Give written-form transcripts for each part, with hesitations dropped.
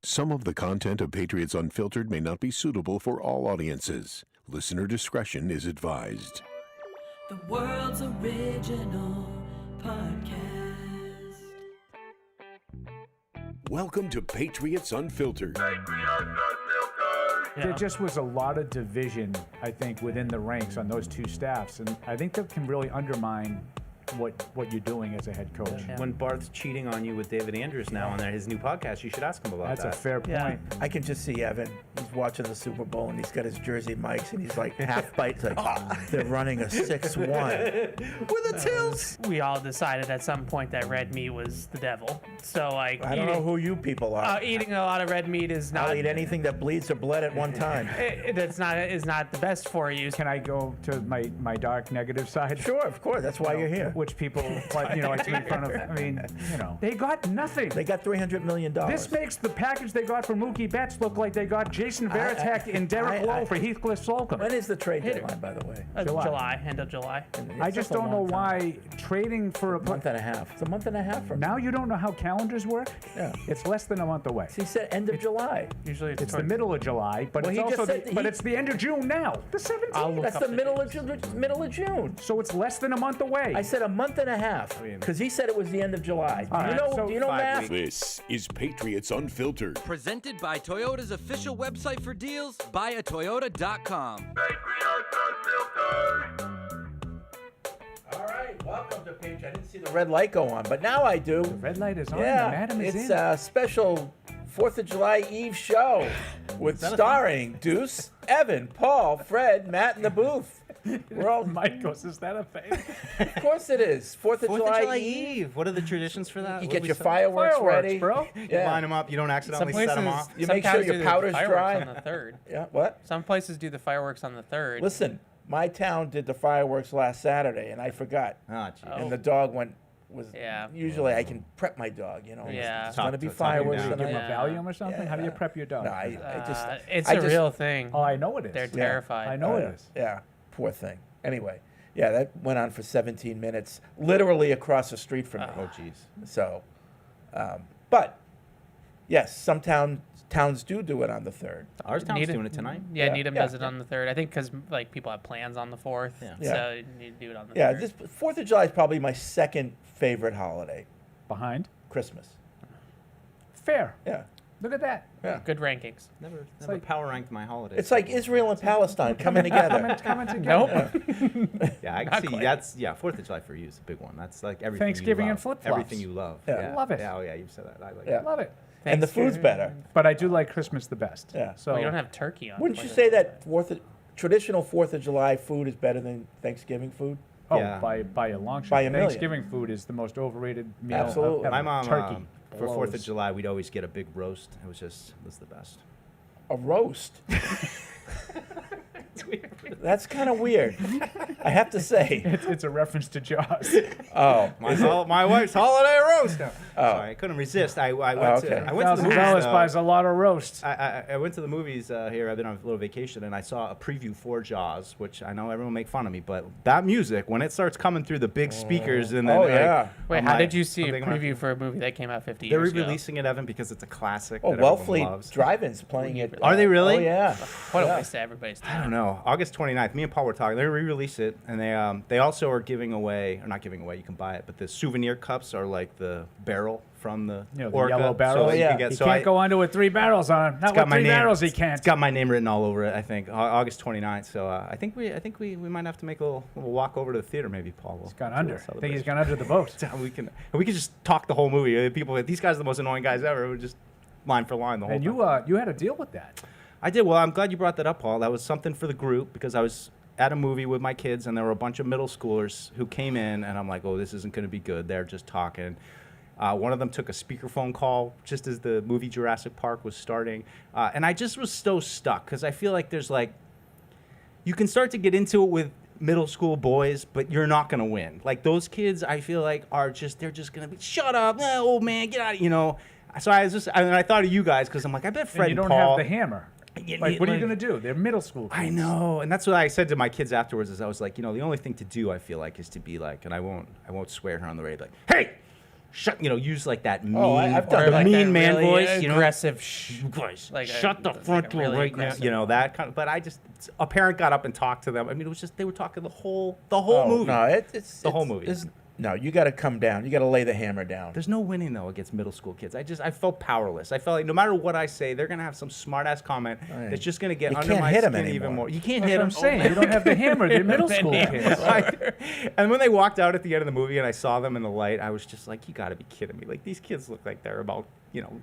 Some of the content of Patriots Unfiltered may not be suitable for all audiences. Listener discretion is advised. The world's original podcast. Welcome to Patriots Unfiltered. There just was a lot of division, I think, within the ranks on those two staffs, and I think that can really undermine what you're doing as a head coach. Yeah. When Barth's cheating on you with David Andrews now on his new podcast, you should ask him about that. That's a fair point. Yeah. I can just see Evan. He's watching the Super Bowl and he's got his jersey mics and he's like half bites like, they're running a 6-1 with the tills. We all decided at some point that red meat was the devil. So like, I don't know who you people are. Eating a lot of red meat is not. I'll eat anything that bleeds or bled at one time. That's not is not the best for you. Can I go to my dark negative side? Sure, of course. That's why you're here. Which people like to make fun of. I mean, they got nothing. They got $300 million. This makes the package they got from Mookie Betts look like they got Jason Varitek and Derek Lowe for Heathcliff Slocum. When is the trade deadline, by the way? July, end of July. I just don't know why trading for a month and a half. It's a month and a half from now. You don't know how calendars work. Yeah, it's less than a month away. He said end of July. Usually it's the middle of July, but it's also it's the end of June now. The 17th. That's the middle of June. So it's less than a month away. I said a month and a half because he said it was the end of July. Do you know math? This is Patriots Unfiltered. Presented by Toyota's official website for deals, buyatoyota.com. All right, welcome to Patriots. I didn't see the red light go on, but now I do. The red light is on. Yeah, Madam is it's in. a special 4th of July Eve show with starring Deuce, Evan, Paul, Fred, Matt in the booth. We're all Mike goes, is that a thing? Of course it is. 4th of July Eve. What are the traditions for that? You get your fireworks ready, bro. You line them up. You don't accidentally set them off. You make sure your powder's dry. On the 3rd. Yeah, what? Some places do the fireworks on the 3rd. Listen, my town did the fireworks last Saturday, and I forgot. Oh, jeez. And the dog was. Yeah. Usually I can prep my dog, Yeah. It's going to be fireworks Give tonight. him a Valium or something? Yeah. How do you prep your dog? No, I it's a real thing. Oh, I know it is. They're terrified. I know it is. Yeah, poor thing. Anyway, yeah, that went on for 17 minutes, literally across the street from me. Oh, jeez. So, but yes, some towns do it on the 3rd. Our town's doing it tonight. Yeah, Needham does it on the 3rd. I think because people have plans on the 4th, so you need to do it on the 3rd. Yeah, this 4th of July is probably my second favorite holiday. Behind? Christmas. Fair. Yeah. Look at that. Yeah. Good rankings. Never power ranked my holidays. It's like Israel and Palestine coming together. coming together. Nope. Yeah, I can see. That's 4th of July for you is a big one. That's like everything. Thanksgiving you and love. flip-flops. Everything you love. Yeah. Love it. Yeah, oh yeah, you've said that. I like Yeah. it. Love it. And the food's better. But I do like Christmas the best. Yeah. So We don't have turkey on. Wouldn't you say that traditional 4th of July food is better than Thanksgiving food? Oh, Yeah. by a long shot. By a million. Thanksgiving food is the most overrated meal. Absolutely. Ever. My mom, turkey. for 4th of blows. July, we'd always get a big roast. It was the best. A roast. That's kind of weird. I have to say. It's a reference to Jaws. Oh, My wife's holiday roast. Sorry, I couldn't resist. I went okay. to the movies. $1,000 buys a lot of roasts. I went to the movies here. I've been on a little vacation, and I saw a preview for Jaws, which I know everyone make fun of me, but that music, when it starts coming through the big speakers, and then Wait, I'm how like- did you see a I'm thinking about- preview for a movie that came out 50 They're years ago? re-releasing it, Evan, because it's a classic. Oh, that everyone Wellfleet loves. Drive-In's playing it. Are they really? Oh, yeah. What a waste of everybody's I time. don't know. August 29th. Me and Paul were talking. They re-release it, and they also are giving away, or not giving away. You can buy it, but the souvenir cups are like the barrel from the The Orca, yellow barrel. So yeah. you can He get, can't go under with 3 barrels on him. Not with 3 barrels, he can't. It's got my name written all over it. I think August 29th. So I think we might have to make a little walk over to the theater. Maybe Paul will. He's gone under. I think he's gone under the boat. So we can just talk the whole movie. People, these guys are the most annoying guys ever. We just line for line the whole. And time. you had to deal with that. I did. Well, I'm glad you brought that up, Paul. That was something for the group because I was at a movie with my kids, and there were a bunch of middle schoolers who came in, and I'm like, oh, this isn't going to be good. They're just talking. One of them took a speakerphone call just as the movie Jurassic Park was starting. And I just was so stuck because I feel like there's you can start to get into it with middle school boys, but you're not going to win. Like those kids, I feel like they're just going to be, shut up, old man, get out, So I thought of you guys because I'm like, I bet Fred and and you don't Paul. have the hammer. Like, what are you going to do? They're middle school kids. I know, and that's what I said to my kids afterwards. Is I was like, the only thing to do, I feel like, is to be like, and I won't swear here on the radio, like, hey, shut, use like that mean, I've done Or that. like mean that man really voice, aggressive. Guys, Like shut the front door really right now. aggressive That kind of. But a parent got up and talked to them. I mean, it was just they were talking the whole movie. No, it's The whole movie. No, you got to come down. You got to lay the hammer down. There's no winning though against middle school kids. I felt powerless. I felt like no matter what I say, they're gonna have some smart ass comment that's just gonna get You under can't my hit 'em skin even anymore. more. You can't That's hit what them. I'm saying. You don't have the hammer. They're middle school kids. And when they walked out at the end of the movie and I saw them in the light, I was just like, you got to be kidding me. Like these kids look like they're about,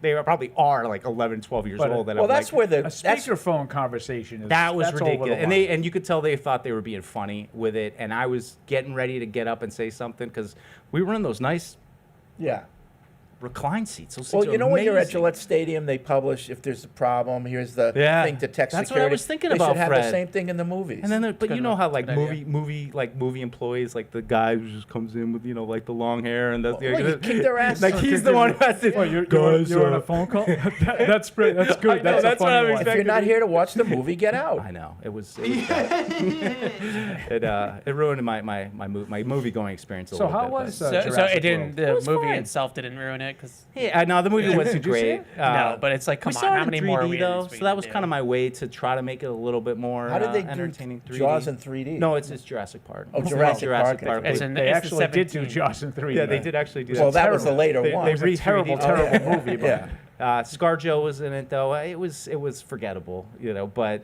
they probably are like 11, 12 years But, old. And Well, I'm that's like, where the A speakerphone conversation is. that was that's over the ridiculous. line. And you could tell they thought they were being funny with it. And I was getting ready to get up and say something because we were in those nice yeah. recline seats. Those Well, seats are when you're at amazing. Gillette Stadium, they publish if there's a problem. Here's the Yeah. thing to text That's what I security. was thinking they about, should have the Fred. same thing in the movies. And then, but you know how like Good idea. movie employees, like the guy who just comes in with like the long hair and the you kick their ass. like he's the one who has to. Oh, you're Guys, on a phone call? That's good. That's good. I know, That's that's a what funny I'm one. if you're not here to watch the movie, get out. I know it was it ruined my movie going experience a So little how bit. was So Jurassic it didn't. World? The was movie fine. itself didn't ruin it because Yeah, no, the movie wasn't Did you see great. it? no, but it's like, come we on, saw it how in many 3D more though, weirds so that was kind of my way to try to make it a little bit more How did they entertaining. do 3D. Jaws in 3D? No, it's Jurassic Park. Oh, Jurassic Park. It's They- in- They it's actually did do 17. Jaws in 3D. yeah, they did actually do Well, that. that was the later They- one. they It was a terrible, 3D. terrible movie. But Yeah. ScarJo was in it though. It was forgettable, but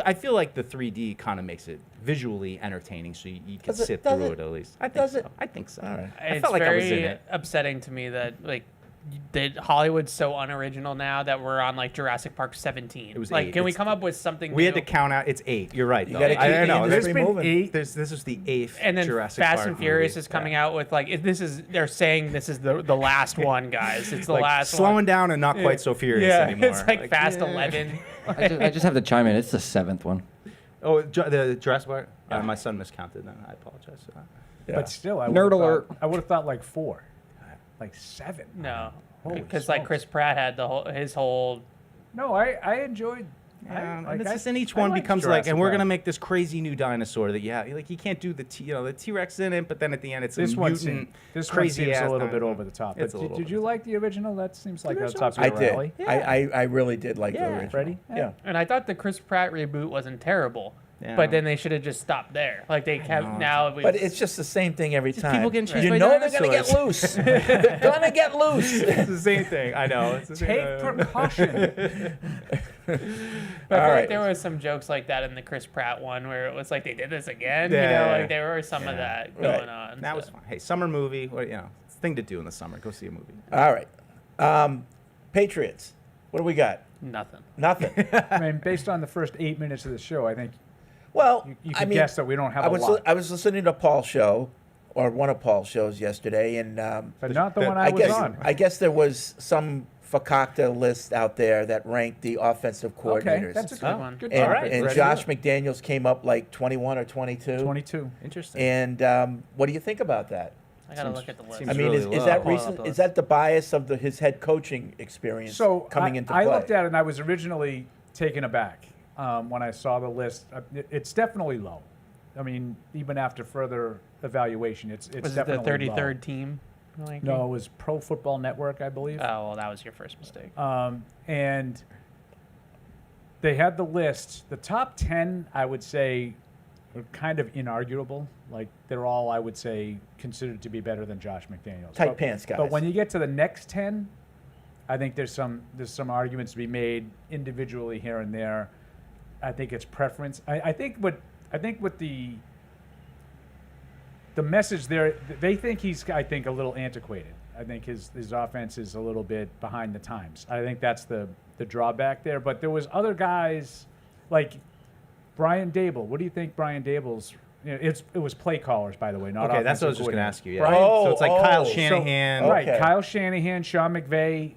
I feel like the 3D kind of makes it visually entertaining, so you can Does it- sit does through it? it at least. I think Does so. it? I think so. All right. I It's felt like I was in very it. upsetting to me that that Hollywood's so unoriginal now that we're on like Jurassic Park 17. It was like, 8. can we It's- come up with something We new? had to count out. It's 8. You're right. You though. gotta keep I the know. industry been moving. 8. This was the 8th And then Jurassic Fast Park and Furious movie. is coming out with like they're saying this is the last one, guys. It's the Like, last slowing one. down and not quite so furious Yeah, anymore. it's like Fast 11. I just have to chime in. It's the 7th one. Oh, the Jurassic Park. My son miscounted. Then I apologize for that. Yeah. But still, Nerd alert. I would have thought like 4, like 7. No, Holy because like smokes. Chris Pratt had his whole. No, I enjoyed. And each one liked becomes like, Jurassic and we're Park. gonna make this crazy new dinosaur that you can't do the T-Rex in it, but then at the end it's This a one mutant, seems this crazy one seems ass a little bit dinosaur. over the top. It's But a little did over you the like the original? That seems like that's original up was your I did. alley. I really did like the original. Freddie? Yeah. And I thought the Chris Pratt reboot wasn't terrible, Yeah. but then they should have just stopped there. Like they kept now. But it's just the same thing every time. people getting chased you by know they're gonna get dinosaurs. loose. They're gonna get loose. It's the same thing. I know. It's the same Take precaution. But I feel All right. like there was some jokes like that in the Chris Pratt one where it was like they did this again. Yeah. Like there were some of that going on. That was so. fun. Hey, summer movie. It's a thing to do in the summer. Go see a movie. All right. Patriots. What do we got? Nothing. Nothing. I mean, based on the first 8 minutes of the show, I think Well, you I can mean, guess that we don't have I a was lot. I was listening to Paul's show, or one of Paul's shows yesterday, and But not the one I was guess on. I guess there was some fakakta list out there that ranked the offensive coordinators. Okay, that's a good good one. Good and, topic. and Ready? Josh McDaniels came up like 21 or 22. 22. Interesting. And what do you think about that? I gotta look at the list. seems I mean, really is low. that Pull it up recent? the Is list. that the bias of his head coaching experience So coming into I play? looked at it and I was originally taken aback when I saw the list. It's definitely low. I mean, even after further evaluation, it's was it the definitely 33rd low. team? ranking? No, it was Pro Football Network, I believe. Oh well, that was your first mistake. And they had the list. The top 10, I would say, are kind of inarguable. Like, they're all, I would say, considered to be better than Josh McDaniels. Tight pants guys. But when you get to the next 10, I think there's some arguments to be made individually here and there. I think it's preference. I think what the message there, they think he's, I think, a little antiquated. I think his offense is a little bit behind the times. I think that's the drawback there. But there was other guys like Brian Dable. What do you think Brian Dable's? It was play callers, by the way, not Okay, that's what I was just offensive going to ask you. Yeah. coordinators. So it's like Kyle So- Shanahan. Right, Okay. Kyle Shanahan, Sean McVay.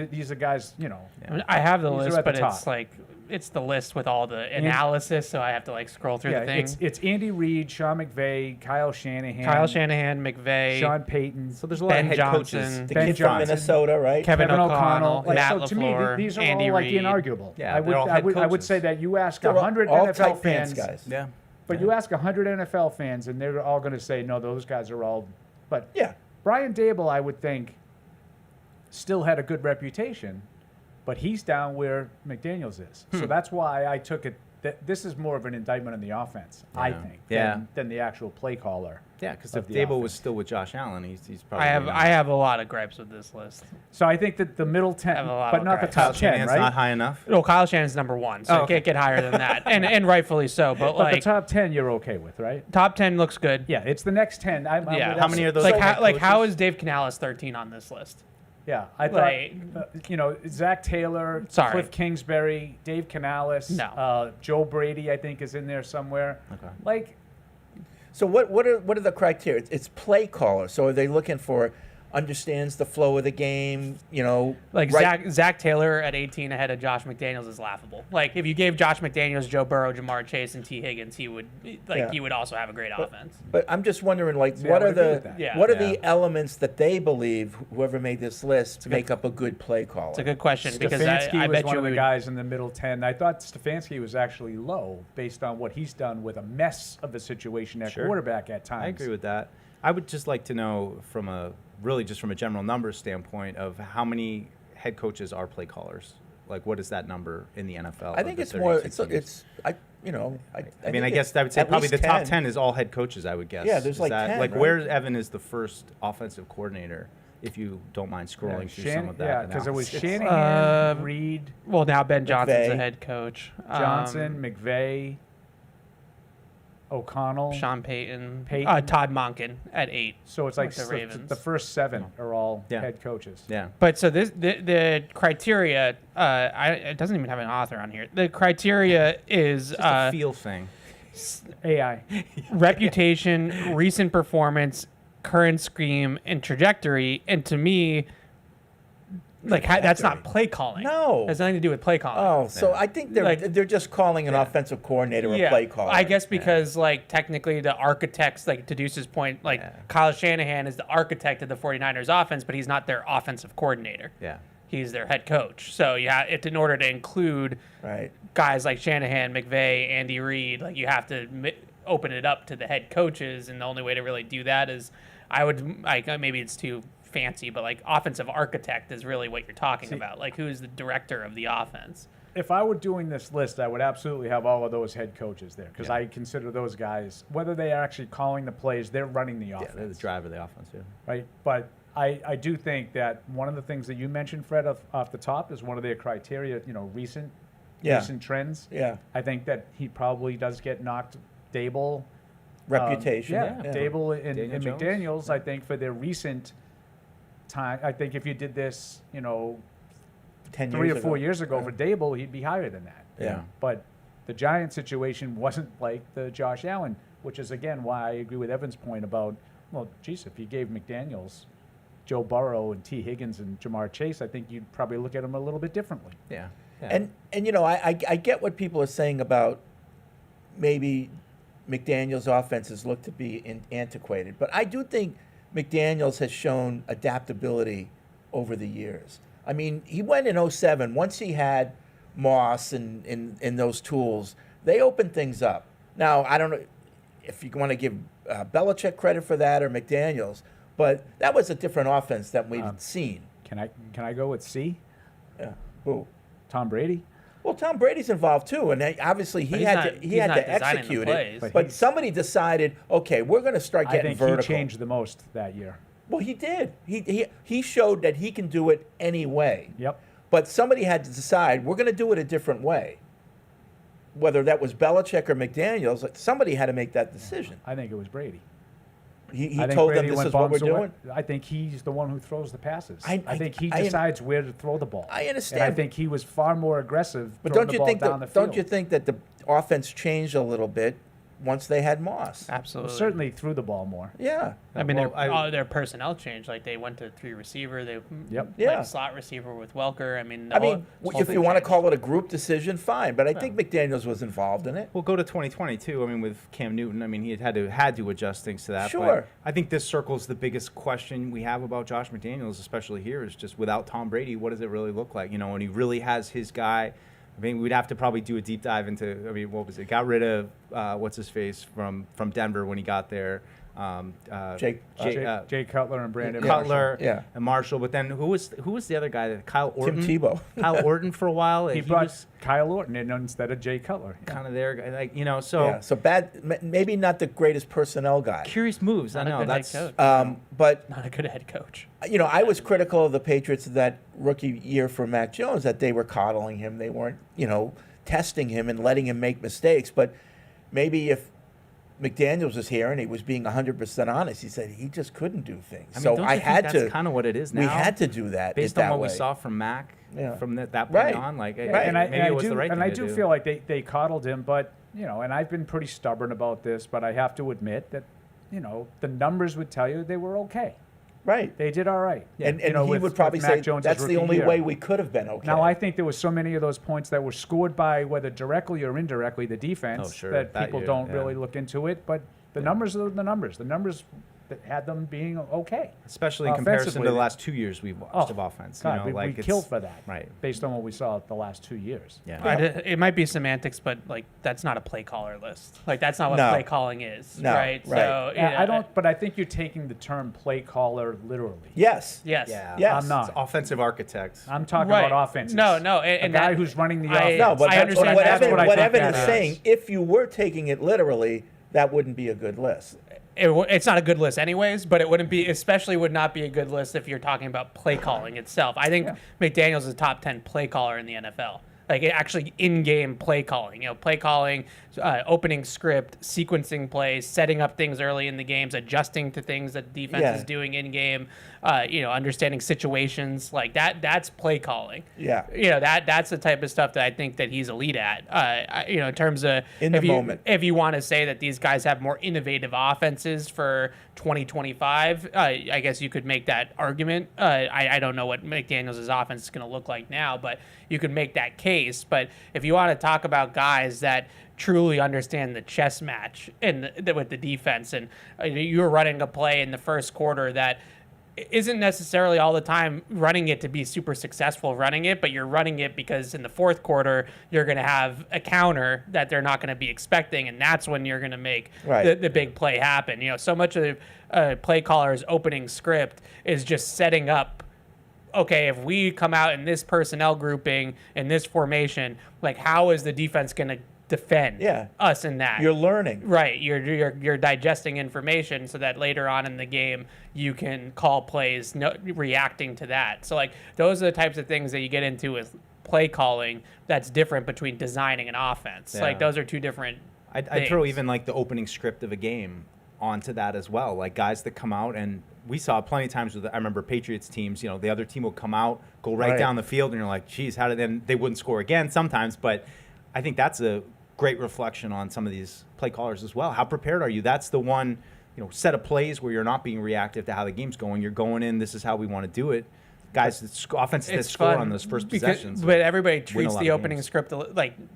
These are guys. I mean, I have the These are list, at the but top. it's like it's the list with all the analysis, so I have to like scroll through the thing. it's Andy Reid, Sean McVay, Kyle Shanahan, McVay, Sean Payton. So there's a lot Ben of head Johnson, coaches. the Ben kid Johnson, from Minnesota, right? Kevin O'Connell, Like, Matt so to me, LaFleur, these are Andy all like Reid. inarguable. Yeah, I they're all head would coaches. say that you ask They're 100 all NFL tight pants fans, guys. Yeah. but you ask 100 NFL fans, and they're all going to say, no, those guys are all. But Yeah. Brian Dable, I would think, still had a good reputation, but he's down where McDaniels is. So that's why I took it. This is more of an indictment on the offense, I think, than the actual play caller. Yeah, because of if the Dable was offense. still with Josh Allen, he's probably. I have a lot of gripes with this list. So I think that the middle 10, have a lot but of not the gripes. top Kyle 10, Shanahan's right? not high enough. No, Kyle Shannon's number 1, so Oh, okay. it can't get higher than that, and rightfully so. But But the like top 10 you're okay with, right? top 10 looks good. Yeah, it's the next 10. I'm Yeah. with How us. many are those? Like head how coaches? is Dave Canales 13 on this list? Yeah, I thought, Like- Zach Taylor, Sorry. Cliff Kingsbury, Dave Canales, No. Joe Brady, I think, is in there somewhere. Okay. Like, So what are the criteria? It's play caller. So are they looking for understands the flow of the game? Like right- Zach Taylor at 18 ahead of Josh McDaniels is laughable. Like if you gave Josh McDaniels, Joe Burrow, Jamar Chase, and T. Higgins, he would also have a great offense. But I'm just wondering, like, See, I what would are agree the with that. Yeah. what are Yeah. the elements that they believe whoever made this list make up a good play caller? It's a good question because Stefanski I was bet one you of the would- guys in the middle 10. I thought Stefanski was actually low based on what he's done with a mess of a situation at Sure. quarterback at times. I agree with that. I would just like to know from a general numbers standpoint of how many head coaches are play callers. Like, what is that number in the NFL? I of think the it's more. 32 teams? I mean, I guess I would say at probably least the top 10. 10 is all head coaches, I would guess. Yeah, there's Is like that, 10, Like, right? where Evan is the first offensive coordinator, if you don't mind scrolling through some of that. Yeah, because it was analysis. Shanahan, Reed, Well, now Ben Johnson's McVay. the head coach. Johnson, McVay, O'Connell. Sean Payton, Payton. Todd Monken at 8. So it's like with the the Ravens. first 7 are all Yeah. head coaches. Yeah. But so the criteria, it doesn't even have an author on here. The criteria is Just a feel thing. AI. reputation, recent performance, current scheme, and trajectory. And to me, like that's not play calling. No. It has nothing to do with play calling. Oh, so I think they're just calling an offensive coordinator a play caller. I guess because like technically the architects, like to Deuce's point, like Kyle Shanahan is the architect of the 49ers offense, but he's not their offensive coordinator. Yeah. He's their head coach. So in order to include Right. guys like Shanahan, McVay, Andy Reid, like you have to open it up to the head coaches, and the only way to really do that is maybe it's too fancy, but like offensive architect is really what you're talking about. Like who's the director of the offense? If I were doing this list, I would absolutely have all of those head coaches there because I consider those guys, whether they are actually calling the plays, they're running the offense. Yeah, they're the driver of the offense, yeah. Right? But I do think that one of the things that you mentioned, Fred, off the top is one of their criteria, recent trends. Yeah. I think that he probably does get knocked. Dable. Reputation. Dable and Daniel Jones. McDaniels, I think, for their recent time. I think if you did this, 10 3 or years 4 ago. years ago for Dable, he'd be higher than that. Yeah. But the Giants situation wasn't like the Josh Allen, which is, again, why I agree with Evan's point about, well, geez, if you gave McDaniels Joe Burrow and T. Higgins and Jamar Chase, I think you'd probably look at him a little bit differently. Yeah. And I get what people are saying about maybe McDaniels' offenses look to be antiquated, but I do think McDaniels has shown adaptability over the years. I mean, he went in 2007. Once he had Moss and those tools, they opened things up. Now, I don't know if you want to give Belichick credit for that or McDaniels, but that was a different offense than we've seen. Can I go with C? Yeah. Who? Tom Brady? Well, Tom Brady's involved too, and obviously he had to he's not designing the execute plays. it. But But somebody decided, okay, we're going to start I getting think vertical. he changed the most that year. Well, he did. He showed that he can do it anyway. Yep. But somebody had to decide we're going to do it a different way. Whether that was Belichick or McDaniels, somebody had to make that decision. I think it was Brady. He I think told Brady them this went is what we're bums away. doing. I think he's the one who throws the passes. I think he I- decides where to throw the ball. I understand. And I think he was far more aggressive But throwing don't the you ball think down the that field. don't you think that the offense changed a little bit once they had Moss? Absolutely. Certainly threw the ball more. Yeah. I mean, Well, their personnel changed. Like they went to 3 receiver. They Yep. played Yeah. slot receiver with Welker. I mean, if you want to call it a group decision, fine. But I think McDaniels was involved in it. We'll go to 2022. I mean, with Cam Newton, I mean, he had to adjust things to that. Sure. But I think this circles the biggest question we have about Josh McDaniels, especially here, is just without Tom Brady, what does it really look like? And he really has his guy. I mean, we'd have to probably do a deep dive into. I mean, what was it? Got rid of what's his face from Denver when he got there. Jake Jay Cutler and Brandon Cutler, Yeah. and Marshall. But then who was the other guy? Kyle Orton. Tim Tebow. Kyle Orton for a while. He brought Kyle Orton in instead of Jay Cutler. kind of there, like So Yeah, so bad. Maybe not the greatest personnel guy. curious moves. I Not a know good that's head coach. But Not a good head coach. I was critical of the Patriots that rookie year for Mac Jones, that they were coddling him. They weren't, testing him and letting him make mistakes. But maybe if McDaniels was here and he was being 100% honest, he said he just couldn't do things. I mean, So don't I you think had that's to. kind of what it is now. We had to do that. based that on what way. we saw from Mac. Yeah. From that point Right. on, like Right. maybe it was the right thing I to do do. feel like they coddled him, but and I've been pretty stubborn about this, but I have to admit that the numbers would tell you they were okay. Right. They did all right. And he with would probably Mac say Jones' that's the rookie only year. way we could have been okay. Now, I think there was so many of those points that were scored by, whether directly or indirectly, the defense, Oh, sure. that That people year, don't yeah. really look into it. But the numbers are the numbers. The numbers that had them being okay. Especially in comparison to Offensively, the last 2 years we've watched of offense. God, we it's killed for that. Right. Based on what we saw the last 2 years. Yeah. It might be semantics, but that's not a play caller list. That's not what No. play calling is, No, right? right. So I don't. But I think you're taking the term play caller literally. Yes. Yes. Yeah. Yes. I'm not. It's offensive architects. I'm talking Right. about offenses. No, a and guy that- who's running the I- offense. No, but I that's understand what that's Evan, what I what think Evan that is is. saying. If you were taking it literally, that wouldn't be a good list. It's not a good list anyways, but it wouldn't be, especially would not be a good list if you're talking about play calling itself. I think McDaniels is a top 10 play caller in the NFL. Actually in-game play calling, play calling, opening script, sequencing plays, setting up things early in the games, adjusting to things that the defense is doing in-game, understanding situations like that. That's play calling. Yeah. That's the type of stuff that I think that he's elite at. In terms of In the moment. if you want to say that these guys have more innovative offenses for 2025, I guess you could make that argument. I don't know what McDaniels' offense is going to look like now, but you could make that case. But if you want to talk about guys that truly understand the chess match with the defense, and you're running a play in the first quarter that isn't necessarily all the time running it to be super successful running it, but you're running it because in the fourth quarter you're going to have a counter that they're not going to be expecting, and that's when you're going to make the big play happen. So much of the play caller's opening script is just setting up, okay, if we come out in this personnel grouping in this formation, how is the defense going to defend us in that? You're learning. Right, you're digesting information so that later on in the game you can call plays reacting to that. So those are the types of things that you get into with play calling that's different between designing an offense. Yeah. Those are two different I'd throw even the opening script of a game onto that as well. Guys that come out, and we saw plenty of times I remember Patriots teams, the other team will come out, go right down the field, and you're like, geez, how did then they wouldn't score again sometimes, but I think that's a great reflection on some of these play callers as well. How prepared are you? That's the one, set of plays where you're not being reactive to how the game's going. You're going in, this is how we want to do it. Guys, offenses that score on those first possessions. But everybody treats lot the of opening games. script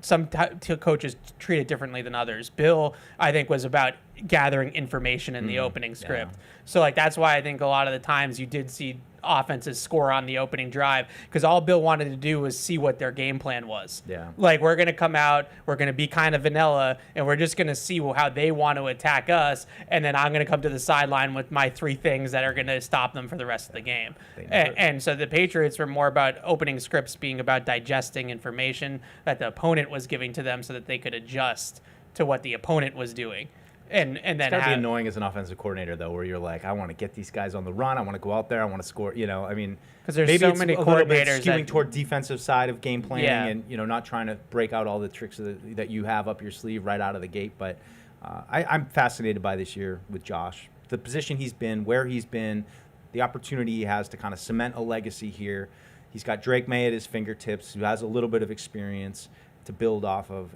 some coaches treat it differently than others. Bill, I think, was about gathering information in the opening script. So that's why I think a lot of the times you did see offenses score on the opening drive, because all Bill wanted to do was see what their game plan was. Yeah. We're going to come out, we're going to be kind of vanilla, and we're just going to see how they want to attack us, and then I'm going to come to the sideline with my 3 things that are going to stop them for the rest of the game. And so the Patriots were more about opening scripts being about digesting information that the opponent was giving to them so that they could adjust to what the opponent was doing. And then It's gotta be annoying as an offensive coordinator, though, where you're like, I want to get these guys on the run. I want to go out there. I want to score. Because there's maybe so it's many a little bit coordinators skewing that- toward defensive side of game planning, Yeah. and not trying to break out all the tricks that you have up your sleeve right out of the gate. But I'm fascinated by this year with Josh, the position he's been, where he's been, the opportunity he has to kind of cement a legacy here. He's got Drake May at his fingertips, who has a little bit of experience to build off of.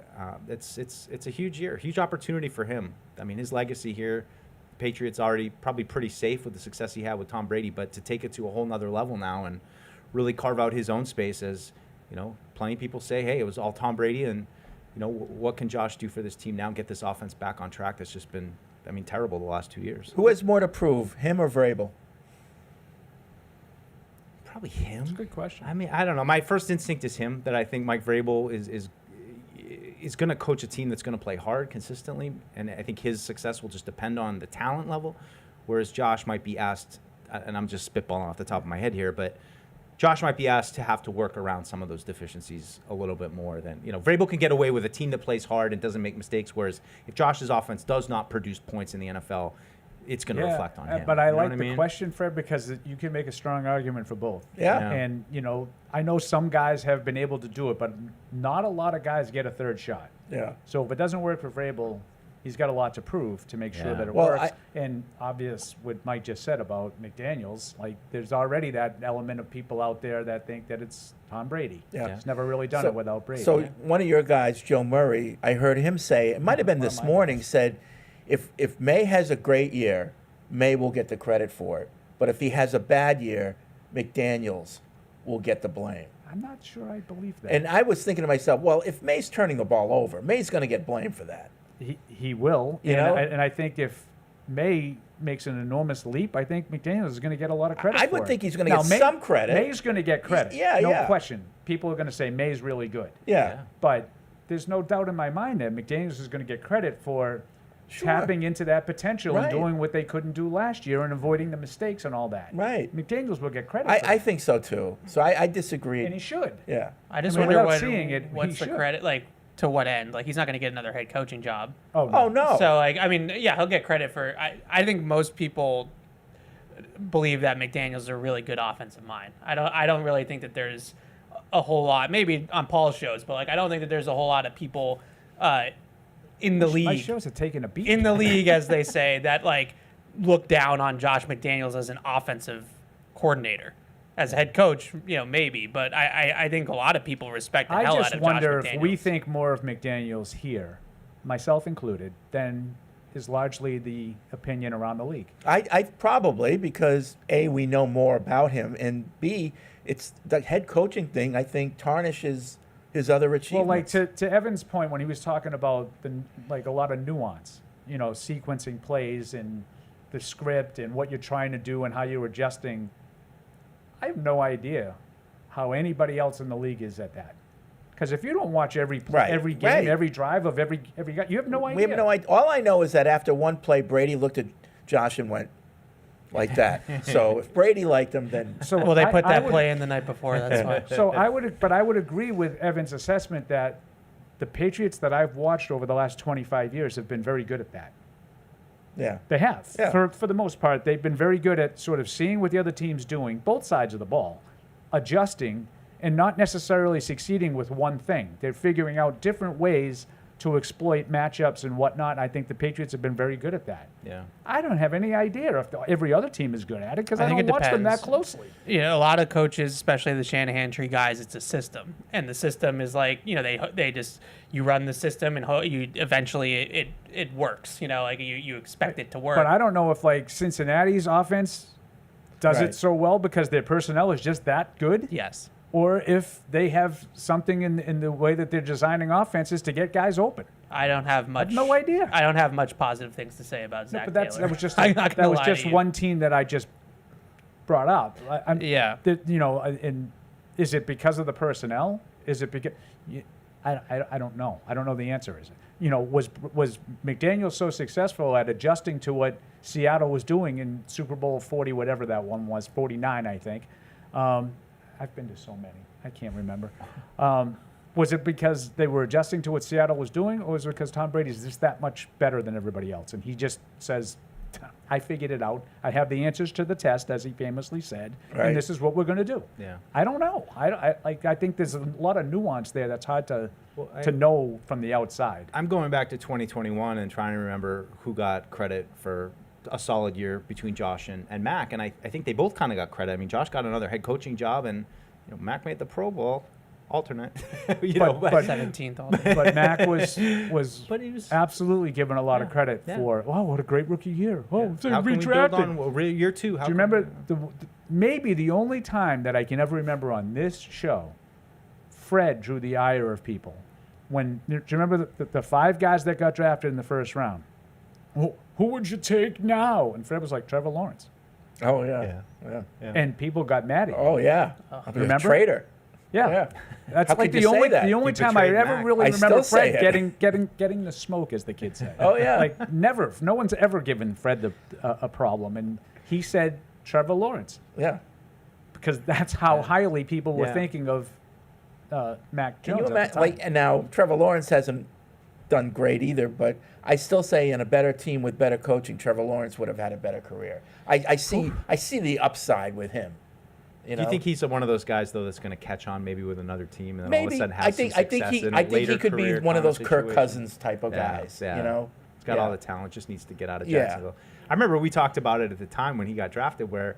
It's a huge year, huge opportunity for him. I mean, his legacy here, Patriots already probably pretty safe with the success he had with Tom Brady, but to take it to a whole nother level now and really carve out his own space, as plenty of people say, hey, it was all Tom Brady, and what can Josh do for this team now and get this offense back on track that's just been, terrible the last 2 years. Who has more to prove, him or Vrabel? Probably him. That's a good question. I don't know. My first instinct is him. That I think Mike Vrabel is is going to coach a team that's going to play hard consistently, and I think his success will just depend on the talent level, whereas Josh might be asked, and I'm just spitballing off the top of my head here, but Josh might be asked to have to work around some of those deficiencies a little bit more than, Vrabel can get away with a team that plays hard and doesn't make mistakes, whereas if Josh's offense does not produce points in the NFL, it's going to reflect on him. But I You know like what the mean? question, Fred, because you can make a strong argument for both. Yeah. Yeah. And, I know some guys have been able to do it, but not a lot of guys get a third shot. Yeah. So if it doesn't work for Vrabel, he's got a lot to prove to make sure Yeah. that it Well, works. And obvious what Mike just said about McDaniels, like there's already that element of people out there that think that it's Tom Brady. Yeah. He's never really done it without Brady. So one of your guys, Joe Murray, I heard him say, it might have been One of this my morning, guys. said, if May has a great year, May will get the credit for it. But if he has a bad year, McDaniels will get the blame. I'm not sure I believe that. And I was thinking to myself, well, if May's turning the ball over, May's going to get blamed for that. He will. You and know? and I think if May makes an enormous leap, I think McDaniels is going to get a lot of credit I for would it. think he's going to Now, get some credit. May's going to get credit. Yeah, no yeah. question. People are going to say May's really good. Yeah. But there's no doubt in my mind that McDaniels is going to get credit for tapping into that potential Right. and doing what they couldn't do last year and avoiding the mistakes and all that. Right. McDaniels will get credit for I it. think so too. So I disagree. And he should. Yeah. I just I mean, wonder without seeing it, what's he the should. credit, like, to what end? Like, he's not going to get another head coaching job. Oh, no. So, like, I mean, yeah, he'll get credit for. I think most people believe that McDaniels is a really good offensive mind. I don't really think that there's a whole lot. Maybe on Paul's shows, but like, I don't think that there's a whole lot of people in the My league, shows are taking a beat. in the league, as they say, that like look down on Josh McDaniels as an offensive coordinator. As a head coach, maybe, but I think a lot of people respect the I hell out just of wonder Josh if McDaniels. we think more of McDaniels here, myself included, than is largely the opinion around the league. I probably, because A, we know more about him, and B, it's the head coaching thing, I think, tarnishes his other Well, achievements. like to Evan's point when he was talking about a lot of nuance, sequencing plays and the script and what you're trying to do and how you're adjusting. I have no idea how anybody else in the league is at that. Because if you don't watch every game, right. every drive of every guy, you have no idea. We have no idea. All I know is that after one play, Brady looked at Josh and went like that. So if Brady liked him, then So Well, they put I that would- play in the night before. That's why. So I would agree with Evan's assessment that the Patriots that I've watched over the last 25 years have been very good at that. yeah. They have. Yeah. For the most part, they've been very good at sort of seeing what the other team's doing, both sides of the ball, adjusting, and not necessarily succeeding with one thing. They're figuring out different ways to exploit matchups and whatnot. I think the Patriots have been very good at that. Yeah. I don't have any idea if every other team is good at it because I I think don't it watch them that depends. closely. A lot of coaches, especially the Shanahan tree guys, it's a system, and the system is like they just you run the system and you eventually it works. Like you expect it to work. But I don't know if like Cincinnati's offense does Right. it so well because their personnel is just that good. Yes. Or if they have something in the way that they're designing offenses to get guys open. I don't have much. no idea. I don't have much positive things to say about Zach But Taylor. that was just I'm not gonna that was lie to just you. one team that I just brought up. Yeah. And is it because of the personnel? Is it because I don't know. I don't know the answer. Is it? Was McDaniel so successful at adjusting to what Seattle was doing in Super Bowl 40, whatever that one was, 49, I think. I've been to so many. I can't remember. Was it because they were adjusting to what Seattle was doing, or was it because Tom Brady's just that much better than everybody else? And he just says, I figured it out. I have the answers to the test, as he famously said, Right. and this is what we're going to do. Yeah. I don't know. I think there's a lot of nuance there that's hard to Well, know from the outside. I'm going back to 2021 and trying to remember who got credit for a solid year between Josh and Mac, and I think they both kind of got credit. I mean, Josh got another head coaching job, and Mac made the Pro Bowl alternate. But 17th. all day. But Mac was But he was- absolutely given a lot of credit yeah. for, oh, what a great rookie year. Oh, so How can we build redrafted. on year two? Do you remember maybe the only time that I can ever remember on this show, Fred drew the ire of people. Do you remember the five guys that got drafted in the first round? Who would you take now? And Fred was like, Trevor Lawrence. Oh, yeah. Yeah. Yeah. And people got mad at him. Oh, yeah. Remember? Traitor. Yeah. Yeah. That's How like could you say that? the only He time I betrayed ever Mac. really I remember still say Fred it. getting the smoke, as the kids say. Oh, yeah. Like never. No one's ever given Fred a problem, and he said Trevor Lawrence Yeah. because that's how highly people were Yeah. thinking of Mac Can Jones. you at the imagine? time. Like, and now Trevor Lawrence hasn't done great either, but I still say in a better team with better coaching, Trevor Lawrence would have had a better career. I see the upside with him. You Do know? you think he's one of those guys though that's going to catch on maybe with another team and then all of a Maybe sudden have I think some success he in a I think later he could be career one of kind those Kirk situation? Cousins type of Yeah, guys. yeah. You know, He's got Yeah. all the talent, just needs to get out of Yeah. Jacksonville. I remember we talked about it at the time when he got drafted, where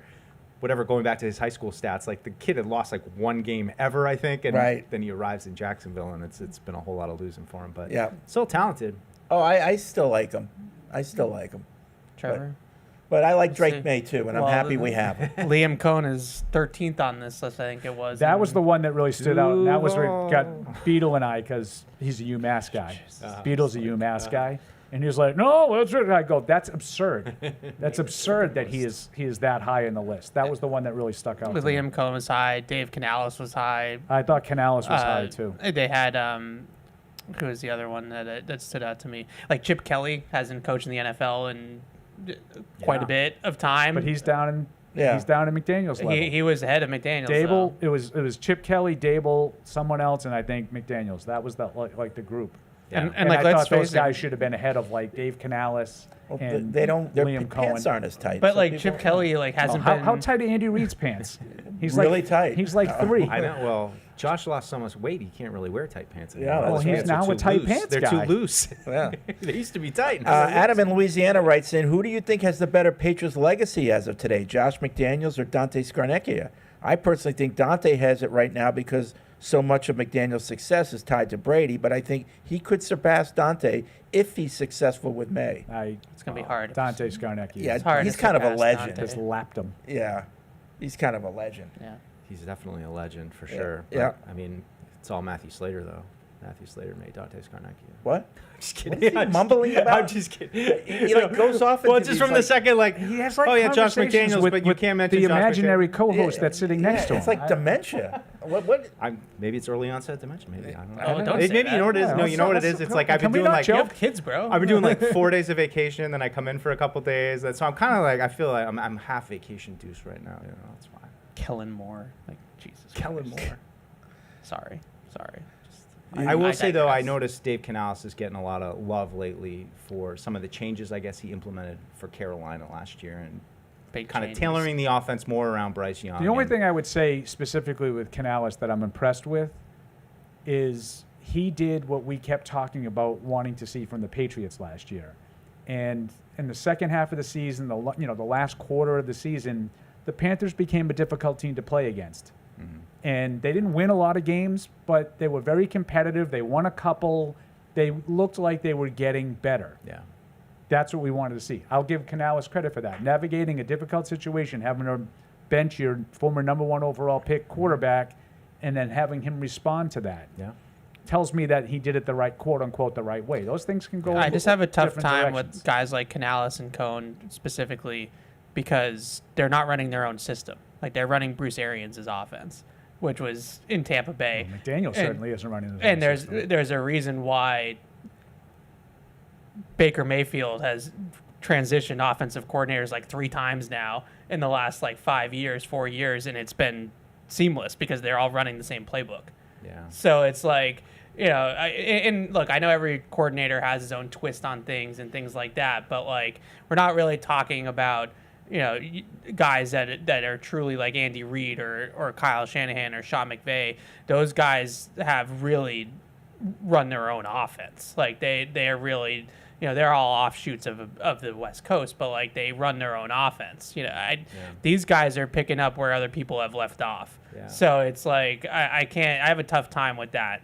whatever, going back to his high school stats, like the kid had lost like one game ever, I think, and Right. then he arrives in Jacksonville, and it's been a whole lot of losing for him, but Yeah. still talented. Oh, I still like him. I still like him. Trevor. But I like Let's Drake see. May too, and I'm Well, happy we have him. Liam Cohn is 13th on this list, I think it was. That was the one that really stood out. And that was where it got Duval. Beetle and I, because he's a UMass guy. Beetle's a UMass guy. And he was like, no, that's right. I go, that's absurd. That's absurd that he is that high in the list. That was the one that really stuck out. to me. Liam Cohn was high. Dave Canales was high. I thought Canales was high too. They had who was the other one that stood out to me? Like Chip Kelly hasn't coached in the NFL in quite Yeah. a bit of time. But he's down in Yeah. he's down in McDaniels level. he was ahead of McDaniels. Dable, it was Chip Kelly, Dable, someone else, and I think McDaniels. That was the like the group. And And like I let's thought those face guys it, should have been ahead of like Dave Canales Well, and they don't. Their Liam pants Cohen. aren't as tight. but so like people- Chip Kelly like Oh, hasn't how been tight are Andy Reid's pants? He's Really like, tight. He's like 3. I know. Well, Josh lost so much weight, he can't really wear tight pants Yeah, anymore. well, Those he's pants now are a too tight loose. pants They're guy. too loose. Yeah. They used to be tight. Now they're loose. Adam in Louisiana writes in, who do you think has the better Patriots legacy as of today, Josh McDaniels or Dante Scarnecchia? I personally think Dante has it right now because so much of McDaniels' success is tied to Brady, but I think he could surpass Dante if he's successful with May. It's gonna be hard. Dante Scarnecchia. Yeah, hard he's to kind of a surpass legend. Dante. Just lapped him. Yeah, he's kind of a legend. Yeah. He's definitely a legend for sure. Yeah. But, I mean, it's all Matthew Slater though. Matthew Slater made Dante Scarnecchia. What? Just What kidding. is he mumbling about? I'm just kidding. He like goes off. Well, into just these, from the like- second, like, He has like oh yeah, Josh conversations McDaniels, with, but you with can't mention the Josh imaginary McDaniels. co-host that's sitting next to him. It's like dementia. What? Maybe it's early onset dementia. Maybe I don't know. Oh, don't Maybe say you that. know what it is. Yeah, No, you know what it is. It's like I've can been we doing not like You joke? have kids, bro. I've been doing like 4 days of vacation, then I come in for a couple days. So I'm kind of like I feel like I'm half vacation deuce right now. You know, it's fine. Kellen Moore. Like Jesus. Kellen Christ. Moore. Sorry. Just, I will say though, I digress. noticed Dave Canales is getting a lot of love lately for some of the changes I guess he implemented for Carolina last year and Big kind of changes. tailoring the offense more around Bryce Young. The only and- thing I would say specifically with Canales that I'm impressed with is he did what we kept talking about wanting to see from the Patriots last year. And in the second half of the season, the last quarter of the season, the Panthers became a difficult team to play against. And they didn't win a lot of games, but they were very competitive. They won a couple. They looked like they were getting better. Yeah. That's what we wanted to see. I'll give Canales credit for that. Navigating a difficult situation, having to bench your former number 1 overall pick quarterback, and then having him respond to that Yeah. tells me that he did it the right, quote unquote, the right way. Those things can go. I just have a tough different time directions. with guys like Canales and Cohn specifically because they're not running their own system. Like they're running Bruce Arians' offense, which was in Tampa Bay. McDaniel And- certainly isn't running the And system. there's a reason why Baker Mayfield has transitioned offensive coordinators like 3 times now in the last like 4 years, and it's been seamless because they're all running the same playbook. Yeah. So it's like, and look, I know every coordinator has his own twist on things and things like that, but like we're not really talking about guys that are truly like Andy Reid or Kyle Shanahan or Sean McVay. Those guys have really run their own offense. Like they're really, they're all offshoots of the West Coast, but like they run their own offense. These guys are picking up where other people have left off. Yeah. So it's like I have a tough time with that.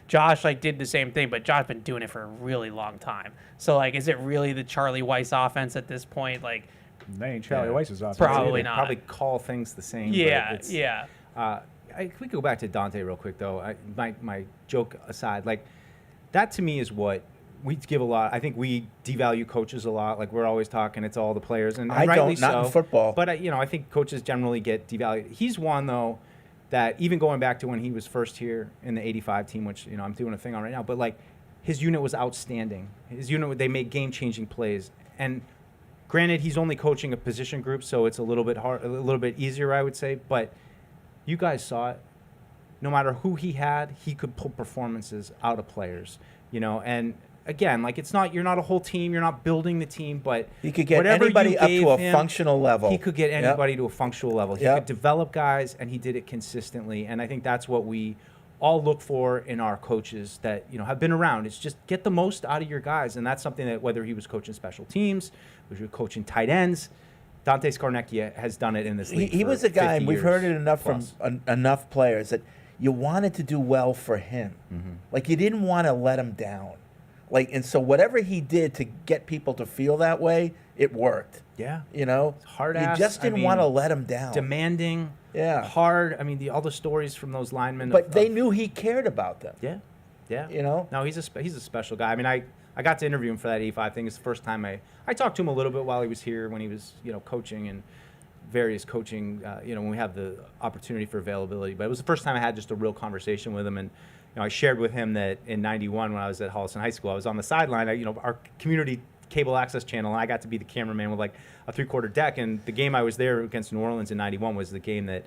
Josh like did the same thing, but Josh's been doing it for a really long time. So like, is it really the Charlie Weiss offense at this point? Like, They ain't Charlie Yeah. Weiss's offense. Probably They not. Probably call things the same. but yeah, it's- yeah. If we go back to Dante real quick, though, my joke aside, like that to me is what we give a lot. I think we devalue coaches a lot. Like we're always talking, it's all the players, and I rightly don't, not so. in football. But I think coaches generally get devalued. He's one though that even going back to when he was first here in the 85 team, which, you know, I'm doing a thing on right now, but like his unit was outstanding. His unit, they made game-changing plays. And granted, he's only coaching a position group, so it's a little bit hard, a little bit easier, I would say. But you guys saw it. No matter who he had, he could pull performances out of players, you know. And again, like you're not a whole team, you're not building the team, but He could get whatever anybody you up gave to a him, functional level. He could get anybody to a functional level. He Yep. could develop guys, and he did it consistently. And I think that's what we all look for in our coaches that, you know, have been around. It's just get the most out of your guys, and that's something that whether he was coaching special teams, whether he was coaching tight ends, Dante Scarnecchia has done it in this league. He for was a guy, 50 and we've years heard it enough plus. from enough players that you wanted to do well for him. Like you didn't want to let him down. Like, and so whatever he did to get people to feel that way, it worked. Yeah. You know, Hard you ass, just I didn't mean, want to let him down. demanding, Yeah. hard. I mean, all the stories from those linemen. But they knew he cared about them. Yeah, yeah. You know? No, he's a special guy. I mean, I got to interview him for that 85 thing. It's the first time I talked to him a little bit while he was here when he was, you know, coaching and various coaching, you know, when we have the opportunity for availability. But it was the first time I had just a real conversation with him. And, you know, I shared with him that in 91 when I was at Holliston High School, I was on the sideline. You know, our community cable access channel, and I got to be the cameraman with like a 3/4 deck. And the game I was there against New Orleans in 91 was the game that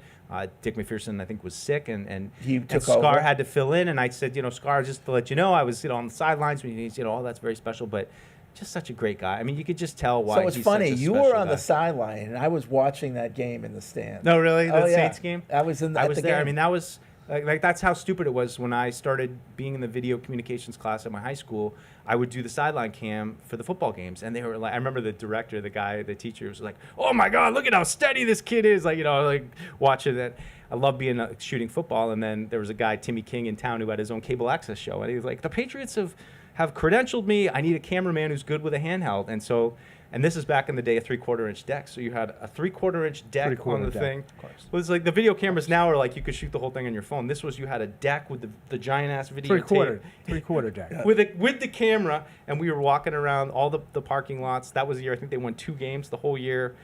Dick McPherson, I think, was sick, and He took Scar over. had to fill in. And I said, you know, Scar, just to let you know, I was, you know, on the sidelines when he's, you know, oh, that's very special, but just such a great guy. I mean, you could just tell why. So it's he's funny. such a You were special on guy. the sideline, and I was watching that game in the stands. No, really, the Oh, yeah. Saints game. I was in. I at was the there. Game. I mean, that was like that's how stupid it was when I started being in the video communications class at my high school. I would do the sideline cam for the football games, and they were like, I remember the director, the guy, the teacher was like, "Oh my God, look at how steady this kid is!" Like, you know, like watching that. I love being shooting football, and then there was a guy, Timmy King, in town who had his own cable access show, and he was like, "The Patriots have credentialed me. I need a cameraman who's good with a handheld." And so, and this is back in the day, a 3/4 inch deck. So you had a 3/4 inch deck on 3/4 the deck, thing. of course. Well, it's like the video cameras now are like you could shoot the whole thing on your phone. This was you had a deck with the giant ass video Three-quarter deck. with the camera, and we were walking around all the parking lots. That was the year I think they won 2 games the whole year.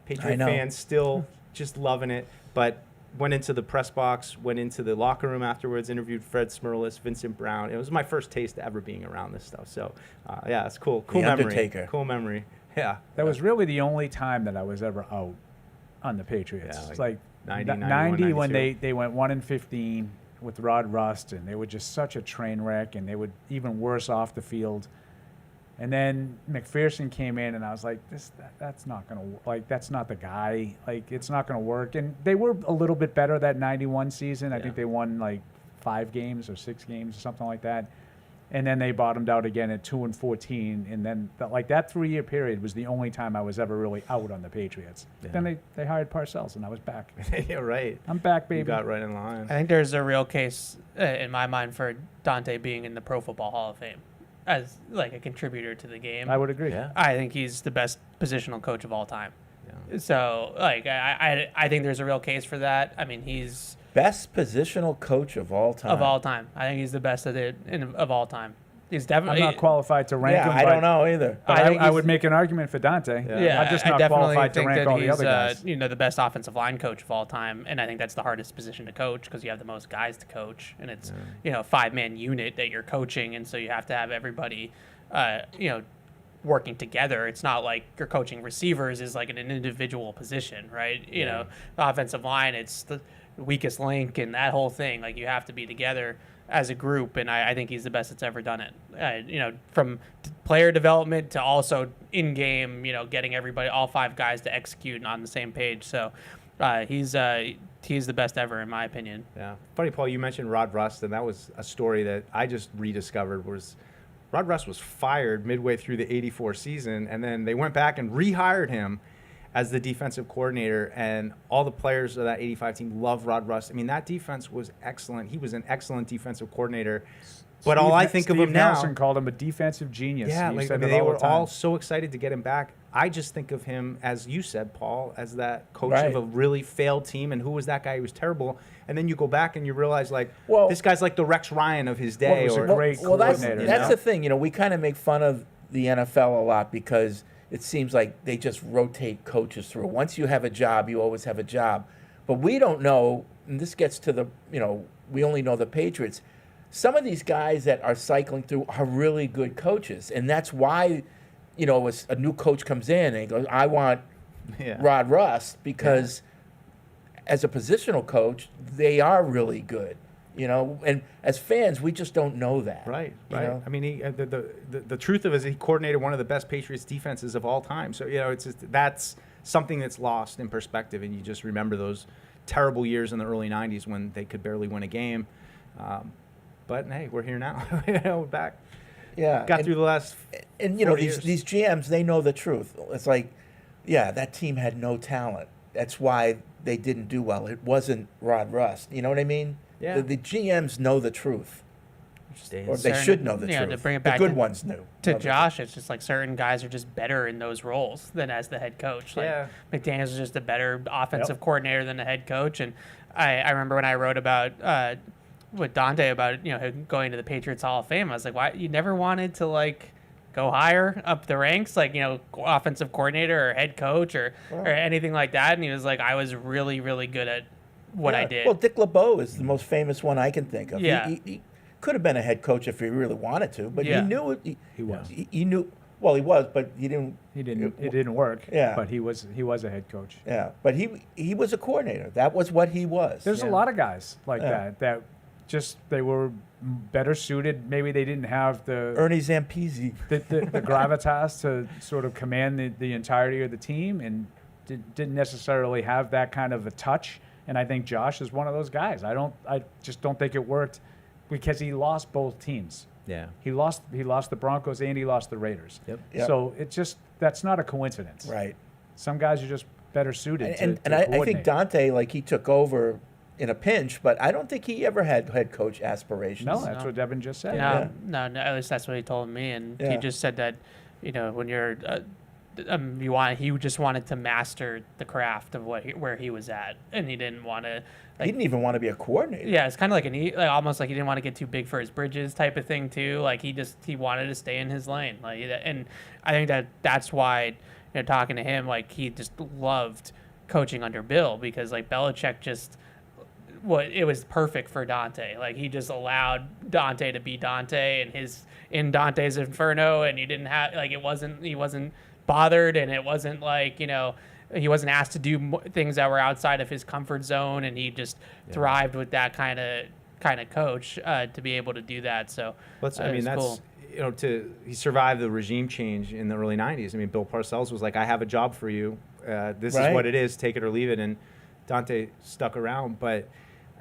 Patriot know. fans still just loving it, but went into the press box, went into the locker room afterwards, interviewed Fred Smirlis, Vincent Brown. It was my first taste ever being around this stuff. So, yeah, it's cool. Cool The memory. Undertaker. Cool memory. Yeah. That was really the only time that I was ever out on the Patriots. Yeah, It's like like 90, 90 when 92. they went 1-15 with Rod Rust, and they were just such a train wreck, and they were even worse off the field. And then McPherson came in, and I was like, that's not gonna like that's not the guy. Like it's not gonna work. And they were a little bit better that 91 season. I think they won like 5 games or 6 games or something like that. And then they bottomed out again at 2-14. And then like that 3-year period was the only time I was ever really out on the Patriots. Yeah. Then they hired Parcells, and I was back. Yeah, right. I'm back, baby. You got right in line. I think there's a real case in my mind for Dante being in the Pro Football Hall of Fame as like a contributor to the game. I would agree. Yeah. I think he's the best positional coach of all time. Yeah. So like I think there's a real case for that. I mean, he's Best positional coach of all time. of all time. I think he's the best at it of all time. He's I'm definitely not qualified to rank Yeah, him. I but- don't know either. But I think I he's- would make an argument for Dante. Yeah. I'm just I not definitely qualified to think rank that all the he's other guys. the best offensive line coach of all time, and I think that's the hardest position to coach because you have the most guys to coach, and it's a 5-man unit that you're coaching, and so you have to have everybody, working together. It's not like you're coaching receivers is like an individual position, right? You know, the offensive line, it's the weakest link and that whole thing. Like you have to be together as a group, and I think he's the best that's ever done it. From player development to also in game, getting everybody, all 5 guys to execute and on the same page. So he's the best ever in my opinion. Yeah. Funny, Paul, you mentioned Rod Rust, and that was a story that I just rediscovered was Rod Rust was fired midway through the 84 season, and then they went back and rehired him as the defensive coordinator, and all the players of that 85 team love Rod Rust. I mean, that defense was excellent. He was an excellent defensive coordinator. But all I think of him now... Nelson called him a defensive genius. Yeah, He like, said I mean, it they all were the time. all so excited to get him back. I just think of him, as you said, Paul, as that coach Right. of a really failed team. And who was that guy? He was terrible. And then you go back and you realize, like, Well- this guy's like the Rex Ryan of his day. was a or great Well, that's coordinator, that's you the thing. We kind of make fun of the NFL a lot because it seems like they just rotate coaches through. Once you have a job, you always have a job. But we don't know and this gets to the, we only know the Patriots. Some of these guys that are cycling through are really good coaches, and that's why, as a new coach comes in and he goes, I want Rod Rust, because as a positional coach, they are really good. And as fans, we just don't know that. Right. I mean, the truth of it is he coordinated one of the best Patriots defenses of all time. So, it's just, that's something that's lost in perspective, and you just remember those terrible years in the early 90s when they could barely win a game. But, hey, we're here now. We're back. Yeah. Got through the last And, 40 years. these GMs, they know the truth. It's like, that team had no talent. That's why they didn't do well. It wasn't Rod Rust. You know what I mean? Yeah. The GMs know the truth. Or they Certain- should know the truth. To bring it the back good to- ones knew. To Know the Josh, it's just like certain guys are just better in those roles than as the head coach. Like Yeah. McDaniels is just a better offensive coordinator than the head coach. And I remember when I wrote about with Dante about him going to the Patriots Hall of Fame, I was like, why you never wanted to go higher up the ranks, offensive coordinator or head coach or anything like that? And he was like, I was really, really good at what I did. Well, Dick LeBeau is the most famous one I can think of. Yeah. He could have been a head coach if he really wanted to, but Yeah. he knew it. He was. He knew. Well, he was, but he didn't. It didn't work. Yeah. But he was a head coach. Yeah, but he was a coordinator. That was what he was. There's a lot of guys like Yeah. that just they were better suited. Maybe they didn't have Ernie Zampese. the gravitas to sort of command the entirety of the team, and didn't necessarily have that kind of a touch. And I think Josh is one of those guys. I just don't think it worked because he lost both teams. Yeah. He lost the Broncos and he lost the Raiders. Yep. Yep. So that's not a coincidence. Right. Some guys are just better suited And to I coordinate. think Dante, he took over in a pinch, but I don't think he ever had head coach aspirations. No, that's what Devin just said. No, at least that's what he told me. And he Yeah. just said that, when you're, he just wanted to master the craft of where he was at, and he didn't want to. He didn't even want to be a coordinator. Yeah, it's kind of almost like he didn't want to get too big for his bridges type of thing too. Like he wanted to stay in his lane. And I think that's why, talking to him, he just loved coaching under Bill, because Belichick just. It was perfect for Dante. He just allowed Dante to be Dante and in Dante's Inferno, and he didn't have he wasn't bothered, and it wasn't he wasn't asked to do things that were outside of his comfort zone, and he just thrived with that kind of coach to be able to do that. So That's cool. he survived the regime change in the early 90s. I mean, Bill Parcells was like, I have a job for you. This is what it is. Take it or leave it. And Dante stuck around, but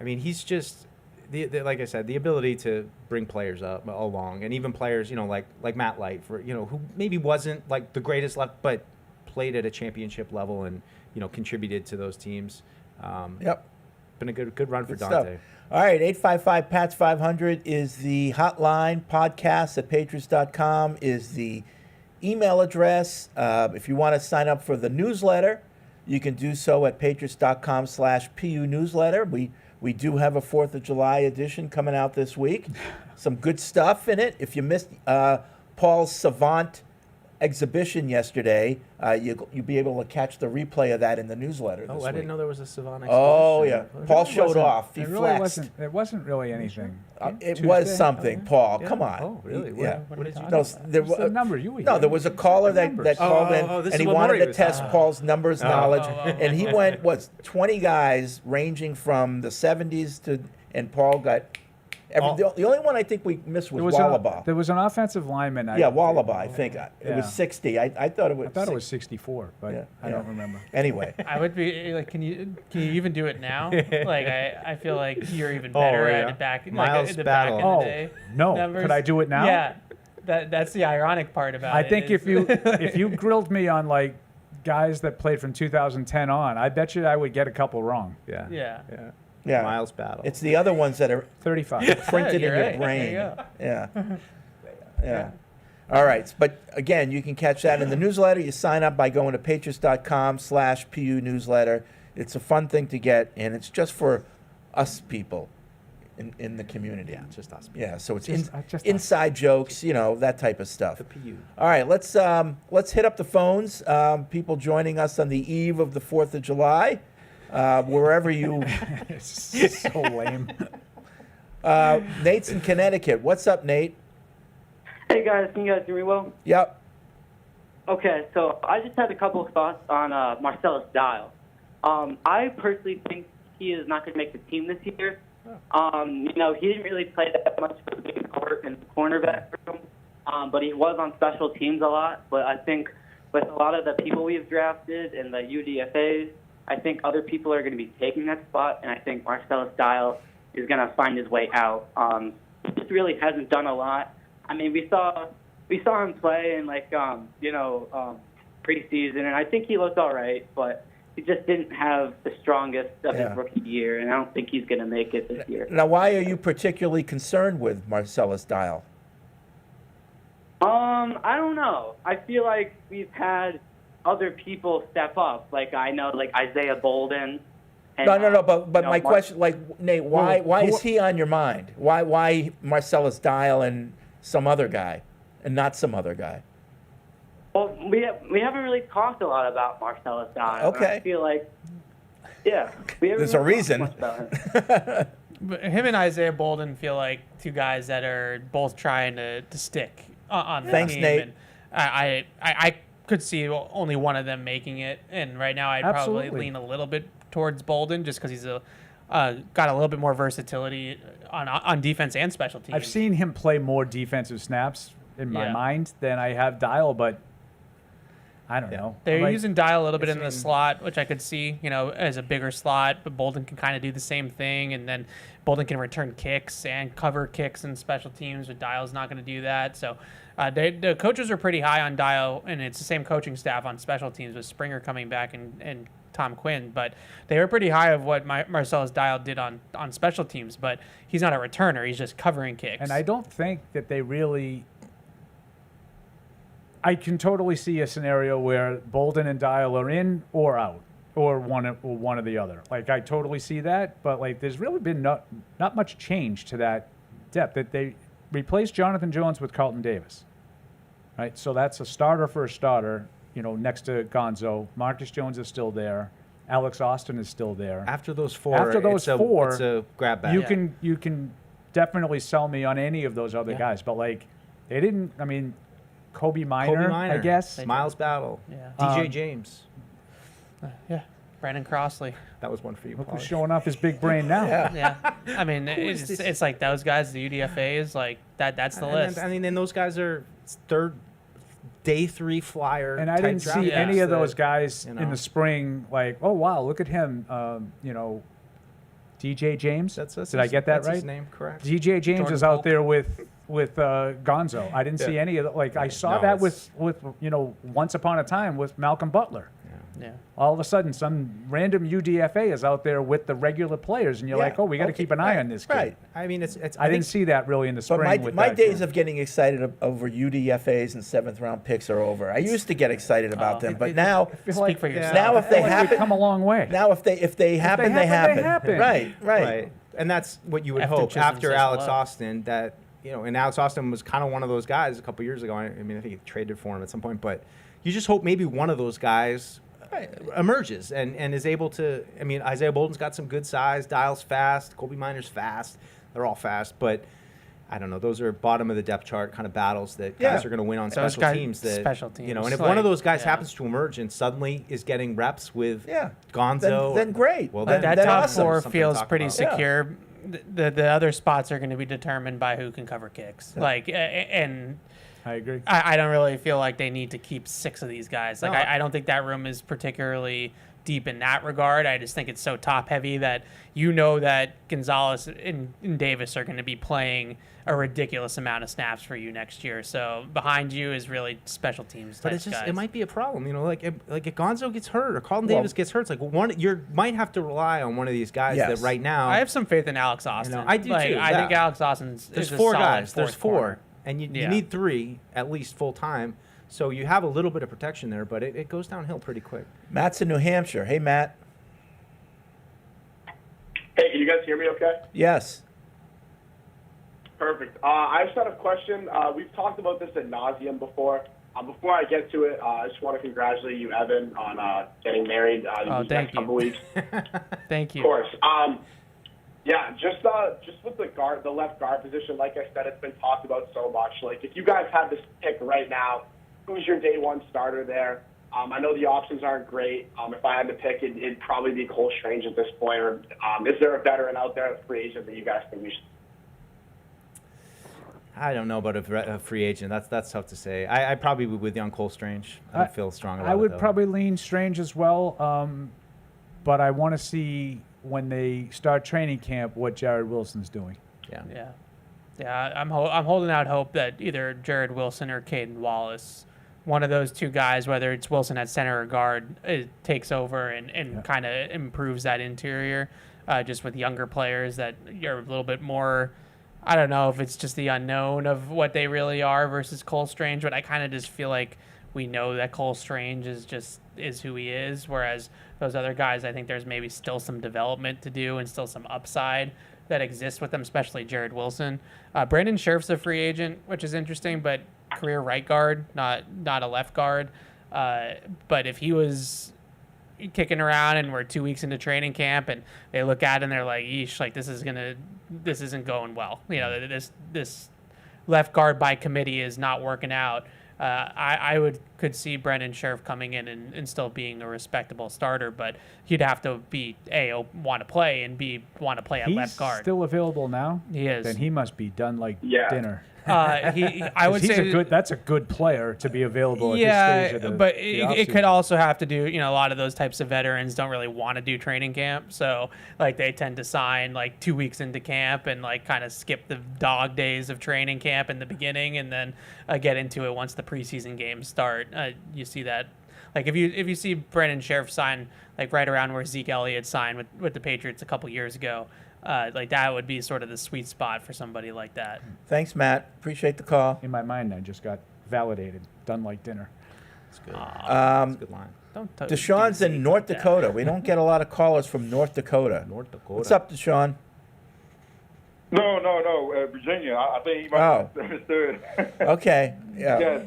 I mean, he's just, like I said, the ability to bring players up along, and even players, like Matt Light, who maybe wasn't the greatest left, but played at a championship level and, contributed to those teams. Yep. Been a good run for Good Dante. stuff. All right, 855-PATS-500 is the hotline. Podcast at patriots.com is the email address. If you want to sign up for the newsletter, you can do so at patriots.com/PU newsletter. We do have a 4th of July edition coming out this week. Some good stuff in it. If you missed Paul's Savant exhibition yesterday, you'll be able to catch the replay of that in the newsletter this week. I didn't know there was a Savant Oh, yeah. exhibition. Paul showed off. He It really flexed. wasn't really anything. It Tuesday? was something, Paul. Come on. Oh, really? Yeah. What did you No, do? there What's the was number you were no, hearing? there was a caller that Numbers. called in, this and is he what wanted Maury to was test talking Paul's numbers knowledge, oh, and he went 20 guys ranging from the 70s to, and Paul got. The only one I think we missed was Wallaby. There was an offensive lineman. Wallaby, I think. It Yeah. was 60. I thought it was. I thought it was 64, but Yeah, I don't remember. Anyway, I would be can you even do it now? I feel like you're even better at it back Miles in the Battle. back in the day. No, numbers. could I do it now? Yeah, that's the ironic part about I it. think if you grilled me on guys that played from 2010 on, I bet you I would get a couple wrong. Yeah. Yeah. yeah. Miles Battle. It's the other ones that are 35. printed in you're your right. brain. There you Yeah. Yeah. All right. But again, you can catch that in the newsletter. You sign up by going to patriots.com/PU newsletter. It's a fun thing to get, and it's just for us people in the community. Yeah, just us. Yeah, so it's Just us. inside jokes, that type of stuff. The PU. All right, let's hit up the phones. People joining us on the eve of the 4th of July. wherever you. It's so lame. Nate's in Connecticut. What's up, Nate? Hey guys, can you guys hear me well? Yep. Okay, so I just had a couple of thoughts on Marcellus Dial. I personally think he is not going to make the team this year. He didn't really play that much for the big court and cornerback room, but he was on special teams a lot. But I think with a lot of the people we've drafted and the UDFAs, I think other people are going to be taking that spot, and I think Marcellus Dial is going to find his way out. He just really hasn't done a lot. I mean, we saw him play in preseason, and I think he looked all right, but he just didn't have the strongest of his rookie year, and I don't think he's going to make it this year. Now, why are you particularly concerned with Marcellus Dial? I don't know. I feel like we've had other people step up. Like I know, like Isaiah Bolden. And, No. But my question, Nate, why is he on your mind? Why Marcellus Dial and some other guy, and not some other guy? Well, we haven't really talked a lot about Marcellus Dial. Okay. I feel like, we haven't There's a really reason. talked much about him. But him and Isaiah Bolden feel like two guys that are both trying to stick on the Thanks, team. Nate. And I could see only one of them making it, and right now I'd probably Absolutely. lean a little bit towards Bolden just because he's got a little bit more versatility on defense and special teams. I've seen him play more defensive snaps in my Yeah. mind than I have Dial, but I don't know. They're Like, using Dial a little bit in the slot, which I could see, as a bigger slot, but Bolden can kind of do the same thing, and then Bolden can return kicks and cover kicks in special teams, but Dial's not going to do that. So the coaches are pretty high on Dial, and it's the same coaching staff on special teams with Springer coming back and Tom Quinn, but they were pretty high of what Marcellus Dial did on special teams, but he's not a returner. He's just covering kicks. And I don't think that they really. I can totally see a scenario where Bolden and Dial are in or out, or one or the other. Like I totally see that, but like there's really been not much change to that depth. That they replaced Jonathan Jones with Carlton Davis, right? So that's a starter for a starter. Next to Gonzo, Marcus Jones is still there. Alex Austin is still there. After those four, it's a grab bag. You can definitely sell me on any of those other guys, but like they didn't. I mean, Kobe Minor, I guess. Miles Battle. Yeah. DJ James. Yeah. Brandon Crossley. That was one for you, Look Paul. who's showing off his big brain now. Yeah. I mean, it's like those guys, the UDFAs, like that's the list. And those guys are day 3 flyer. And I type didn't draft see picks any of that, those guys in the spring like, oh, wow, look at him. DJ James. Did I get that that's right? his name, correct? DJ James Jordan is out Pope. there with Gonzo. I didn't see any of that. Like I saw that with Once Upon a Time with Malcolm Butler. Yeah. All of a sudden, some random UDFA is out there with the regular players, and you're like, oh, we got to keep an eye on this kid. Right. I mean, I didn't see that really in the But spring. with my that days group. of getting excited over UDFAs and 7th round picks are over. I used to get excited about them, but now, Speak for yourself. now if they We've happen, come a long way. now if they happen, they happen. Right. Right. And that's what you would After hope Chisholm after says Alex hello. Austin, that, and Alex Austin was kind of one of those guys a couple years ago. I mean, I think he traded for him at some point, but you just hope maybe one of those guys emerges and is able to. I mean, Isaiah Bolden's got some good size. Dial's fast. Kobe Minor's fast. They're all fast, but I don't know. Those are bottom of the depth chart kind of battles that guys are going to win on Those special guys- teams. That special teams, and if like, one of those guys yeah. happens to emerge and suddenly is getting reps with Yeah. Gonzo, Then great. Well, Then- That then top awesome. four Something to feels talk pretty about. secure. The other spots are going to be determined by who can cover kicks. Like, and I agree. I don't really feel like they need to keep 6 of these guys. Like, No. I don't think that room is particularly deep in that regard. I just think it's so top heavy that that Gonzalez and Davis are going to be playing a ridiculous amount of snaps for you next year. So behind you is really special teams. But type it's just guys. it might be a problem, like if Gonzo gets hurt or Carlton Davis gets hurt, it's like you might have to rely on one of these guys Yes. that right now. I have some faith in Alex Austin. I do Like, too, I think yeah. Alex Austin's There's is a 4 solid guys. There's fourth 4, corner. and you Yeah. need 3 at least full time. So you have a little bit of protection there, but it goes downhill pretty quick. Matt's in New Hampshire. Hey, Matt. Hey, can you guys hear me okay? Yes. Perfect. I just had a question. We've talked about this ad nauseum before, Before I get to it, I just want to congratulate you, Evan, on getting married these thank next you. couple weeks. Thank you. Of course. Yeah, just with the left guard position, like I said, it's been talked about so much. Like, if you guys had this pick right now, who's your day one starter there? I know the options aren't great. If I had to pick, it'd probably be Cole Strange at this point. Or is there a veteran out there, a free agent, that you guys think we should? I don't know about a free agent. That's tough to say. I probably would with young Cole Strange. I don't feel strong about it. I would though. probably lean Strange as well, but I want to see when they start training camp what Jared Wilson's doing. Yeah. I'm holding out hope that either Jared Wilson or Caden Wallace, one of those two guys, whether it's Wilson at center or guard, it takes over and kind of improves that interior, just with younger players that you're a little bit more. I don't know if it's just the unknown of what they really are versus Cole Strange, but I kind of just feel like we know that Cole Strange is who he is, whereas those other guys, I think there's maybe still some development to do and still some upside that exists with them, especially Jared Wilson. Brandon Scherf's a free agent, which is interesting, but career right guard, not a left guard. But if he was kicking around and we're 2 weeks into training camp and they look at it and they're like, "Yeesh, like this isn't going well. You know, this left guard by committee is not working out." I could see Brendan Scherf coming in and still being a respectable starter, but he'd have to be want to play and want to play at left guard. He's still available now? He is. Then he must be done like dinner. I would say that's a good player to be available at this stage of the but the it could offseason. also have to do, a lot of those types of veterans don't really want to do training camp, so like they tend to sign like 2 weeks into camp and like kind of skip the dog days of training camp in the beginning and then get into it once the preseason games start. You see that, like if you see Brandon Scherf sign like right around where Zeke Elliott signed with the Patriots a couple years ago. Like that would be sort of the sweet spot for somebody like that. Thanks, Matt. Appreciate the call. In my mind, I just got validated. Done like dinner. That's good. That's a good line. Deshaun's in North Dakota. We don't get a lot of callers from North Dakota. What's up, Deshaun? No, Virginia. I think he might have understood. Okay. Yeah. Yes.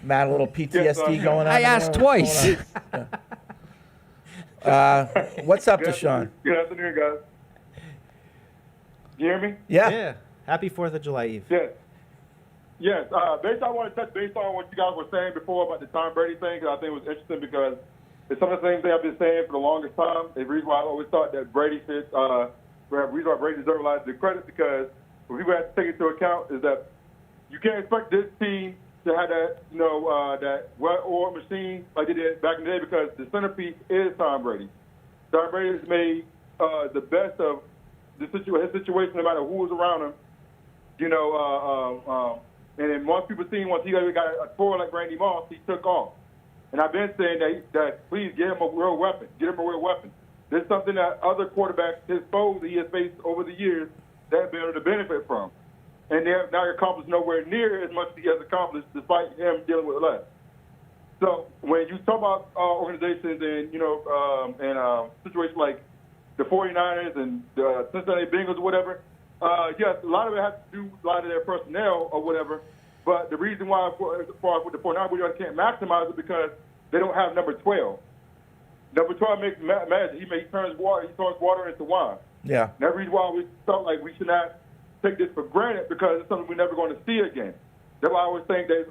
Matt, a little PTSD going on. I asked twice. What's up, Deshaun? Good afternoon, guys. You hear me? Yeah. Happy 4th of July Eve. Yes. Based on what you guys were saying before about the Tom Brady thing, 'cause I think it was interesting because it's some of the same thing I've been saying for the longest time. The reason why I always thought that Brady should, the reason why Brady deserves a lot of the credit, because what people have to take into account is that you can't expect this team to have that, that well-oiled machine like they did back in the day, because the centerpiece is Tom Brady. Tom Brady has made the best of his situation, no matter who was around him, and then once people seen once he got a tour like Randy Moss, he took off. And I've been saying that please get him a real weapon. This is something that other quarterbacks, his foes that he has faced over the years, they have been able to benefit from. And they have now accomplished nowhere near as much as he has accomplished, despite him dealing with less. So when you talk about organizations and situations like the 49ers and the Cincinnati Bengals or whatever, yes, a lot of it has to do with a lot of their personnel or whatever. But the reason why, as far as with the 49ers, we can't maximize it because they don't have number 12. Number 12 makes magic. He turns water into wine. Yeah. And that's the reason why we felt like we should not take this for granted, because it's something we're never going to see again. That's why I always think that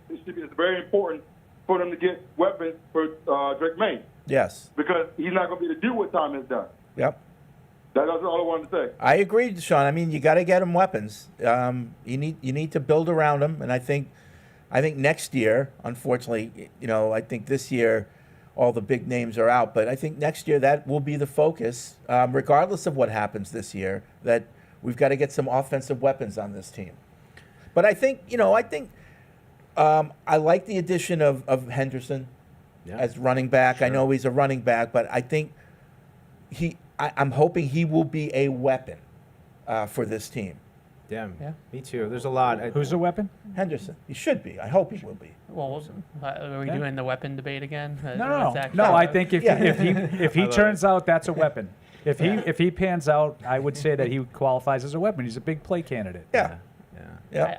it's very important for them to get weapons for Drake May. Yes. Because he's not going to be able to do what Tom has done. Yep. That's all I wanted to say. I agree, Deshaun. I mean, you got to get him weapons. You need to build around him, and I think next year, unfortunately, I think this year all the big names are out, but I think next year that will be the focus, regardless of what happens this year. That we've got to get some offensive weapons on this team. But I think I like the addition of Henderson as running back. Sure. I know he's a running back, but I think I'm hoping he will be a weapon for this team. Yeah, me too. There's a lot. Who's a weapon? Henderson. He should be. I hope he will be. Well, are we doing the weapon debate again? No. I think if he turns out, that's a weapon. If he pans out, I would say that he qualifies as a weapon. He's a big play candidate. Yeah.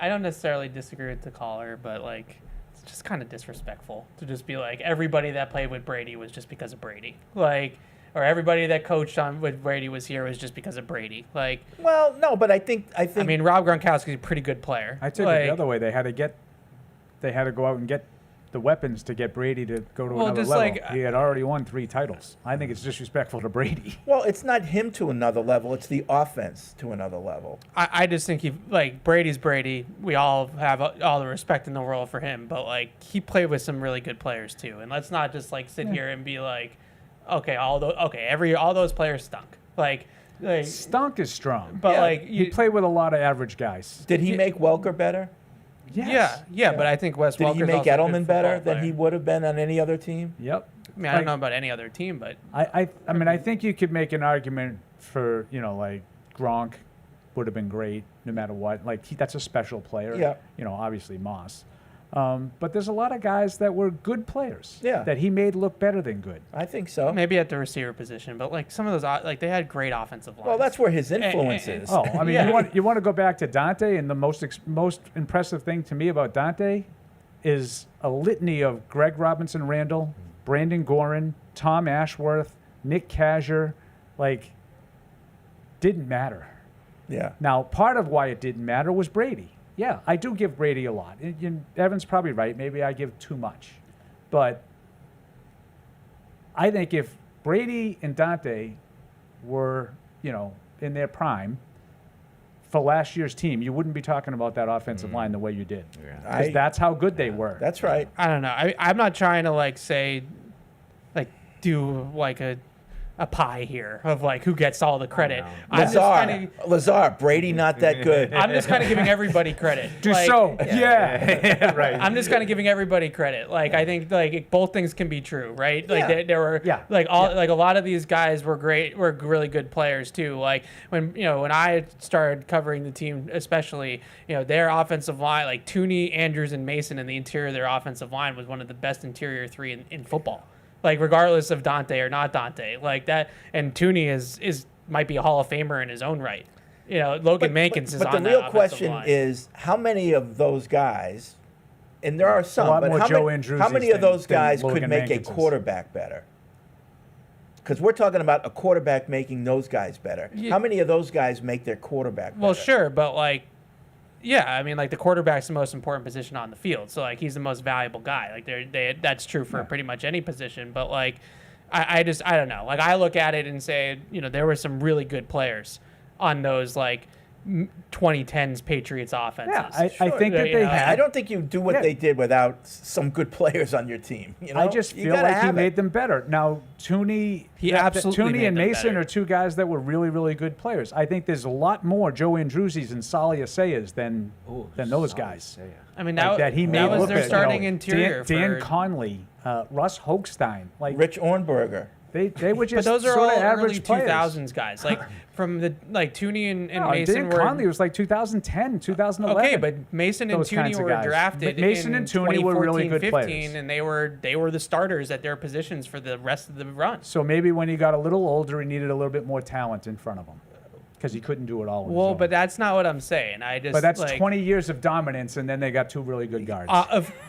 I don't necessarily disagree with the caller, but like just kind of disrespectful to just be like everybody that played with Brady was just because of Brady, like, or everybody that coached on with Brady was here was just because of Brady. Like, well, no, but I think. I mean, Rob Gronkowski's a pretty good player. I took it the other way. They had to go out and get the weapons to get Brady to go to another level. Like, he had already won 3 titles. I think it's disrespectful to Brady. Well, it's not him to another level. It's the offense to another level. I just think Brady's Brady. We all have all the respect in the world for him, but like he played with some really good players too. And let's not just like sit here and be like, all those players stunk. Like stunk is strong, but he played with a lot of average guys. Did he make Welker better? Yes. Yeah, but I think Wes Did Welker's he make also a good Edelman better football than player. he would have been on any other team? Yep. I mean, I don't know about any other team, but I mean, I think you could make an argument for, like Gronk would have been great no matter what. Like that's a special player. Yeah. Obviously Moss. But there's a lot of guys that were good players. Yeah. That he made look better than good. I think so. maybe at the receiver position. But like some of those, like they had great offensive lines. Well, that's where his influence is. Oh, I mean, you want to go back to Dante, and the most impressive thing to me about Dante is a litany of Greg Robinson Randall, Brandon Gorin, Tom Ashworth, Nick Kazir, didn't matter. Yeah. Now, part of why it didn't matter was Brady. Yeah, I do give Brady a lot. Evan's probably right. Maybe I give too much. But I think if Brady and Dante were, in their prime for last year's team, you wouldn't be talking about that offensive line the way you did. Because that's how good they were. That's right. I don't know. I'm not trying to say, do a pie here of who gets all the credit. Lazar, Brady not that good. I'm just kind of giving everybody credit. Yeah. Right. I'm just kind of giving everybody credit. I think both things can be true, right? There were a lot of these guys were really good players too. When I started covering the team, especially their offensive line, Tooney, Andrews, and Mason in the interior of their offensive line was one of the best interior 3 in football. Regardless of Dante or not Dante, that, and Tooney is might be a Hall of Famer in his own right. Logan Mankins is on that offensive line. But the real question is, how many of those guys, and there are some, but how many of those guys could make a quarterback better? Because we're talking about a quarterback making those guys better. Yeah. How many of those guys make their quarterback better? Well, sure, but yeah, I mean, the quarterback's the most important position on the field. So, he's the most valuable guy. That's true for pretty much any position. But, I don't know. I look at it and say, there were some really good players on those, 2010s Patriots offenses. Yeah, I think that they had. I don't think you do what they did without some good players on your team. I just feel like he made them better. Now, Tooney and Mason are two guys that were really, really good players. I think there's a lot more Joe Andrews's and Sali Asayas than those guys. I mean, that he made was look their at, starting interior. Dan Conley, Russ Hochstein, Rich Ornberger. They were just but those are sort all of average early players. 2000s guys. From the Tooney and Mason Dan were. Conley was 2010, 2011. Okay, but Mason and Tooney were drafted but Mason in and Tooney were really good 2014-15, players. and they were the starters at their positions for the rest of the run. So maybe when he got a little older, he needed a little bit more talent in front of him because he couldn't do it all. Well, but that's not what I'm saying. But that's 20 years of dominance, and then they got 2 really good guards.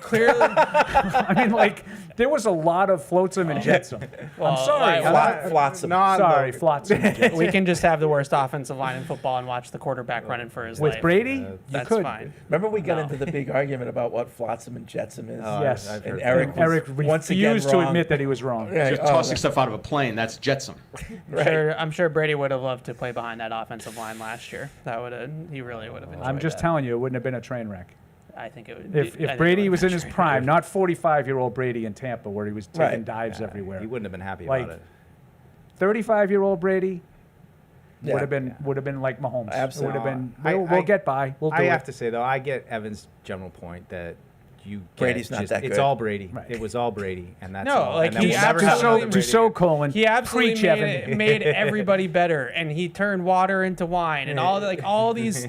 Clearly, I mean, there was a lot of flotsam and jetsam. Well, I'm sorry, flotsam. Sorry, flotsam. And jetsam. we can just have the worst offensive line in football and watch the quarterback running for his life. With Brady, that's could. fine. Remember we got into the big argument about what flotsam and jetsam is? Yes. And Eric refused to admit that he was wrong. Yeah, Just tossing stuff out of a plane, that's jetsam. I'm sure Brady would have loved to play behind that offensive line last year. He really would have enjoyed I'm just that. telling you, it wouldn't have been a train wreck. I think it would. If Brady was in his prime, not 45-year-old Brady in Tampa where he was taking dives everywhere. He wouldn't have been happy about it. 35-year-old Brady would have been like Mahomes. Absolutely. Would have been. We'll get by. We'll do I it. have to say though, I get Evan's general point that Brady's not that good. It's all Brady. Right. It was all Brady, and that's No, all. like, and he then we'll never have another Brady again. Colin. He absolutely Preach, Evan. made everybody better, and he turned water into wine, and all these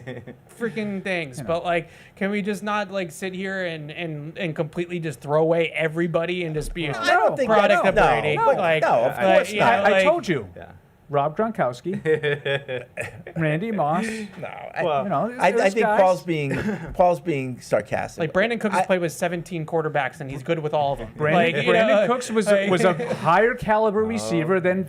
freaking things. But can we just not sit here and completely just throw away everybody and just be a I don't think product that, of Brady? No, of course not. I told you. Yeah. Rob Gronkowski, Randy Moss. No, I think guys. Paul's being sarcastic. Like Brandon Cooks has played with 17 quarterbacks, and he's good with all of them. Brandon Cooks was a higher caliber receiver than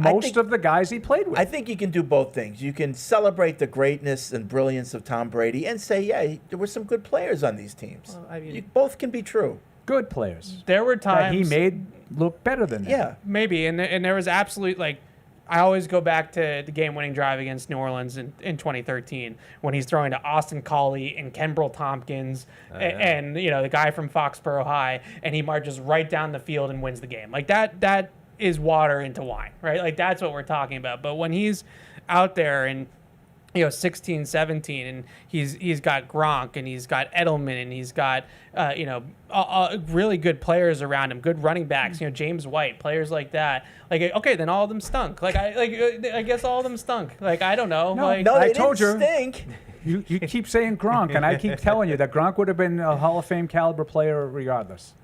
most of the guys he played with. I think you can do both things. You can celebrate the greatness and brilliance of Tom Brady and say, yeah, there were some good players on these teams. Both can be true. Good players. There were times that he made look better than them. Yeah, maybe, and there was absolute like. I always go back to the game-winning drive against New Orleans in 2013 when he's throwing to Austin Collie and Kenbrell Tompkins and the guy from Foxborough High, and he marches right down the field and wins the game. Like that is water into wine, right? Like that's what we're talking about. But when he's out there and 16, 17, and he's got Gronk, and he's got Edelman, and he's got really good players around him, good running backs, James White, players like that. Like, okay, then all of them stunk. Like I guess all of them stunk. Like I don't know. No, like, I told you. Stink. You keep saying Gronk, and I keep telling you that Gronk would have been a Hall of Fame caliber player regardless.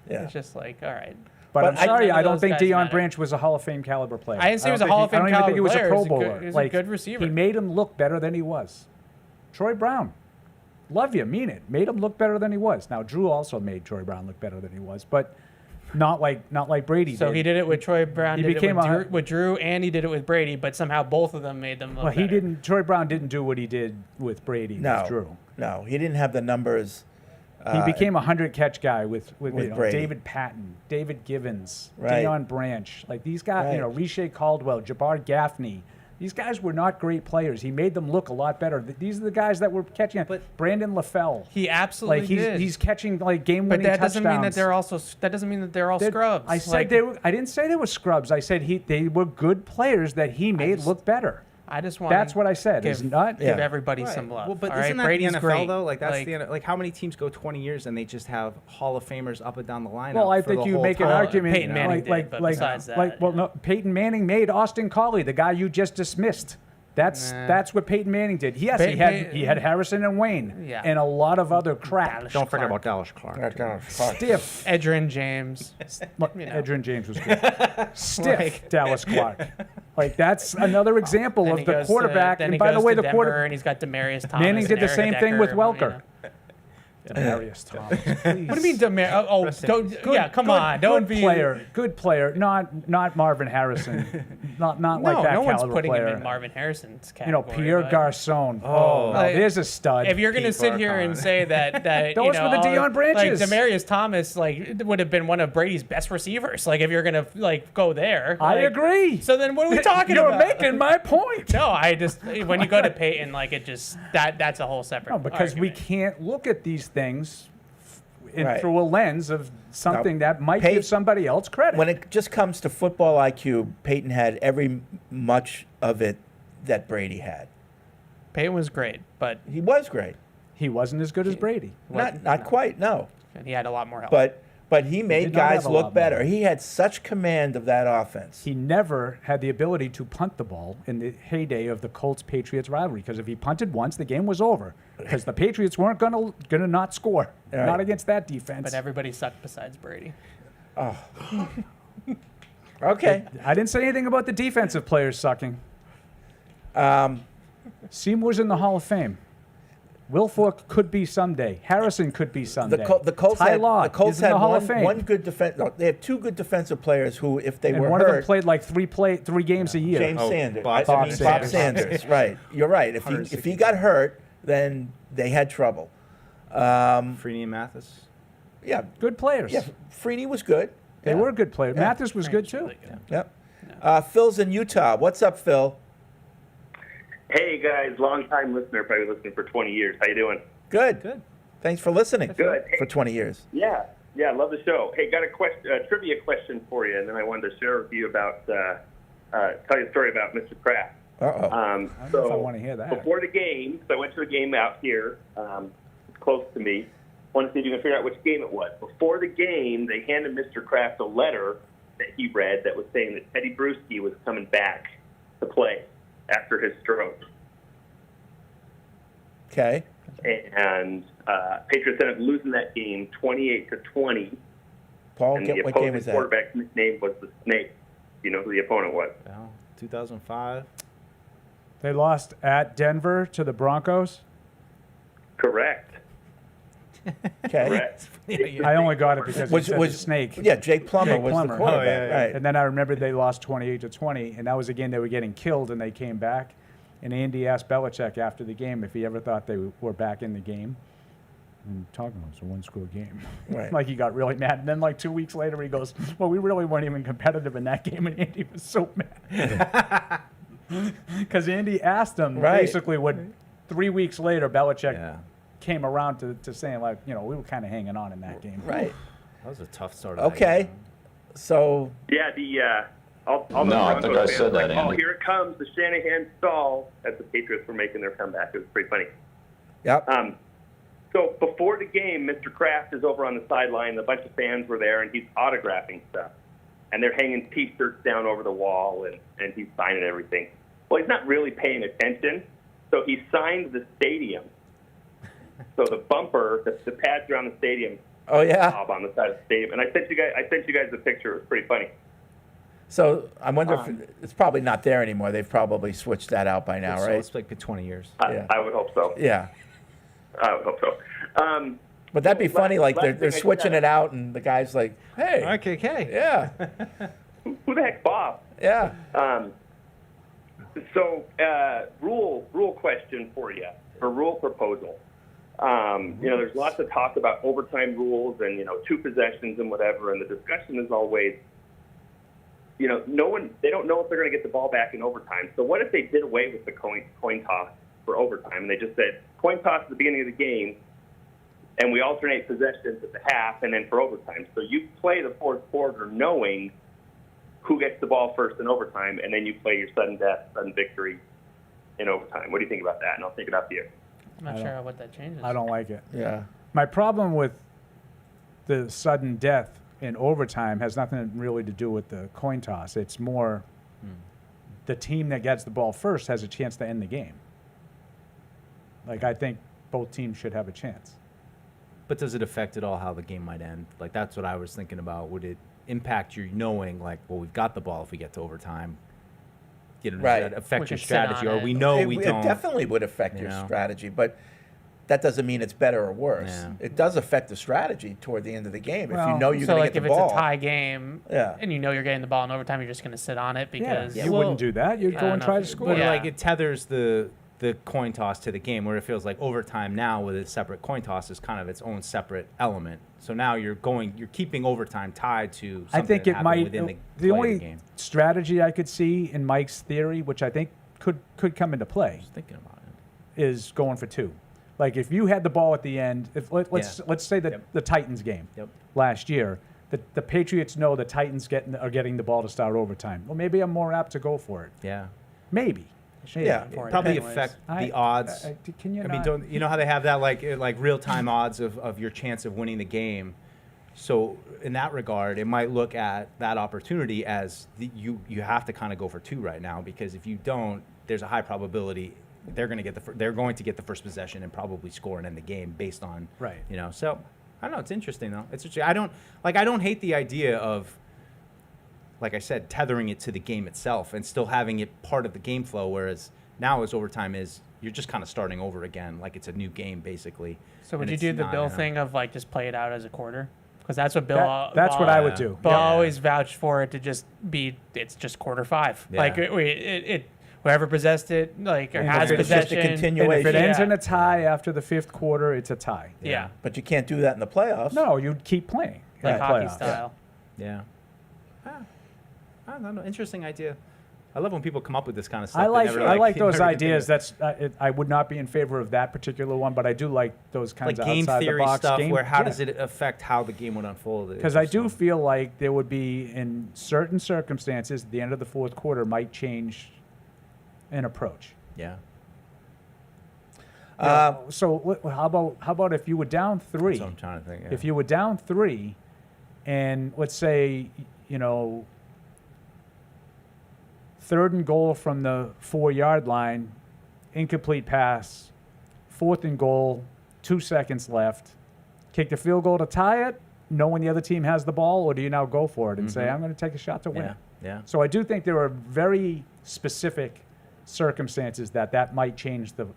Yeah. It's just like, all right. But I'm sorry, I don't those think guys Deion matter. Branch was a Hall of Fame caliber player. I didn't say he was a Hall of Fame I don't even think he was a caliber Pro player. Bowler. He was a good receiver. He made him look better than he was. Troy Brown, love you, mean it. Made him look better than he was. Now Drew also made Troy Brown look better than he was, but not like Brady did. So he did it with Troy Brown. He did became it with Drew, and he did it with Brady. But somehow both of them made them look Well, he better. didn't. Troy Brown didn't do what he did with Brady. With Drew. No, he didn't have the numbers. He became a 100-catch guy with Brady. David Patton, David Givens, Right. Deion Branch. Like these guys, Right. Riche Caldwell, Jabbar Gaffney. These guys were not great players. He made them look a lot better. These are the guys that were catching. But Brandon LaFell. He absolutely did. He's catching game-winning But that touchdowns. doesn't mean that they're also. That doesn't mean that they're all scrubs. I said they were. I didn't say they were scrubs. I said they were good players that he made look better. I just want. That's what I said. It's not give everybody some love. Well, but all isn't right? that Brady's the NFL great. though? Like that's like how many teams go 20 years and they just have Hall of Famers up and down the lineup? Well, I for think the you whole make an time? argument. Peyton Manning did, but besides that, no, Peyton Manning made Austin Collie, the guy you just dismissed. That's what Peyton Manning did. Yes, he had Harrison and Wayne and a lot of other crap. Don't forget about Dallas Clark. Stiff. Edgerrin James. Edgerrin James was good. Stiff Dallas Clark. Like that's another example of the quarterback. And by the way, the quarterback. And he's got Demarius Thomas. Manning did the same thing with Welker. Demarius Thomas. What do you mean, Demarius? Come on, don't be good player, not Marvin Harrison, not like that no caliber one's putting player. him in Marvin Harrison's category. Pierre Garcon. Oh, there's a stud. If you're gonna sit here and say that those were the Deion Branches. like Demarius Thomas, would have been one of Brady's best receivers. Like if you're gonna go there, I agree. So then what are we talking You're about? You're making my point. No, I just when you go to Peyton, that's a whole separate. No, because argument. we can't look at these things Right. through a lens of something that might give somebody else credit. When it just comes to football IQ, Peyton had every much of it that Brady had. Peyton was great, but he was great. He wasn't as good as Brady. Not quite, no. And he had a lot more help. But he made guys look better. He had such command of that offense. He never had the ability to punt the ball in the heyday of the Colts-Patriots rivalry, because if he punted once, the game was over. Because the Patriots weren't gonna not score, not against that defense. But everybody sucked besides Brady. Oh. Okay. I didn't say anything about the defensive players sucking. Seymour's in the Hall of Fame. Wilfork could be someday. Harrison could be someday. The Colts Ty had, Law the Colts is in had the Hall of Fame. one good defense. No, they have two good defensive players who, if they and were one hurt, of them played like three games a year. James Sanders. Bob Sanders. Right. You're right. If he got hurt, then they had trouble. Freeney and Mathis. Yeah. Good players. Yeah. Freeney was good. They were good players. Yeah. Mathis was good too. Really good. Yep. Phil's in Utah. What's up, Phil? Hey guys, long time listener, probably listening for 20 years. How you doing? Good. Thanks for listening. Good. For 20 years. Yeah, love the show. Hey, got a trivia question for you, and then I wanted to share with you about tell you a story about Mr. Kraft. Uh-oh. I don't know if I want to hear that. Before the game, so I went to a game out here, close to me. Wanted to see if you can figure out which game it was. Before the game, they handed Mr. Kraft a letter that he read that was saying that Teddy Bruschi was coming back to play after his stroke. Okay. And Patriots ended up losing that game 28-20. Paul, and the what game was opposing that? quarterback's nickname was the Snake. Do you know who the opponent was? 2005. They lost at Denver to the Broncos. Correct. Okay. Correct. I only got it because it said the snake. Yeah, Jake Plummer Jake was Plummer. the quarterback, right? And then I remember they lost 28-20, and that was a game they were getting killed, and they came back. And Andy asked Belichick after the game if he ever thought they were back in the game. And talking about it's a one-score game. Right. Like he got really mad. And then like 2 weeks later he goes, well, we really weren't even competitive in that game. And Andy was so mad. Because Andy asked him basically what 3 weeks later Belichick came around to saying, like, you know, we were kind of hanging on in that game. Right. That was a tough start. Okay. So. Yeah, all the No, I think I Broncos said fans were that, like, oh, Andy. here it comes, the Shanahan stall, as the Patriots were making their comeback. It was pretty funny. Yep. So before the game, Mr. Kraft is over on the sideline. A bunch of fans were there, and he's autographing stuff. And they're hanging T-shirts down over the wall, and he's signing everything. Well, he's not really paying attention, so he signed the stadium. So the bumper, the pads around the stadium. Oh yeah. On the side of the stadium, and I sent you guys the picture. It was pretty funny. So I wonder if it's probably not there anymore. They've probably switched that out by now, So right? it's like 20 years. I would hope so. Yeah. I would hope so. But that'd be funny. Like last they're thing I switching said- it out, and the guy's like, "Hey, RKK." Yeah. Who the heck's Bob? Yeah. So rule question for you, or rule proposal. There's lots of talk about overtime rules and, 2 possessions and whatever, and the discussion is always, they don't know if they're going to get the ball back in overtime. So what if they did away with the coin toss for overtime, and they just said, coin toss at the beginning of the game, and we alternate possessions at the half and then for overtime. So you play the fourth quarter knowing who gets the ball first in overtime, and then you play your sudden death, sudden victory in overtime. What do you think about that? And I'll take it up to you. I'm not sure what that changes. I don't like it. Yeah. My problem with the sudden death in overtime has nothing really to do with the coin toss. It's more the team that gets the ball first has a chance to end the game. Like, I think both teams should have a chance. But does it affect at all how the game might end? Like, that's what I was thinking about. Would it impact your knowing, like, well, we've got the ball if we get to overtime? Does that affect your strategy? Or we know we don't? It definitely would affect your strategy, but that doesn't mean it's better or worse. Yeah. It does affect the strategy toward the end of the game. Well, if you know you're so going like to get if the ball. it's a tie game, Yeah. and you're getting the ball in overtime, you're just going to sit on it because you wouldn't do that. You'd I go don't and know try if to you- score. But Yeah. like it tethers the coin toss to the game, where it feels like overtime now with a separate coin toss is kind of its own separate element. So now you're keeping overtime tied to something I think that it happened might. within the The play of the only game. strategy I could see in Mike's theory, which I think could come into play, Just thinking about it. is going for 2. Like if you had the ball at the end, let's say that the Titans game last year, the Patriots know the Titans are getting the ball to start overtime. Well, maybe I'm more apt to go for it. Yeah. Maybe. Yeah. Probably affect the odds. Can you I mean, not? you know how they have that like real time odds of your chance of winning the game. So in that regard, it might look at that opportunity as you have to kind of go for 2 right now, because if you don't, there's a high probability they're going to get the first possession and probably score and end the game based on So I don't know. It's interesting though. It's interesting. I don't hate the idea of, like I said, tethering it to the game itself and still having it part of the game flow. Whereas now, as overtime is, you're just kind of starting over again, like it's a new game basically. So would And you it's do the not, Bill thing of like just play it out as a quarter? Because that's what Bill. That's what I would do. Bill always vouched for it to just be. It's just quarter 5. Yeah. Like whoever possessed it, like or has if it's just a possession. continuation. And if it ends in a tie after the 5th quarter, it's a tie. Yeah. But you can't do that in the playoffs. No, you'd keep playing. Like in the hockey playoffs. style. Yeah. I don't know. Interesting idea. I love when people come up with this kind of stuff. I like never, I like never those get ideas. thinking. I would not be in favor of that particular one, but I do like those kinds like of game outside theory the box stuff. game. Where how does it affect how the game would unfold? Because I do feel like there would be, in certain circumstances, the end of the 4th quarter might change an approach. Yeah. So how about if you were down 3? That's what I'm trying to think. Yeah. If you were down 3, and let's say 3rd and goal from the 4-yard line, incomplete pass, 4th and goal, 2 seconds left, kick the field goal to tie it, knowing the other team has the ball, or do you now go for it and say, I'm going to take a shot to win it? Yeah. So I do think there are very specific circumstances that might change the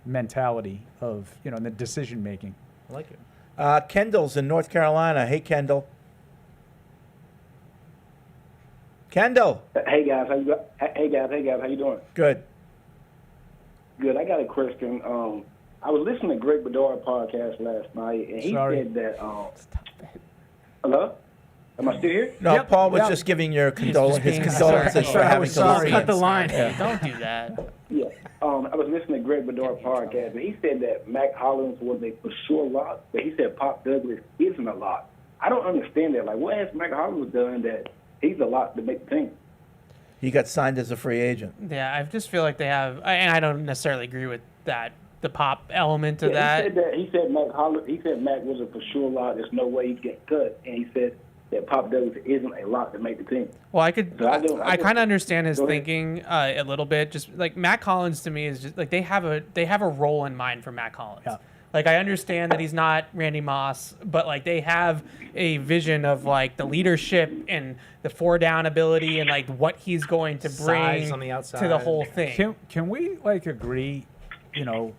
mentality of, the decision making. I like it. Kendall's in North Carolina. Hey, Kendall. Kendall. Hey guys, how you doing? Good. Good. I got a question. I was listening to Greg Bedard podcast last night, and he said that. Hello? Am I still here? No, Paul was just giving your his condolences for having to listen. Cut the line. Don't do that. Yeah. I was listening to Greg Bedard podcast, and he said that Mac Hollins was a for sure lock, but he said Pop Douglas isn't a lock. I don't understand that. Like, what has Mac Hollins done that he's a lock to make the team? He got signed as a free agent. Yeah, I just feel like they have, and I don't necessarily agree with that. The Pop element to that. He said Mac was a for sure lock. There's no way he'd get cut, and he said that Pop Douglas isn't a lock to make the team. Well, I kind of understand his thinking a little bit. Just like Mac Hollins to me is just like they have a role in mind for Mac Hollins. Yeah. Like I understand that he's not Randy Moss, but like they have a vision of like the leadership and the 4-down ability and like what he's going to bring Size on the outside. to the whole thing. Can we like agree,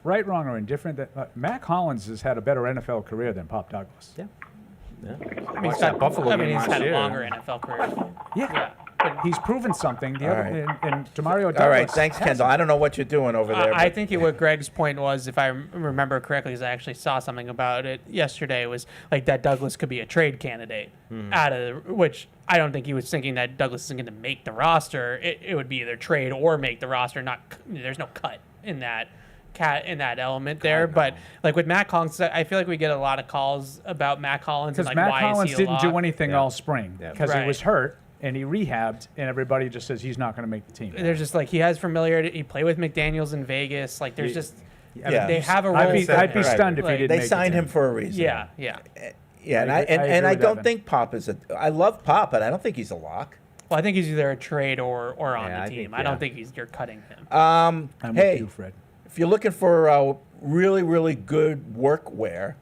right, wrong, or indifferent, that Mac Hollins has had a better NFL career than Pop Douglas? Yeah. I mean, he's had a longer NFL career. Yeah. He's proven something. The other, and Demario Douglas. All right, thanks, Kendall. I don't know what you're doing over there. I think what Greg's point was, if I remember correctly, is I actually saw something about it yesterday, was like that Douglas could be a trade candidate which I don't think he was thinking that Douglas isn't going to make the roster. It would be either trade or make the roster. There's no cut in that element there. But like with Mac Hollins, I feel like we get a lot of calls about Mac Hollins. Because like, Mac why Hollins is he a didn't lock? do anything all spring because he Right. was hurt. And he rehabbed, and everybody just says he's not going to make the team. There's just like he has familiarity. He played with McDaniels in Vegas. Like there's just they have a role. I'd be stunned if he didn't. They signed him for a reason. Yeah. Yeah, and I don't think Pop is I love Pop, but I don't think he's a lock. Well, I think he's either a trade or on the team. I don't think you're cutting him. I'm with you, Fred. If you're looking for really, really good workwear,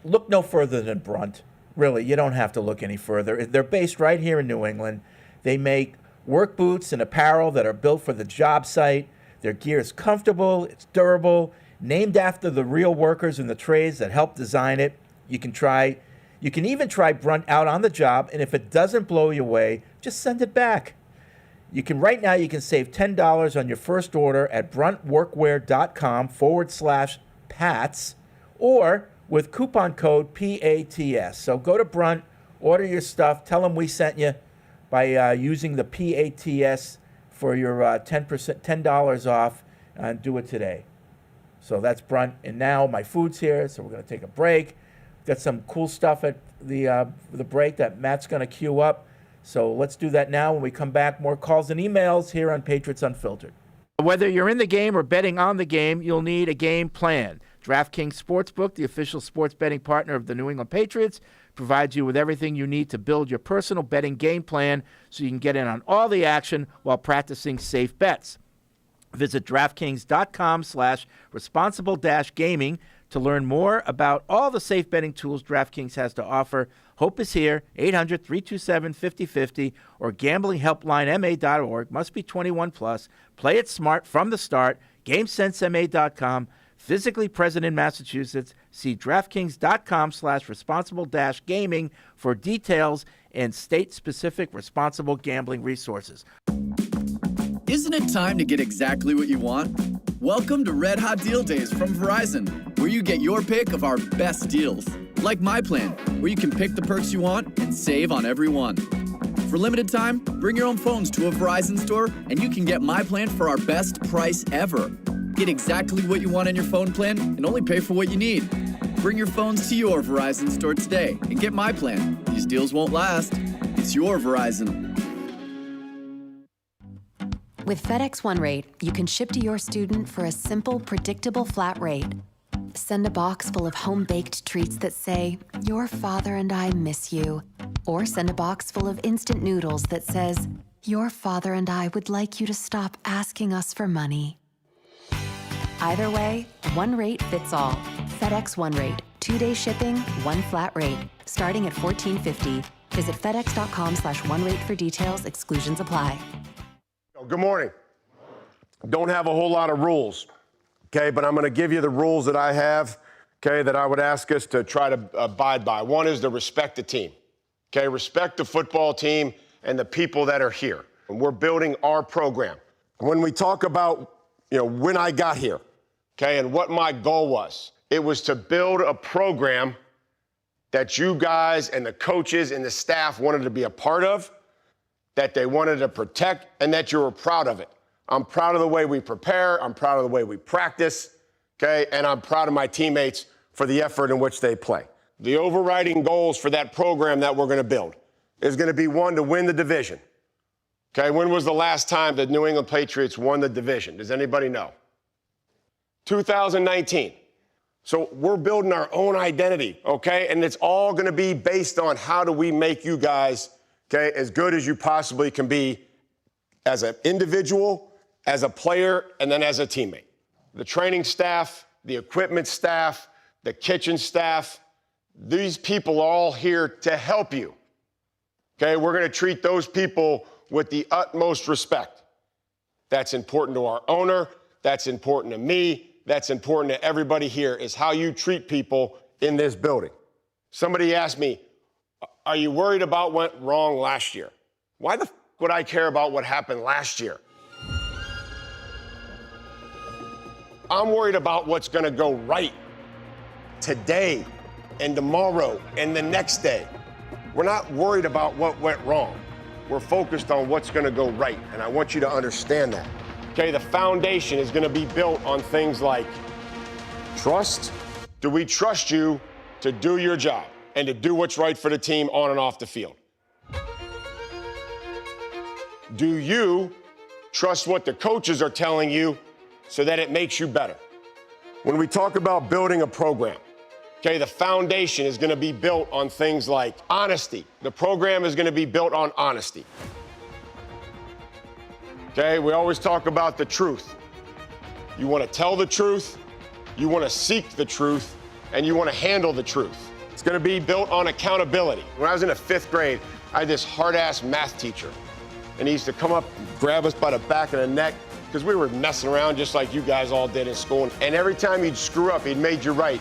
look no further than Brunt. Really, you don't have to look any further. They're based right here in New England. They make work boots and apparel that are built for the job site. Their gear is comfortable, it's durable, named after the real workers in the trades that helped design it. You can even try Brunt out on the job, and if it doesn't blow you away, just send it back. Right now you can save $10 on your first order at bruntworkwear.com/Pats or with coupon code PATS. So go to Brunt, order your stuff, tell them we sent you by using the PATS for your $10 off, and do it today. So that's Brunt. And now my food's here, so we're going to take a break. Got some cool stuff at the break that Matt's going to queue up. So let's do that now. When we come back, more calls and emails here on Patriots Unfiltered. Whether you're in the game or betting on the game, you'll need a game plan. DraftKings Sportsbook, the official sports betting partner of the New England Patriots, provides you with everything you need to build your personal betting game plan so you can get in on all the action while practicing safe bets. Visit DraftKings.com/responsible-gaming to learn more about all the safe betting tools DraftKings has to offer. Hope is here, 800-327-5050 or gamblinghelplinema.org. Must be 21 plus. Play it smart from the start. GameSenseMA.com. Physically present in Massachusetts. See DraftKings.com/responsible-gaming for details and state-specific responsible gambling resources. Isn't it time to get exactly what you want? Welcome to Red Hot Deal Days from Verizon, where you get your pick of our best deals. Like My Plan, where you can pick the perks you want and save on every one. For limited time, bring your own phones to a Verizon store and you can get My Plan for our best price ever. Get exactly what you want in your phone plan and only pay for what you need. Bring your phones to your Verizon store today and get My Plan. These deals won't last. It's your Verizon. With FedEx One Rate, you can ship to your student for a simple, predictable flat rate. Send a box full of home-baked treats that say, "Your father and I miss you." Or send a box full of instant noodles that says, "Your father and I would like you to stop asking us for money." Either way, one rate fits all. FedEx One Rate. 2-day shipping, one flat rate. Starting at $14.50. Visit FedEx.com/OneRate for details. Exclusions apply. Good morning. Don't have a whole lot of rules, okay, but I'm going to give you the rules that I have, okay, that I would ask us to try to abide by. One is to respect the team, okay, respect the football team and the people that are here. And we're building our program. When we talk about, when I got here, okay, and what my goal was, it was to build a program that you guys and the coaches and the staff wanted to be a part of, that they wanted to protect, and that you were proud of it. I'm proud of the way we prepare. I'm proud of the way we practice, okay? And I'm proud of my teammates for the effort in which they play. The overriding goals for that program that we're going to build is going to be, one, to win the division. Okay, when was the last time the New England Patriots won the division? Does anybody know? 2019. So we're building our own identity, okay? And it's all going to be based on how do we make you guys, okay, as good as you possibly can be as an individual, as a player, and then as a teammate. The training staff, the equipment staff, the kitchen staff, these people are all here to help you, okay? We're going to treat those people with the utmost respect. That's important to our owner. That's important to me. That's important to everybody here, is how you treat people in this building. Somebody asked me, are you worried about what went wrong last year? Why the would I care about what happened last year? I'm worried about what's going to go right today and tomorrow and the next day. We're not worried about what went wrong. We're focused on what's going to go right, and I want you to understand that. Okay, the foundation is going to be built on things like trust. Do we trust you to do your job and to do what's right for the team on and off the field? Do you trust what the coaches are telling you so that it makes you better? When we talk about building a program, okay, the foundation is going to be built on things like honesty. The program is going to be built on honesty. Okay, we always talk about the truth. You want to tell the truth, you want to seek the truth, and you want to handle the truth. It's going to be built on accountability. When I was in the 5th grade, I had this hard-ass math teacher, and he used to come up, grab us by the back of the neck, because we were messing around just like you guys all did in school. And every time he'd screw up, he'd made you right.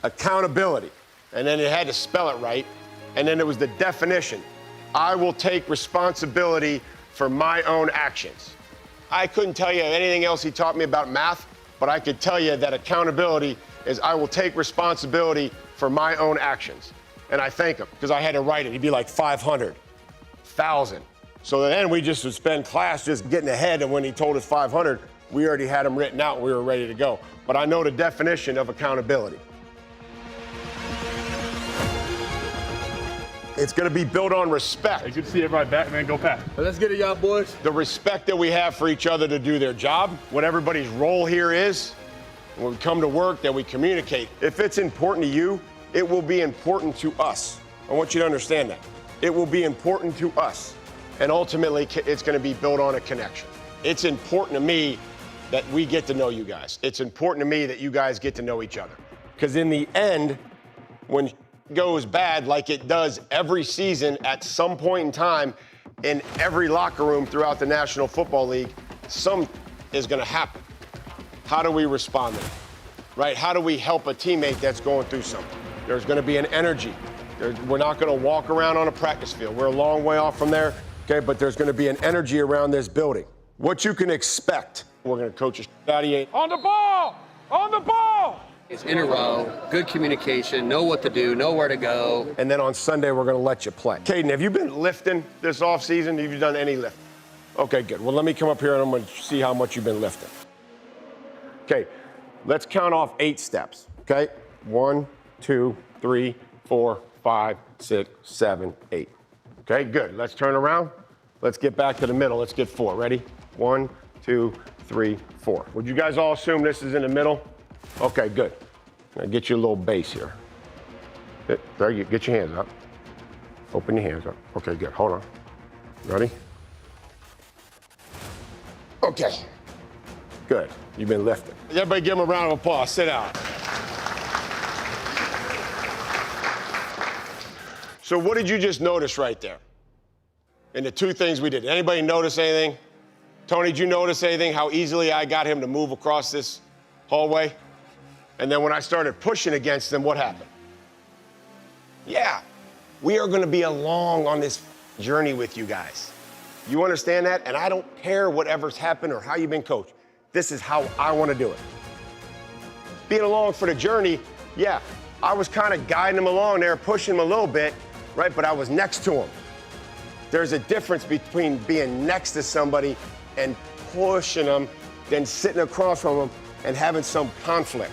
Accountability. And then it had to spell it right. And then it was the definition. I will take responsibility for my own actions. I couldn't tell you anything else he taught me about math, but I could tell you that accountability is I will take responsibility for my own actions. And I thank him, because I had to write it. He'd be like 500, 1,000. So then we just would spend class just getting ahead, and when he told us 500, we already had them written out and we were ready to go. But I know the definition of accountability. It's going to be built on respect. Hey, good to see everybody back, man. Go Pat. Let's get it, y'all boys. The respect that we have for each other to do their job, what everybody's role here is. When we come to work, that we communicate. If it's important to you, it will be important to us. I want you to understand that. It will be important to us. And ultimately, it's going to be built on a connection. It's important to me that we get to know you guys. It's important to me that you guys get to know each other. Because in the end, when goes bad, like it does every season at some point in time in every locker room throughout the National Football League, some is going to happen. How do we respond to it, right? How do we help a teammate that's going through something? There's going to be an energy. We're not going to walk around on a practice field. We're a long way off from there, okay? But there's going to be an energy around this building. What you can expect, we're going to coach a out of you. On the ball! On the ball! In a row, good communication, know what to do, know where to go. And then on Sunday, we're going to let you play. Caden, have you been lifting this offseason? Have you done any lifting? Okay, good. Well, let me come up here and I'm going to see how much you've been lifting. Okay, let's count off 8 steps, okay? 1, 2, 3, 4, 5, 6, 7, 8. Okay, good. Let's turn around. Let's get back to the middle. Let's get 4. Ready? 1, 2, 3, 4. Would you guys all assume this is in the middle? Okay, good. Now get you a little base here. There you get your hands up. Open your hands up. Okay, good. Hold on. Ready? Okay. Good. You've been lifting. Everybody give him a round of applause. Sit down. So what did you just notice right there? And the two things we did. Did anybody notice anything? Tony, did you notice anything? How easily I got him to move across this hallway? And then when I started pushing against him, what happened? Yeah, we are going to be along on this journey with you guys. You understand that? And I don't care whatever's happened or how you've been coached. This is how I want to do it. Being along for the journey, yeah, I was kind of guiding him along there, pushing him a little bit, right? But I was next to him. There's a difference between being next to somebody and pushing them than sitting across from them and having some conflict.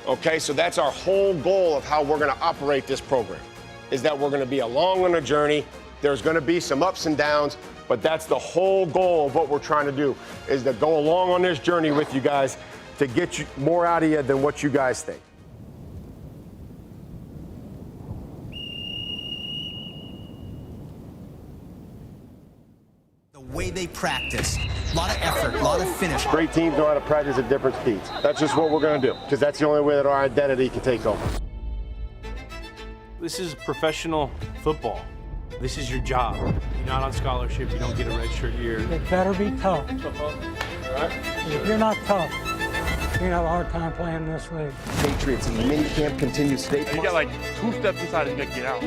Okay, so that's our whole goal of how we're going to operate this program, is that we're going to be along on a journey. There's going to be some ups and downs, but that's the whole goal of what we're trying to do, is to go along on this journey with you guys to get you more out of you than what you guys think. The way they practice, a lot of effort, a lot of finish. Great teams know how to practice at different speeds. That's just what we're going to do, because that's the only way that our identity can take over. This is professional football. This is your job. You're not on scholarship. You don't get a red shirt year. It better be tough. All right. If you're not tough, you're gonna have a hard time playing in this league. Patriots in minicamp continues state. You got like 2 steps inside and you got to get out.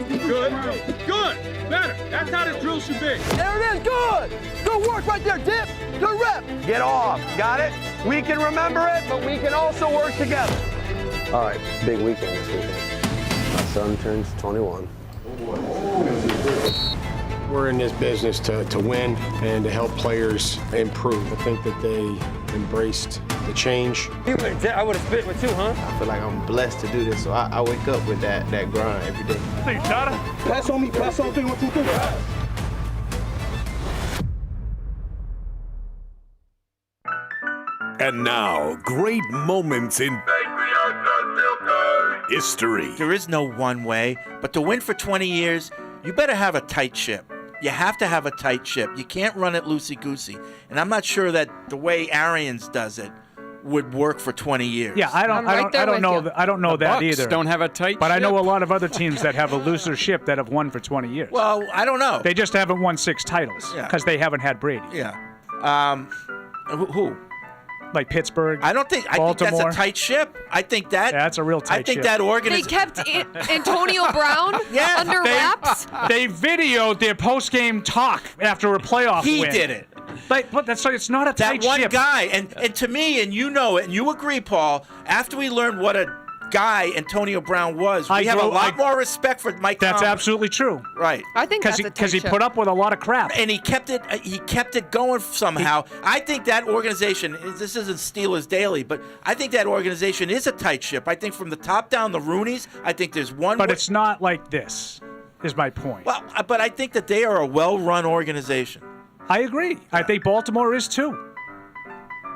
Good. Better. That's how the drill should be. There it is. Good. Good work right there, Dip. Good rep. Get off. Got it? We can remember it, but we can also work together. All right, big weekend this weekend. My son turns 21. We're in this business to win and to help players improve. I think that they embraced the change. I would have spit with 2, huh? I feel like I'm blessed to do this, so I wake up with that grind every day. Hey, Dada. Pass on me, 3, 1, 2, 3. And now, great moments in history. There is no one way, but to win for 20 years, you better have a tight ship. You have to have a tight ship. You can't run it loosey-goosey. And I'm not sure that the way Arians does it would work for 20 years. Yeah, I don't know that Bucs either. don't have a tight But ship. I know a lot of other teams that have a looser ship that have won for 20 years. Well, I don't know. They just haven't won 6 titles because they haven't had Brady. Yeah. Who? Like Pittsburgh. I think Baltimore. that's a tight ship. I think that. Yeah, that's a real tight I think ship. that They organization. kept Antonio Brown under wraps. They videoed their post-game talk after a playoff He win. did it. But that's it's not a tight That one ship. guy, and to me, and you know it, and you agree, Paul, after we learned what a guy Antonio Brown was, we have a lot more respect for Mike That's Tomlin. absolutely true. Right. I think that's a tight Because he ship. put up with a lot of crap. And he kept it going somehow. I think that organization, this isn't Steelers Daily, but I think that organization is a tight ship. I think from the top down, the Rooneys, I think there's one. But it's not like this, is my point. Well, but I think that they are a well-run organization. I agree. I think Baltimore is too.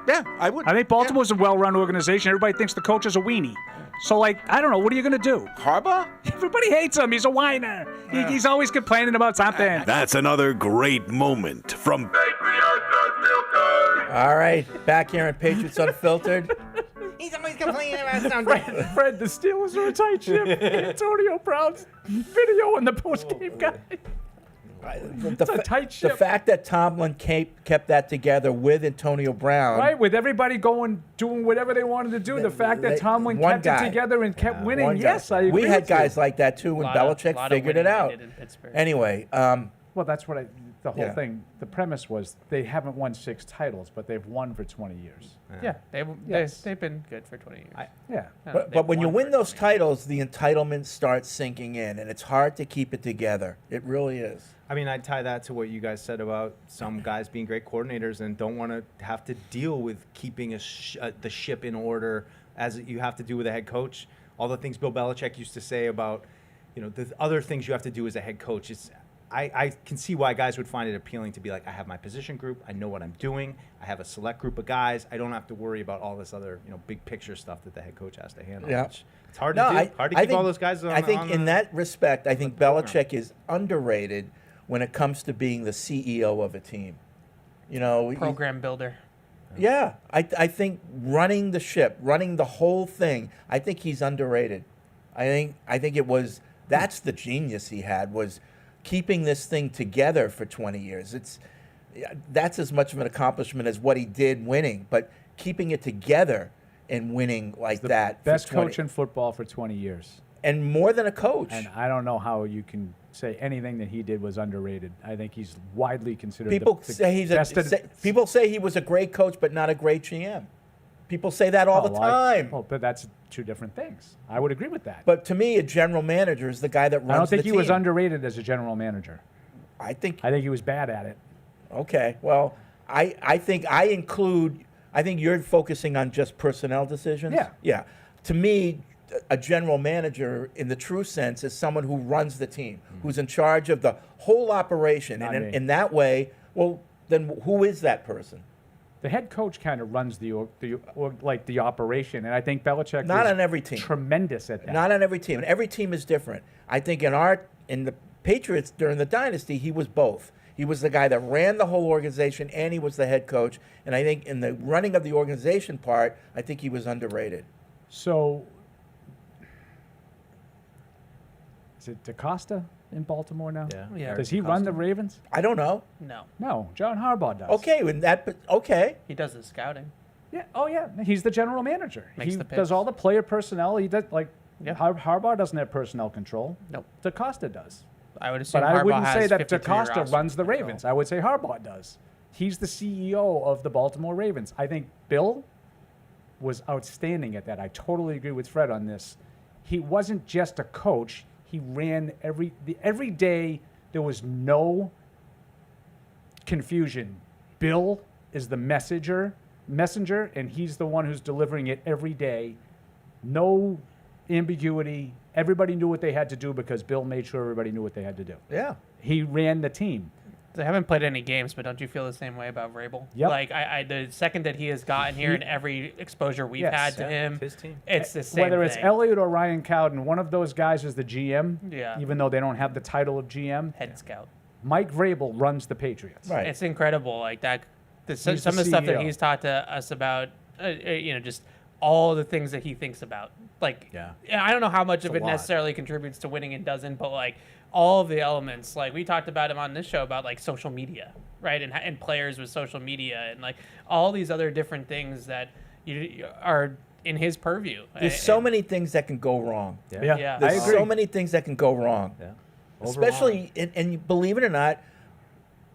Yeah, I would. I think Baltimore's a well-run organization. Everybody thinks the coach is a weenie. So, I don't know. What are you going to do? Harbaugh? Everybody hates him. He's a whiner. He's always complaining about something. That's another great moment from All right, back here on Patriots Unfiltered. He's always complaining about something. Fred, the Steelers are a tight ship. Antonio Brown's video in the post-game guide. It's a tight ship. The fact that Tomlin kept that together with Antonio Brown. Right, with everybody doing whatever they wanted to do. The fact that Tomlin one kept guy. it together and kept winning, One guy. yes, I agree We had with you. guys like that too when Belichick figured it out. Anyway, well, that's what the whole Yeah. thing, the premise was they haven't won 6 titles, but they've won for 20 years. Yeah, Yes. they've been good for 20 years. Yeah. But when you win those titles, the entitlement starts sinking in, and it's hard to keep it together. It really is. I mean, I'd tie that to what you guys said about some guys being great coordinators and don't want to have to deal with keeping the ship in order as you have to do with a head coach. All the things Bill Belichick used to say about, the other things you have to do as a head coach. I can see why guys would find it appealing to be like, I have my position group, I know what I'm doing, I have a select group of guys, I don't have to worry about all this other, big picture stuff that the head coach has to handle. Yeah. It's hard to do. Hard to keep all those guys on. I think on in the- that respect, I think Belichick is underrated when it comes to being the CEO of a team. Program builder. Yeah, I think running the ship, running the whole thing, I think he's underrated. I think it was That's the genius he had, was keeping this thing together for 20 years. That's as much of an accomplishment as what he did winning, but keeping it together and winning like that. Best coach in football for 20 years. And more than a coach. And I don't know how you can say anything that he did was underrated. I think he's widely considered people say he was a great coach, but not a great GM. People say that all the time. But that's two different things. I would agree with that. But to me, a general manager is the guy that runs the team. I don't think he was underrated as a general manager. I think he was bad at it. Okay. Well, I think you're focusing on just personnel decisions. Yeah. Yeah. To me, a general manager in the true sense is someone who runs the team, who's in charge of the whole operation. And in that way, well, then who is that person? The head coach kind of runs the operation, and I think Belichick not on every team tremendous at that. Not on every team, and every team is different. I think in the Patriots during the dynasty, he was both. He was the guy that ran the whole organization, and he was the head coach. And I think in the running of the organization part, I think he was underrated. So, is it DaCosta in Baltimore now? Yeah. Does he run the Ravens? I don't know. No, John Harbaugh does. Okay. He does the scouting. Yeah. Oh, yeah. He's the general manager. Makes he the picks. does all the player personnel. He does Harbaugh doesn't have personnel control. Nope. DaCosta does. I would assume But I Harbaugh wouldn't say has that 53 DaCosta roster runs the Ravens. I would say Harbaugh does. He's the CEO of the Baltimore Ravens. I think Bill was outstanding at that. I totally agree with Fred on this. He wasn't just a coach. He ran every day. There was no confusion. Bill is the messenger, and he's the one who's delivering it every day. No ambiguity. Everybody knew what they had to do because Bill made sure everybody knew what they had to do. Yeah. He ran the team. They haven't played any games, but don't you feel the same way about Vrabel? Yep. Like the second that he has gotten here and every exposure we've had to him, his team. It's the same Whether thing. it's Elliott or Ryan Cowden, one of those guys is the GM. Yeah. Even though they don't have the title of GM. Head scout. Mike Vrabel runs the Patriots. Right. It's incredible. Like that. Some He's of the the stuff that CEO. he's talked to us about, just all the things that he thinks about. Like, I don't know how much of it necessarily contributes to winning and doesn't, but like all of the elements, like we talked about him on this show about like social media, right? And players with social media and like all these other different things that are in his purview. There's so many things that can go wrong. Yeah. There's so many things that can go wrong. Yeah. Especially, and believe it or not,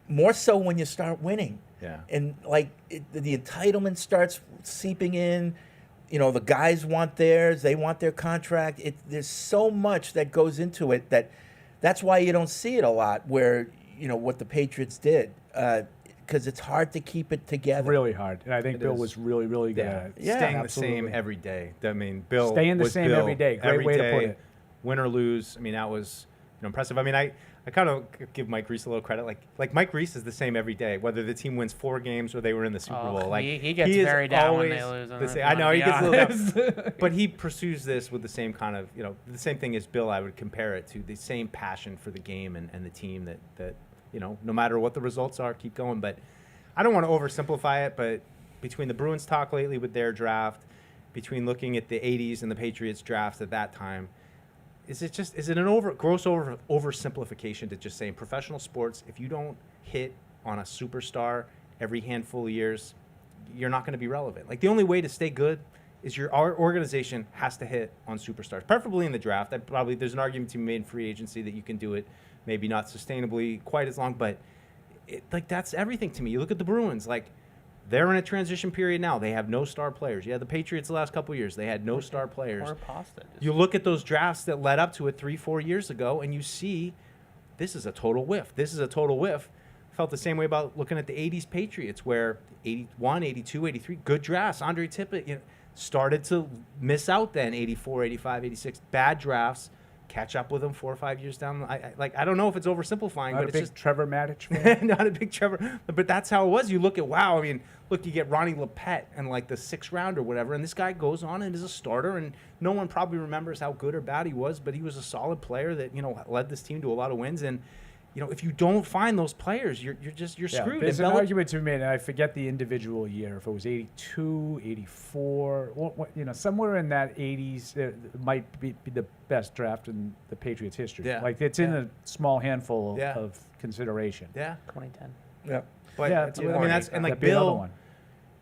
more so when you start winning. Yeah. And like the entitlement starts seeping in. The guys want theirs. They want their contract. There's so much that goes into it that's why you don't see it a lot where, what the Patriots did. Because it's hard to keep it together. Really hard. And I think Bill was really, really good at it. Yeah, Staying absolutely. the same every day. I mean, Bill Staying the was same Bill every day. Great way to put it. Win or lose. I mean, that was impressive. I mean, I kind of give Mike Reese a little credit. Like Mike Reese is the same every day, whether the team wins 4 games or they were in the Super Bowl. Like he gets very down when they lose. I know he gets a little down, but he pursues this with the same kind of the same thing as Bill. I would compare it to the same passion for the game and the team that no matter what the results are, keep going. But I don't want to oversimplify it. But between the Bruins talk lately with their draft, between looking at the '80s and the Patriots drafts at that time. Is it an gross oversimplification to just say in professional sports, if you don't hit on a superstar every handful of years, you're not going to be relevant? Like the only way to stay good is our organization has to hit on superstars, preferably in the draft. There's an argument to be made in free agency that you can do it, maybe not sustainably quite as long, but that's everything to me. You look at the Bruins, they're in a transition period now. They have no star players. Yeah, the Patriots the last couple of years, they had no star players. You look at those drafts that led up to it 3-4 years ago, and you see this is a total whiff. This is a total whiff. Felt the same way about looking at the 80s Patriots, where 81, 82, 83, good drafts. Andre Tippett started to miss out then, 84, 85, 86. Bad drafts. Catch up with them 4 or 5 years down. I don't know if it's oversimplifying, but it's just Trevor Maddich fan. not a big Trevor, but that's how it was. You look at you get Ronnie Lepet and the 6th round or whatever, and this guy goes on and is a starter, and no one probably remembers how good or bad he was, but he was a solid player that led this team to a lot of wins, and if you don't find those players, you're screwed. There's And an argument to be made, and I forget the individual year, if it was 82, 84, somewhere in that 80s, it might be the best draft in the Patriots' history. Yeah. Like, it's in a small handful Yeah. of consideration. Yeah. 2010. Yeah. But Yeah, I mean, that's and like that'd be another Bill. one.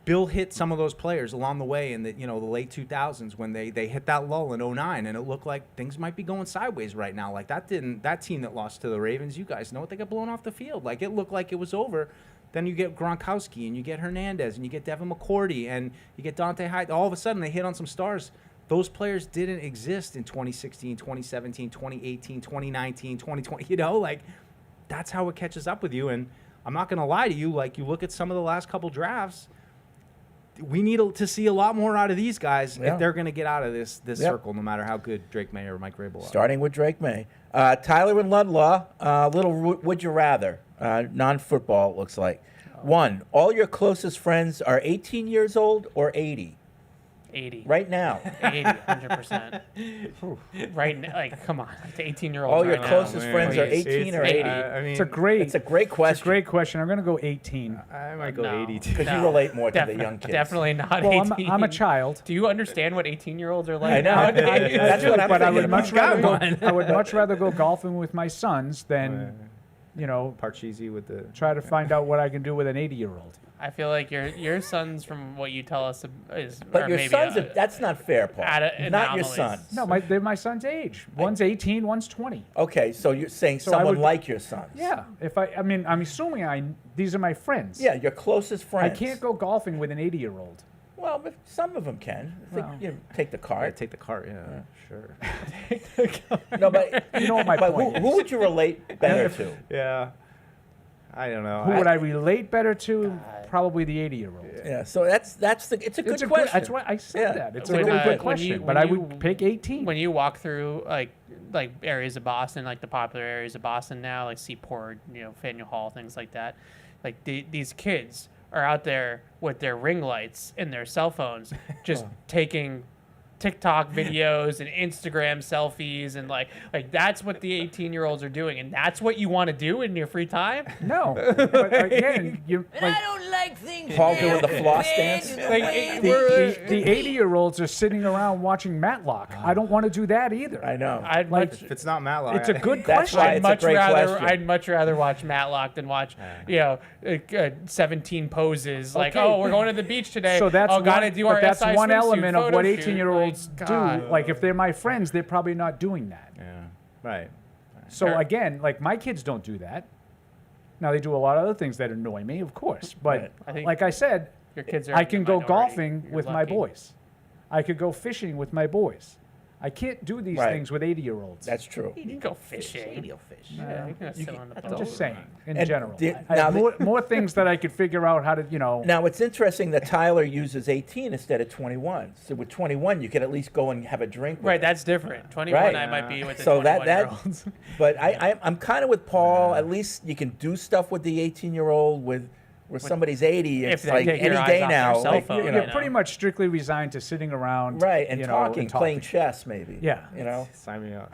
Bill hit some of those players along the way in the late 2000s when they hit that lull in 09, and it looked like things might be going sideways right now. Like that team that lost to the Ravens, you guys know it, they got blown off the field. Like it looked like it was over. Then you get Gronkowski and you get Hernandez and you get Devin McCourty and you get Dante Hyde. All of a sudden they hit on some stars. Those players didn't exist in 2016, 2017, 2018, 2019, 2020. Like that's how it catches up with you. And I'm not going to lie to you. Like you look at some of the last couple drafts. We need to see a lot more out of these guys if they're going to get out of this circle, no matter how good Drake May or Mike Vrabel are. Starting with Drake May. Tyler and Ludlaw, little would you rather, non-football, it looks like. 1, all your closest friends are 18 years old or 80? 80. Right now. 80, 100%. Right now, like, come on. Like the 18-year-olds All your right closest now. friends are 18 or 80? I mean, It's a great question. It's a great question. I'm going to go 18. I might go 82. Because you relate more to the young kids. Definitely not Well, 18. I'm a child. Do you understand what 18-years are like? I know. nowadays? That's what I'm But I would thinking. much rather go. I would much rather go golfing with my sons than, Parcheesi with the try to find out what I can do with an 80-year-old. I feel like your sons, from what you tell us, is. But are your maybe sons, that's not fair, Paul. Not your anomalies. son. No, they're my son's age. One's 18, one's 20. Okay, so you're saying So I someone would- like your sons. Yeah. I'm assuming these are my friends. Yeah, your closest friends. I can't go golfing with an 80-year-old. Well, but some of them can. Take the cart. take the cart. Yeah, sure. No, but You know what my but point who would you relate better to? Yeah. I don't know. Who would I relate better to? Probably the 80-year-old. Yeah, so it's a good question. That's why I said Yeah. that. It's a When, really when good you- question. when But I you- would pick 18. When you walk through like areas of Boston, like the popular areas of Boston now, like Seaport, Faneuil Hall, things like that, like these kids are out there with their ring lights and their cell phones, just taking TikTok videos and Instagram selfies, and like that's what the 18-year-olds are doing, and that's what you want to do in your free time. No, but again, I don't like things. Paul doing the floss dance. The 80-year-olds are sitting around watching Matlock. I don't want to do that either. I know. If it's not Matlock, It's a good That's question. why it's a great question. I'd much rather watch Matlock than watch 17 poses. Like, Okay. oh, we're going to the beach today. So that's gotta do our but that's SI one swimsuit element of what photo shoot. 18-year-olds Like, do. God. Like, if they're my friends, they're probably not doing that. Yeah. Right. So again, like, my kids don't do that. Now, they do a lot of other things that annoy me, of course. But I think like I said, your kids are I in can the go minority. golfing You're with my lucky. boys. I could go fishing with my boys. I can't do these Right. things with 80-year-olds. That's true. You can go fishing. You'll fish. Yeah, you can sit on the I'm boat. just saying, in And general. I now have the- more things that I could figure out how to, Now, it's interesting that Tyler uses 18 instead of 21. So with 21, you can at least go and have a drink. with Right, them. that's different. 21, Right. I might be with the So 21-year-olds. But I'm kind of with Paul. At least you can do stuff with the 18-year-old. Where somebody's 80, If it's they like take any your eyes day off their now. cell like, phone, you're pretty much strictly resigned to sitting around. Right, and you know, talking, and playing chess maybe. Yeah. You know? Sign me up.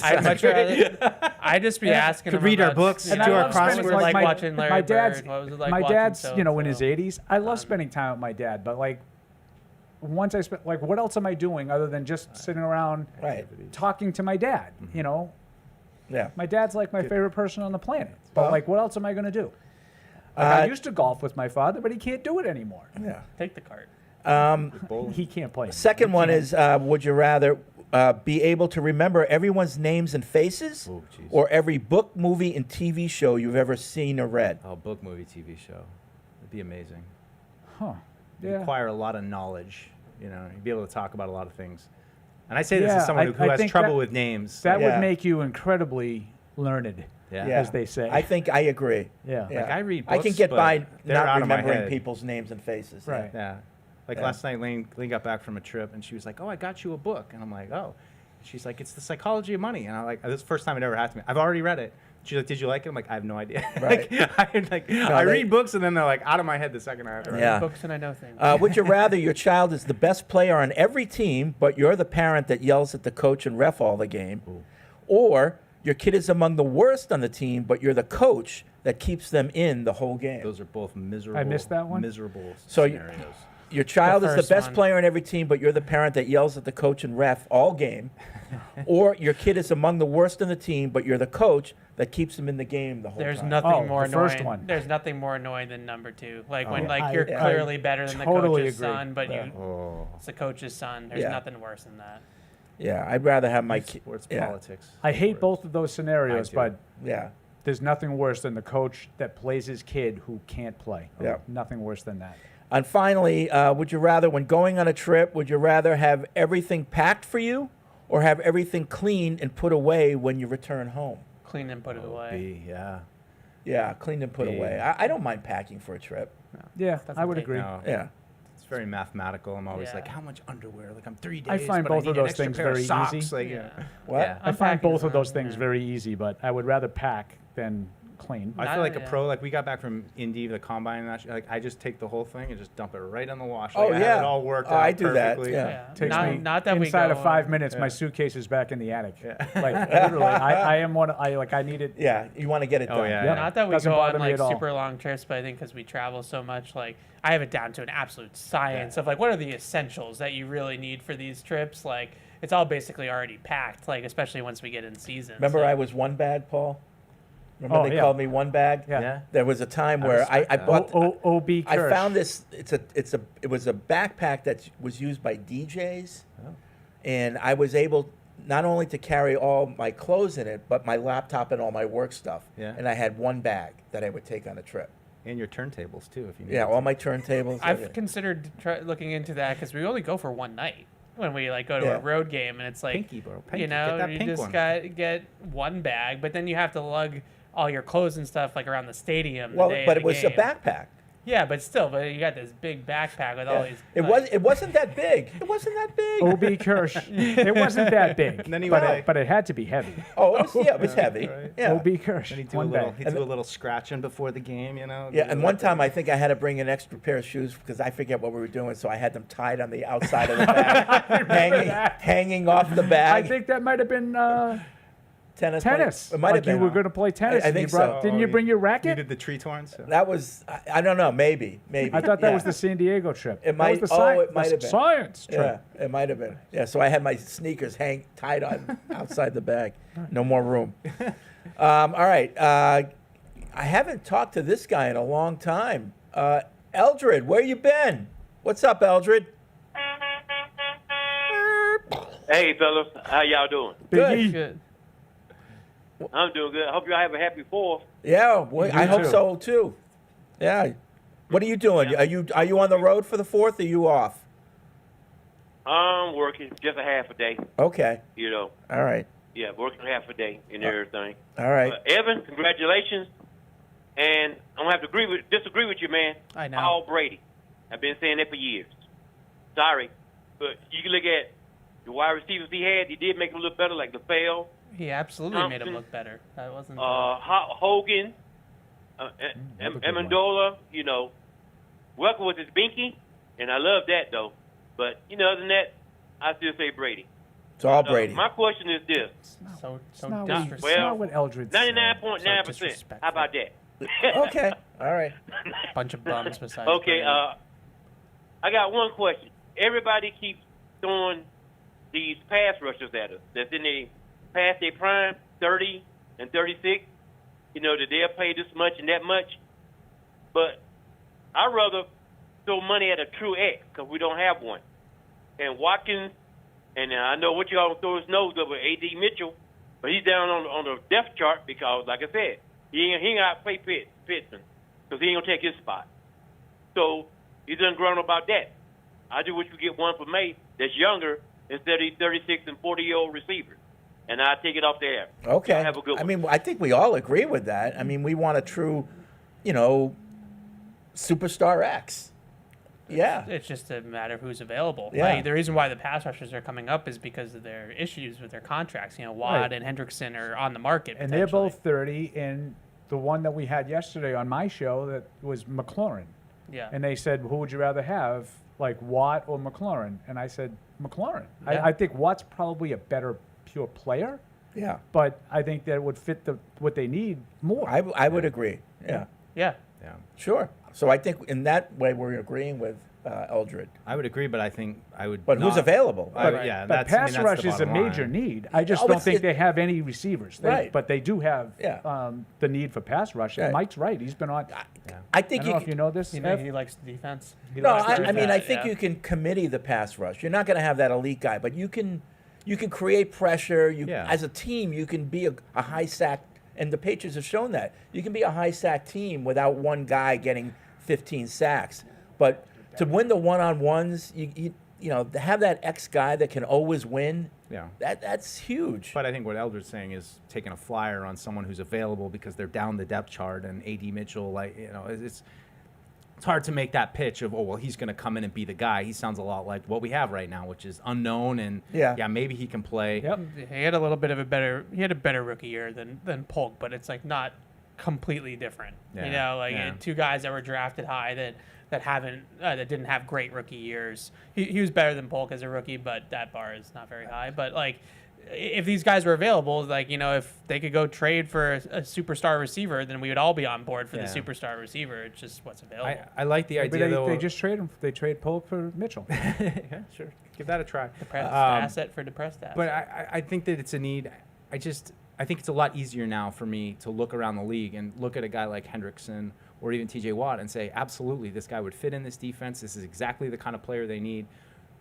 I'd much rather. I'd just be asking. Could them read our about, books, you and know, do our what was it crosswords. like my, watching Larry my dad's, Bird? What was it like my watching dad's, so in his and so? 80s. I love spending time with my dad, but like, once I spent, like, what else am I doing other than just sitting around talking to my dad? You know, Yeah. my dad's like my favorite person on the planet. But like, what else am I going to do? Like, I used to golf with my father, but he can't do it anymore. Yeah. Take the cart. He can't play. Second one is, would you rather be able to remember everyone's names and faces, or every book, movie, and TV show you've ever seen or read? Oh, book, movie, TV show. It'd be amazing. Huh. You'd Yeah. acquire a lot of knowledge. You'd be able to talk about a lot of things. And I say this Yeah, as someone who I has think trouble that- with names. That Yeah. would make you incredibly learned, Yeah. as they say. I think I agree. Yeah. Like, I read I can books, get but by they're not out of my remembering head. people's names and faces. yeah. Right. Yeah. Like Yeah. last night, Lane got back from a trip, and she was like, "Oh, I got you a book," and I'm like, "Oh." She's like, "It's The Psychology of Money," and I'm like, "This is the first time it ever happened to me. I've already read it." She's like, "Did you like it?" I'm like, "I have no idea." Right. I read books, and then they're like out of my head the second I have to read Yeah. it. Books and I know things. Would you rather your child is the best player on every team, but you're the parent that yells at the coach and ref all the game, or your kid is among the worst on the team, but you're the coach that keeps them in the whole game. Those are both miserable. I missed that one? Miserable So scenarios. Your child is the first best one. player on every team, but you're the parent that yells at the coach and ref all game. Or your kid is among the worst on the team, but you're the coach that keeps them in the game the whole There's time. nothing more the first annoying. one. There's nothing more annoying than number 2. Like when I- you're I clearly better than totally the coach's agree. son, but Yeah. it's the coach's son. There's Yeah. nothing worse than that. Yeah, I'd rather have my kid. Sports Yeah. politics. I hate both of those scenarios, do. but Yeah. there's nothing worse than the coach that plays his kid who can't play. Yeah. Nothing worse than that. And finally, would you rather, when going on a trip, would you rather have everything packed for you or have everything cleaned and put away when you return home? Clean and put it away. Yeah. Yeah, cleaned and put B. away. I don't mind packing for a trip. Yeah, I would take- agree. No. Yeah. It's very mathematical. I'm always Yeah. like, how much underwear? Like I'm 3 I days. find but both need of an those extra things pair of very socks. easy. Like, Yeah. What? Yeah. I find Unpacking both of is those not- things yeah. very easy, but I would rather pack than clean. I feel like a Yeah. pro. Like we got back from Indy, the combine, and that. Like I just take the whole thing and just dump it right on the wash. Oh, Like, I yeah. have it all worked Oh, out I do that, perfectly. yeah. Takes not, me not that we inside go, of 5 minutes. My suitcase is back in the attic. Like literally, I am one. I need it. Yeah, you want to get it Oh, done. yeah. Yep. Not that we Doesn't go bother on me like at all. super long trips, but I think because we travel so much, like I have it down to an absolute science of like what are the essentials that you really need for these trips. Like it's all basically already packed. Like especially once we get in season. Remember, so. I was one bag, Paul. Remember Oh, they yeah. called me one bag. Yeah. There was a time where I respect that. bought. OB I Kirsch. found this. It was a backpack that was used by DJs, and I was able not only to carry all my clothes in it, but my laptop and all my work stuff. Yeah. And I had one bag that I would take on a trip. And your turntables too, if you need. Yeah, to. all my turntables. I've everything. considered looking into that because we only go for one night when we like go to Yeah. a road game, and it's like Pinky, bro. Pinky. you know Get that you pink just one. get one bag, but then you have to lug all your clothes and stuff like around the stadium. Well, the day but of it the was a game. backpack. Yeah, but still, you got this big backpack with all these. It wasn't that big. It wasn't that big. OB Kirsch. It wasn't that big, And then he but, would, but it had to be heavy. Oh, it was heavy. Right. Yeah. OB Kirsch. And he'd do One a little. bag. He'd do a little scratching before the game, you know. Yeah, and one time I think I had to bring an extra pair of shoes because I forget what we were doing, so I had them tied on the outside of the bag, hanging off the I bag. think that might have been tennis. tennis. It might have Like you been. were going to play tennis. I and you think brought- so. Didn't you bring your racket? Needed the tree torns. So. That was I don't know, maybe. I thought that yeah. was the San Diego trip. It might. That was the It might have been science trip. Yeah, it might have been. Yeah, so I had my sneakers tied on outside the bag. No more room. All right. I haven't talked to this guy in a long time. Eldred, where you been? What's up, Eldred? Hey, fellas, how y'all doing? Biggie. Good. I'm doing good. I hope y'all have a happy 4th. Yeah, I hope too. so too. Yeah. What are you doing? Are you on the road for the 4th? Or are you off? I'm working just a half a day, Okay. you know. All right. Yeah, working half a day and everything. All right. Evan, congratulations. And I'm going to have to disagree with you, man. I know. Paul Brady. I've been saying that for years. Sorry. But you can look at the wide receivers he had. He did make them look better, like LaFell. He absolutely made him Thompson, look better. That wasn't. Hogan, Amendola, you know. Welcome with his binky, and I love that, though. But, you know, other than that, I still say Brady. It's all Brady. My question is this. so It's not, disrespectful. it's not what Eldred said. 99.9%. disrespectful. How about that? Okay. All right. Bunch of bums besides. Okay, Brady. I got one question. Everybody keeps throwing these pass rushers at us that's in the past their prime, 30 and 36, you know, that they'll pay this much and that much. But I'd rather throw money at a true X because we don't have one. And Watkins, and I know what y'all throw his nose up with A.D. Mitchell, but he's down on the depth chart because, like I said, he ain't got to play Pittman because he ain't going to take his spot. So he's ungrown about that. I do wish we get one for May that's younger instead of these 36 and 40-year-old receivers. And I'll take it off the air. Okay. Y'all have a good one. I mean, I think we all agree with that. I mean, we want a true, you know, superstar X. Yeah. It's just a matter of who's available. Yeah. Like, the reason why the pass rushers are coming up is because of their issues with their contracts. You know, Watt Right. and Hendrickson are on the market. And they're potentially. both 30. And the one that we had yesterday on my show that was McLaurin. Yeah. And they said, who would you rather have, like Watt or McLaurin? And I said, McLaurin. Yeah. I think Watt's probably a better pure player, Yeah. But I think that it would fit what they need more. I would agree. Yeah. Yeah. Yeah. Sure. So I think in that way we're agreeing with Eldred. I would agree, but I think I would. But who's not- available? Yeah, But pass that's rush the is a bottom major line. need. I just Oh, don't it's- think it- they have any receivers. Right. But they do have Yeah. the need for pass rush. And Right. Mike's right. He's been on. I think I don't know if you know this. He Ev. likes the defense. He No, likes the I mean, defense, I think yeah. you can committee the pass rush. You're not going to have that elite guy, but you can create pressure. As a team, you can be a high sack, and the Patriots have shown that. You can be a high sack team without one guy getting 15 sacks. But to win the one-on-ones, you know, to have that X guy that can always win, Yeah. that's huge. But I think what Eldred's saying is taking a flyer on someone who's available because they're down the depth chart, and A.D. Mitchell, it's hard to make that pitch of, oh, well, he's going to come in and be the guy. He sounds a lot like what we have right now, which is unknown, and maybe he can play. Yep. He had a better rookie year than Polk, but it's like not completely different. Yeah. You know, like two guys that were drafted high that didn't have great rookie years. He was better than Polk as a rookie, but that bar is not very high. But like, if these guys were available, like, you know, if they could go trade for a superstar receiver, then we would all be on board for the superstar receiver. It's just what's available. I like the idea, though. They just trade him. They trade Polk for Mitchell. Yeah, sure. Give that a try. Depressed asset for depressed asset. But I think that it's a need. I think it's a lot easier now for me to look around the league and look at a guy like Hendrickson or even TJ Watt and say, absolutely, this guy would fit in this defense. This is exactly the kind of player they need.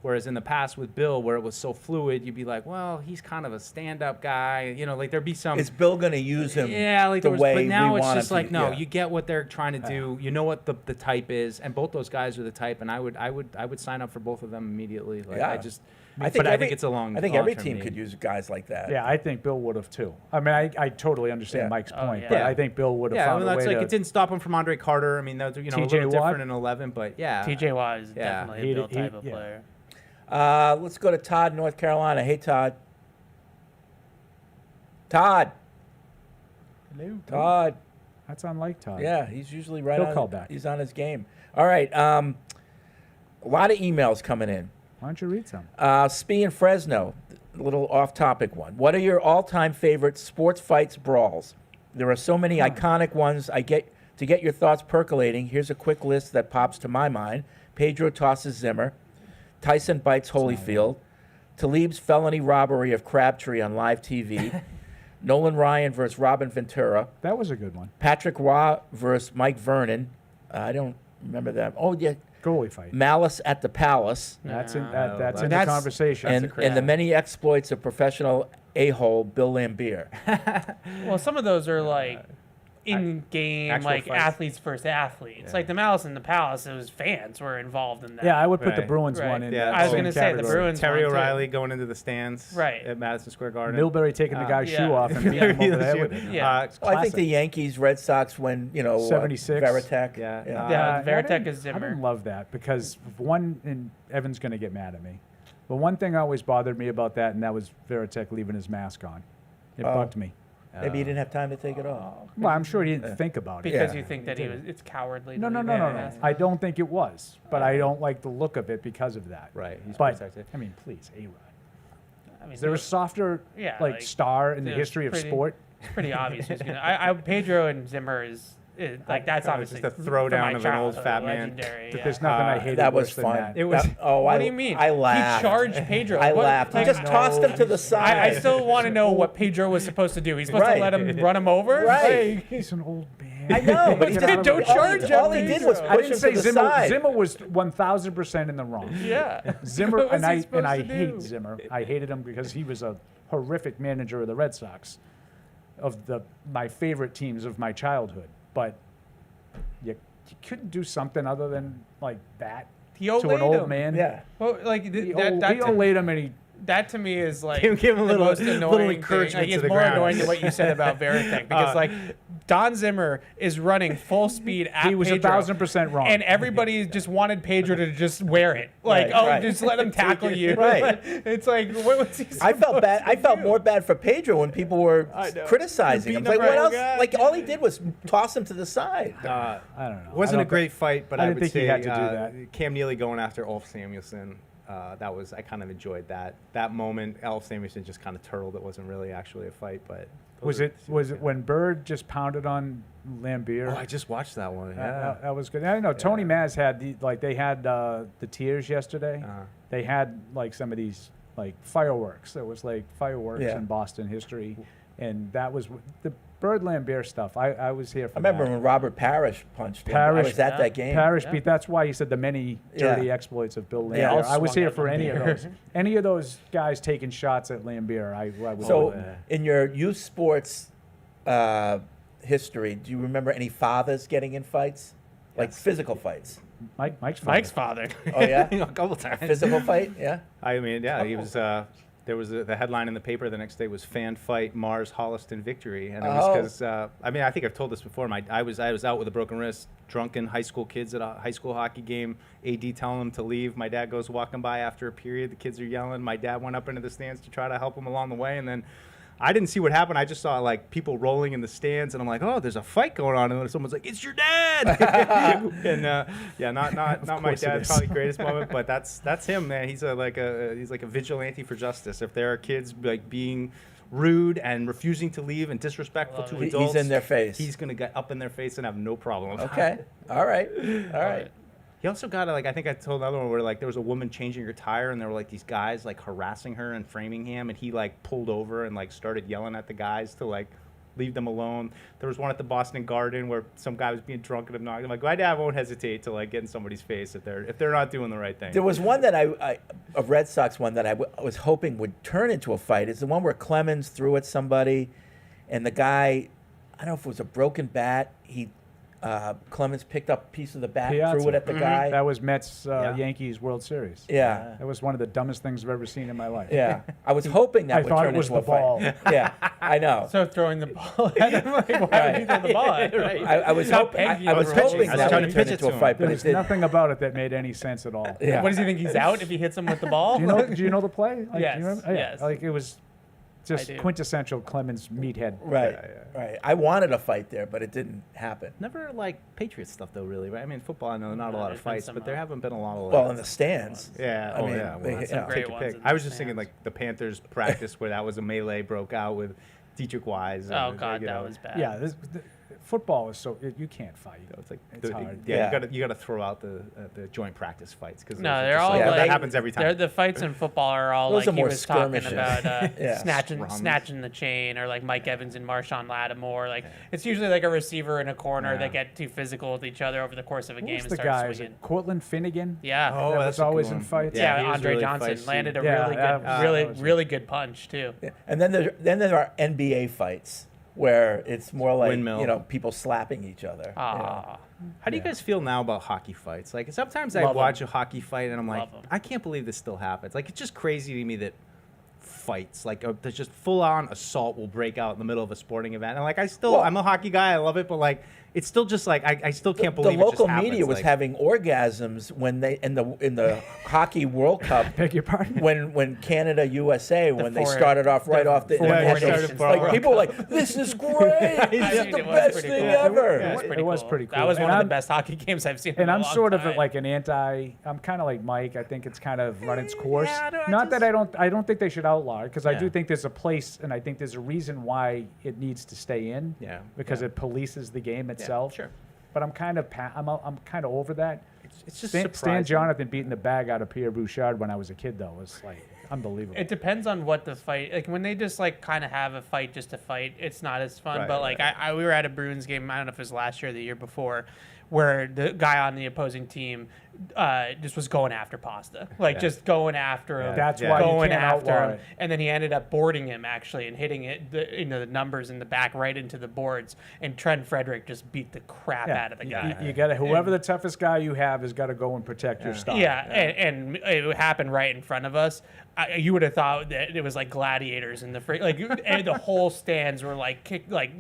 Whereas in the past with Bill, where it was so fluid, you'd be like, well, he's kind of a stand-up guy. You know, like there'd be some. Is Bill going to use him? Yeah, like the way but now we it's want just him like, to, no, yeah. you get what they're trying to do. You know what the type is, and both those guys are the type. And I would sign up for both of them immediately. Like, Yeah. I think it's a long. I think every team could use guys like that. Yeah, I think Bill would have too. I mean, I totally understand Mike's point, but I think Bill would have found that's a way like to. it didn't stop him from Andre Carter. I mean, that was, a TJ little Watt? different in 11, but yeah. TJ Watt is definitely a Bill type of player. Let's go to Todd, North Carolina. Hey, Todd. Todd. Hello. Todd. That's unlike Todd. Yeah, he's usually right He'll on. call back. He's on his game. All right. A lot of emails coming in. Why don't you read some? Spee and Fresno, a little off-topic one. What are your all-time favorite sports fights brawls? There are so many iconic ones. To get your thoughts percolating, here's a quick list that pops to my mind. Pedro tosses Zimmer. Tyson bites Holyfield. Talib's felony robbery of Crabtree on live TV. Nolan Ryan versus Robin Ventura. That was a good one. Patrick Roy versus Mike Vernon. I don't remember that. Oh, yeah. Goalie fight. Malice at the Palace. That's in the conversation. And the many exploits of professional a-hole Bill Lambier. Well, some of those are like in-game, actual like fights. athletes versus athletes. Like the Malice in the Palace, it was fans were involved in that. Yeah, I would put the Right. Bruins Right. one in. Yeah, I was same going to say the category. Bruins. Terry one, too. O'Reilly going into the stands Right. at Madison Square Garden. Milbury taking the guy's shoe off and beating him over the head with it. Yeah. Well, I think the Yankees, Red Sox, when 76. Veritek. Yeah, Veritek is I Zimmer. didn't love that because one, and Evan's going to get mad at me, but one thing always bothered me about that, and that was Veritek leaving his mask on. It bugged me. Maybe he didn't have time to take it off. Well, I'm sure he didn't think about it. Because you think that it's cowardly. No. to leave the mask. I don't think it was, but I don't like the look of it because of that. Right. He's But protected. I mean, please, A-Rod. I mean, Is there a softer Yeah, like star in the it was history of pretty- sport? It's pretty obvious who's gonna. Pedro and Zimmer is like that's Kinda obviously just a throwdown from my of an old childhood, fat man. legendary, But there's nothing I hated That was worse than fun. that. It was. What do you mean? I laughed. He charged Pedro. I What- laughed. He like, just tossed him to the side. I still want to know what Pedro was supposed to do. He's supposed Right. to let him run him over. Right. Like, He's an old man. I know, but he Don't didn't. charge All he him, did was Pedro. I push didn't him say to the Zimmer. side. Zimmer was 1,000% in the wrong. yeah. Zimmer What was and he supposed I to hate do? Zimmer. I hated him because he was a horrific manager of the Red Sox, of my favorite teams of my childhood. But you couldn't do something other than like that He to an outlaid old him. man. Yeah. Well, like He that outlaid him, and he. That to me is like Give him a the little- most little annoying encouragement thing. Like, to it's the more ground. annoying than what you said about Veritek because like Don Zimmer is running full speed at He was Pedro, 1,000% wrong. and everybody just wanted Pedro to just wear it. Like, Right. just let him tackle you. Right. It's like, what was he? I felt bad. I felt do? more bad for Pedro when people were know. criticizing him. Beating Like, up what our else? guy. Like, all he did was toss him to the side. I don't know. Wasn't a great fight, but I I didn't would think say he had to do that. Cam Neely going after Ulf Samuelson. I kind of enjoyed that moment. Elf Samuelson just kind of turtled. It wasn't really actually a fight, but was it when Bird just pounded on Lambier? Oh, I just watched that one. That was good. I know Tony Maz had they had the tears yesterday. They had like some of these like fireworks. There was like fireworks in Boston history, and that was the Bird Lambier stuff. I was here for. I remember when Robert Parrish punched him. I was at that game. Parrish beat. That's why he said the many dirty exploits of Bill Lambier. Yeah, I was here for any of those. Any of those guys taking shots at Lambier. I would. So, in your youth sports history, do you remember any fathers getting in fights, like physical fights? Mike's father. Oh yeah, a couple times. A physical fight, yeah. I mean, yeah, he was. There was the headline in the paper the next day was "Fan Fight Mars Holliston Victory," and it was because I mean I think I've told this before. I was out with a broken wrist, drunken high school kids at a high school hockey game. AD telling them to leave. My dad goes walking by after a period. The kids are yelling. My dad went up into the stands to try to help them along the way, and then I didn't see what happened. I just saw like people rolling in the stands, and I'm like, oh, there's a fight going on, and then someone's like, it's your dad. And not my dad's probably greatest moment, but that's him, man. He's like a vigilante for justice. If there are kids like being rude and refusing to leave and disrespectful to adults, he's in their face. He's gonna get up in their face and have no problem. Okay, all right. He also got I think I told another one where like there was a woman changing her tire and there were like these guys like harassing her in Framingham, and he like pulled over and like started yelling at the guys to like leave them alone. There was one at the Boston Garden where some guy was being drunk and obnoxious. I'm like, my dad won't hesitate to like get in somebody's face if they're not doing the right thing. There was one that a Red Sox one that I was hoping would turn into a fight. It's the one where Clemens threw at somebody, and the guy, I don't know if it was a broken bat. Clemens picked up a piece of the bat, threw it at the guy. That was Mets Yankees World Series. Yeah. That was one of the dumbest things I've ever seen in my life. Yeah. I was hoping that would turn into a ball. fight. Yeah, I know. So throwing the ball at him, like, why would you throw the ball at him? Right. I was hoping that would turn into a fight, but there's it didn't. nothing about it that made any sense at all. Yeah. What does he think? He's out if he hits him with the ball? Do you know the play? Like, yes. Do you remember? Yes. Like it was just quintessential Clemens meathead. Right. Right. I wanted a fight there, but it didn't happen. Never like Patriots stuff though, really, right? I mean, football, I know not a lot of fights, but there haven't been a lot of. Well, in the stands. Yeah. I mean, yeah. Well, some take your pick. I was just thinking like the Panthers practice where that was a melee broke out with Dietrich Wise. Oh God, that was bad. Yeah. Football is so you can't fight. It's like it's hard. Yeah, you got to throw out the joint practice fights because they're all like, that happens every time. The fights in football are all those like are he more was talking skirmishes. about snatching the chain, or like Mike Evans and Marshawn Lattimore. Like it's usually like a receiver in a corner that get too physical with each other over the course of a game Who's and the start guy? swinging. Cortland Finnegan. Yeah, Oh, that that's was a good always one. in fights. Yeah, he was Andre really Johnson feisty. landed a Yeah, really that good, really good punch too. Yeah. And then there are NBA fights where it's more like Windmill. people slapping each other. Ah. How do you guys feel now about hockey fights? Like sometimes I Love watch 'em. a hockey fight and I'm like, Love 'em. I can't believe this still happens. Like it's just crazy to me that fights, like there's just full on assault will break out in the middle of a sporting event. And like I'm a hockey guy, I love it, but like it's still just like I still can't believe the it just local happens. media was like, having orgasms when they in the hockey World Cup. Beg your pardon? When Canada USA when they four- started off right off the Nations like World people were like, this is great, this is the best thing ever. It was pretty cool. That was one And of I'm- the best hockey games I've seen. And in a I'm long sort of time. like I'm kind of like Mike. I think it's kind of run its course. Yeah, Not that I don't think they should outlaw it, because I do think there's a place, and I think there's a reason why it needs to stay in. Yeah. Because it polices the game itself. sure. But I'm kind of over that. It's just Stan surprising. Jonathan beating the bag out of Pierre Bouchard when I was a kid, though, was like unbelievable. It depends on what the fight. Like when they just like kind of have a fight just to fight, it's not as fun. Right, but like we were at a Bruins game. I don't know if it was last year or the year before, where the guy on the opposing team just was going after Pasta, like just going after him. That's why you going can't after outlaw him, it. and then he ended up boarding him actually and hitting it, the numbers in the back right into the boards. And Trent Frederick just beat the crap out of the guy. You got to whoever the toughest guy you have has got to go and protect your style. Yeah, and it happened right in front of us. You would have thought that it was like gladiators in the and the whole stands were like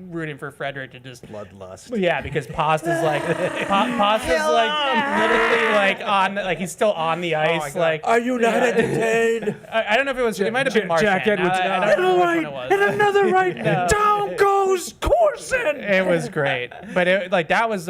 rooting for Frederick to just bloodlust. Yeah, because Pasta's like literally like on he's still on the ice. Are you not entertained? I don't know if it was. It might have been Marchand. Jack Edwards. I don't know which one it was. And another right. Down goes Corson. It was great, but that was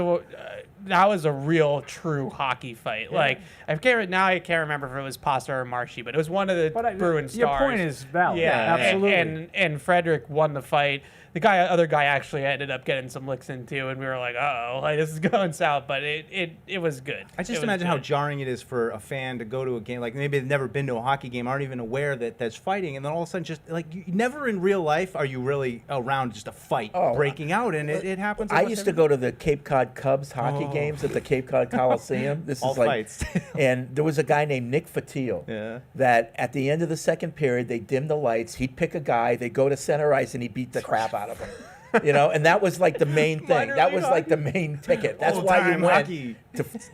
that was a real, true hockey fight. Yeah. Like I can't remember if it was Pasta or Marshy, but it was one of the Bruins your stars. point is valid. Yeah, Absolutely. And Frederick won the fight. The other guy actually ended up getting some licks in too, and we were like, "Uh-oh, like this is going south." But it was good. I just imagine how jarring it is for a fan to go to a game, like maybe they've never been to a hockey game, aren't even aware that there's fighting, and then all of a sudden, just like never in real life are you really around just a fight breaking out, and it happens. I used to go to the Cape Cod Cubs hockey games at the Cape Cod Coliseum. This all is like, fights. And there was a guy named Nick Fatile that at the end of the second period, they dimmed the lights. He'd pick a guy, they go to center ice, and he beat the crap out of him. You know, and that was like the main thing. That was like the main ticket. That's why you went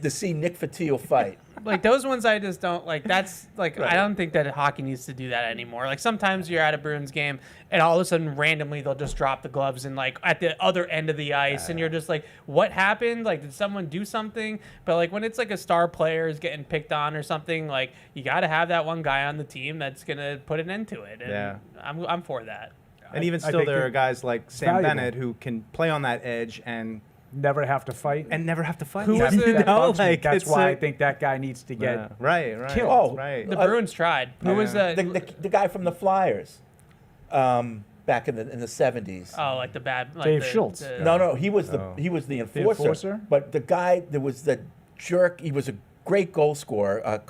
to see Nick Fatile fight. Like those ones, I just don't like. That's like I don't think that hockey needs to do that anymore. Like sometimes you're at a Bruins game, and all of a sudden, randomly, they'll just drop the gloves and like at the other end of the ice, and you're just like, "What happened? Like, did someone do something?" But like when it's like a star player is getting picked on or something, like you got to have that one guy on the team that's gonna put an end to it. And I'm for that. And even still, there are guys like Sam Bennett who can play on that edge and never have to fight. Who That's, is it? that bugs me. Like, That's why I think that guy needs to get killed. Oh, The Bruins tried. Who was the guy from the Flyers? Back in the 70s. Oh, like the bad like Dave the, Schultz. No, he was the enforcer. But the guy that was the jerk, he was a great goal scorer.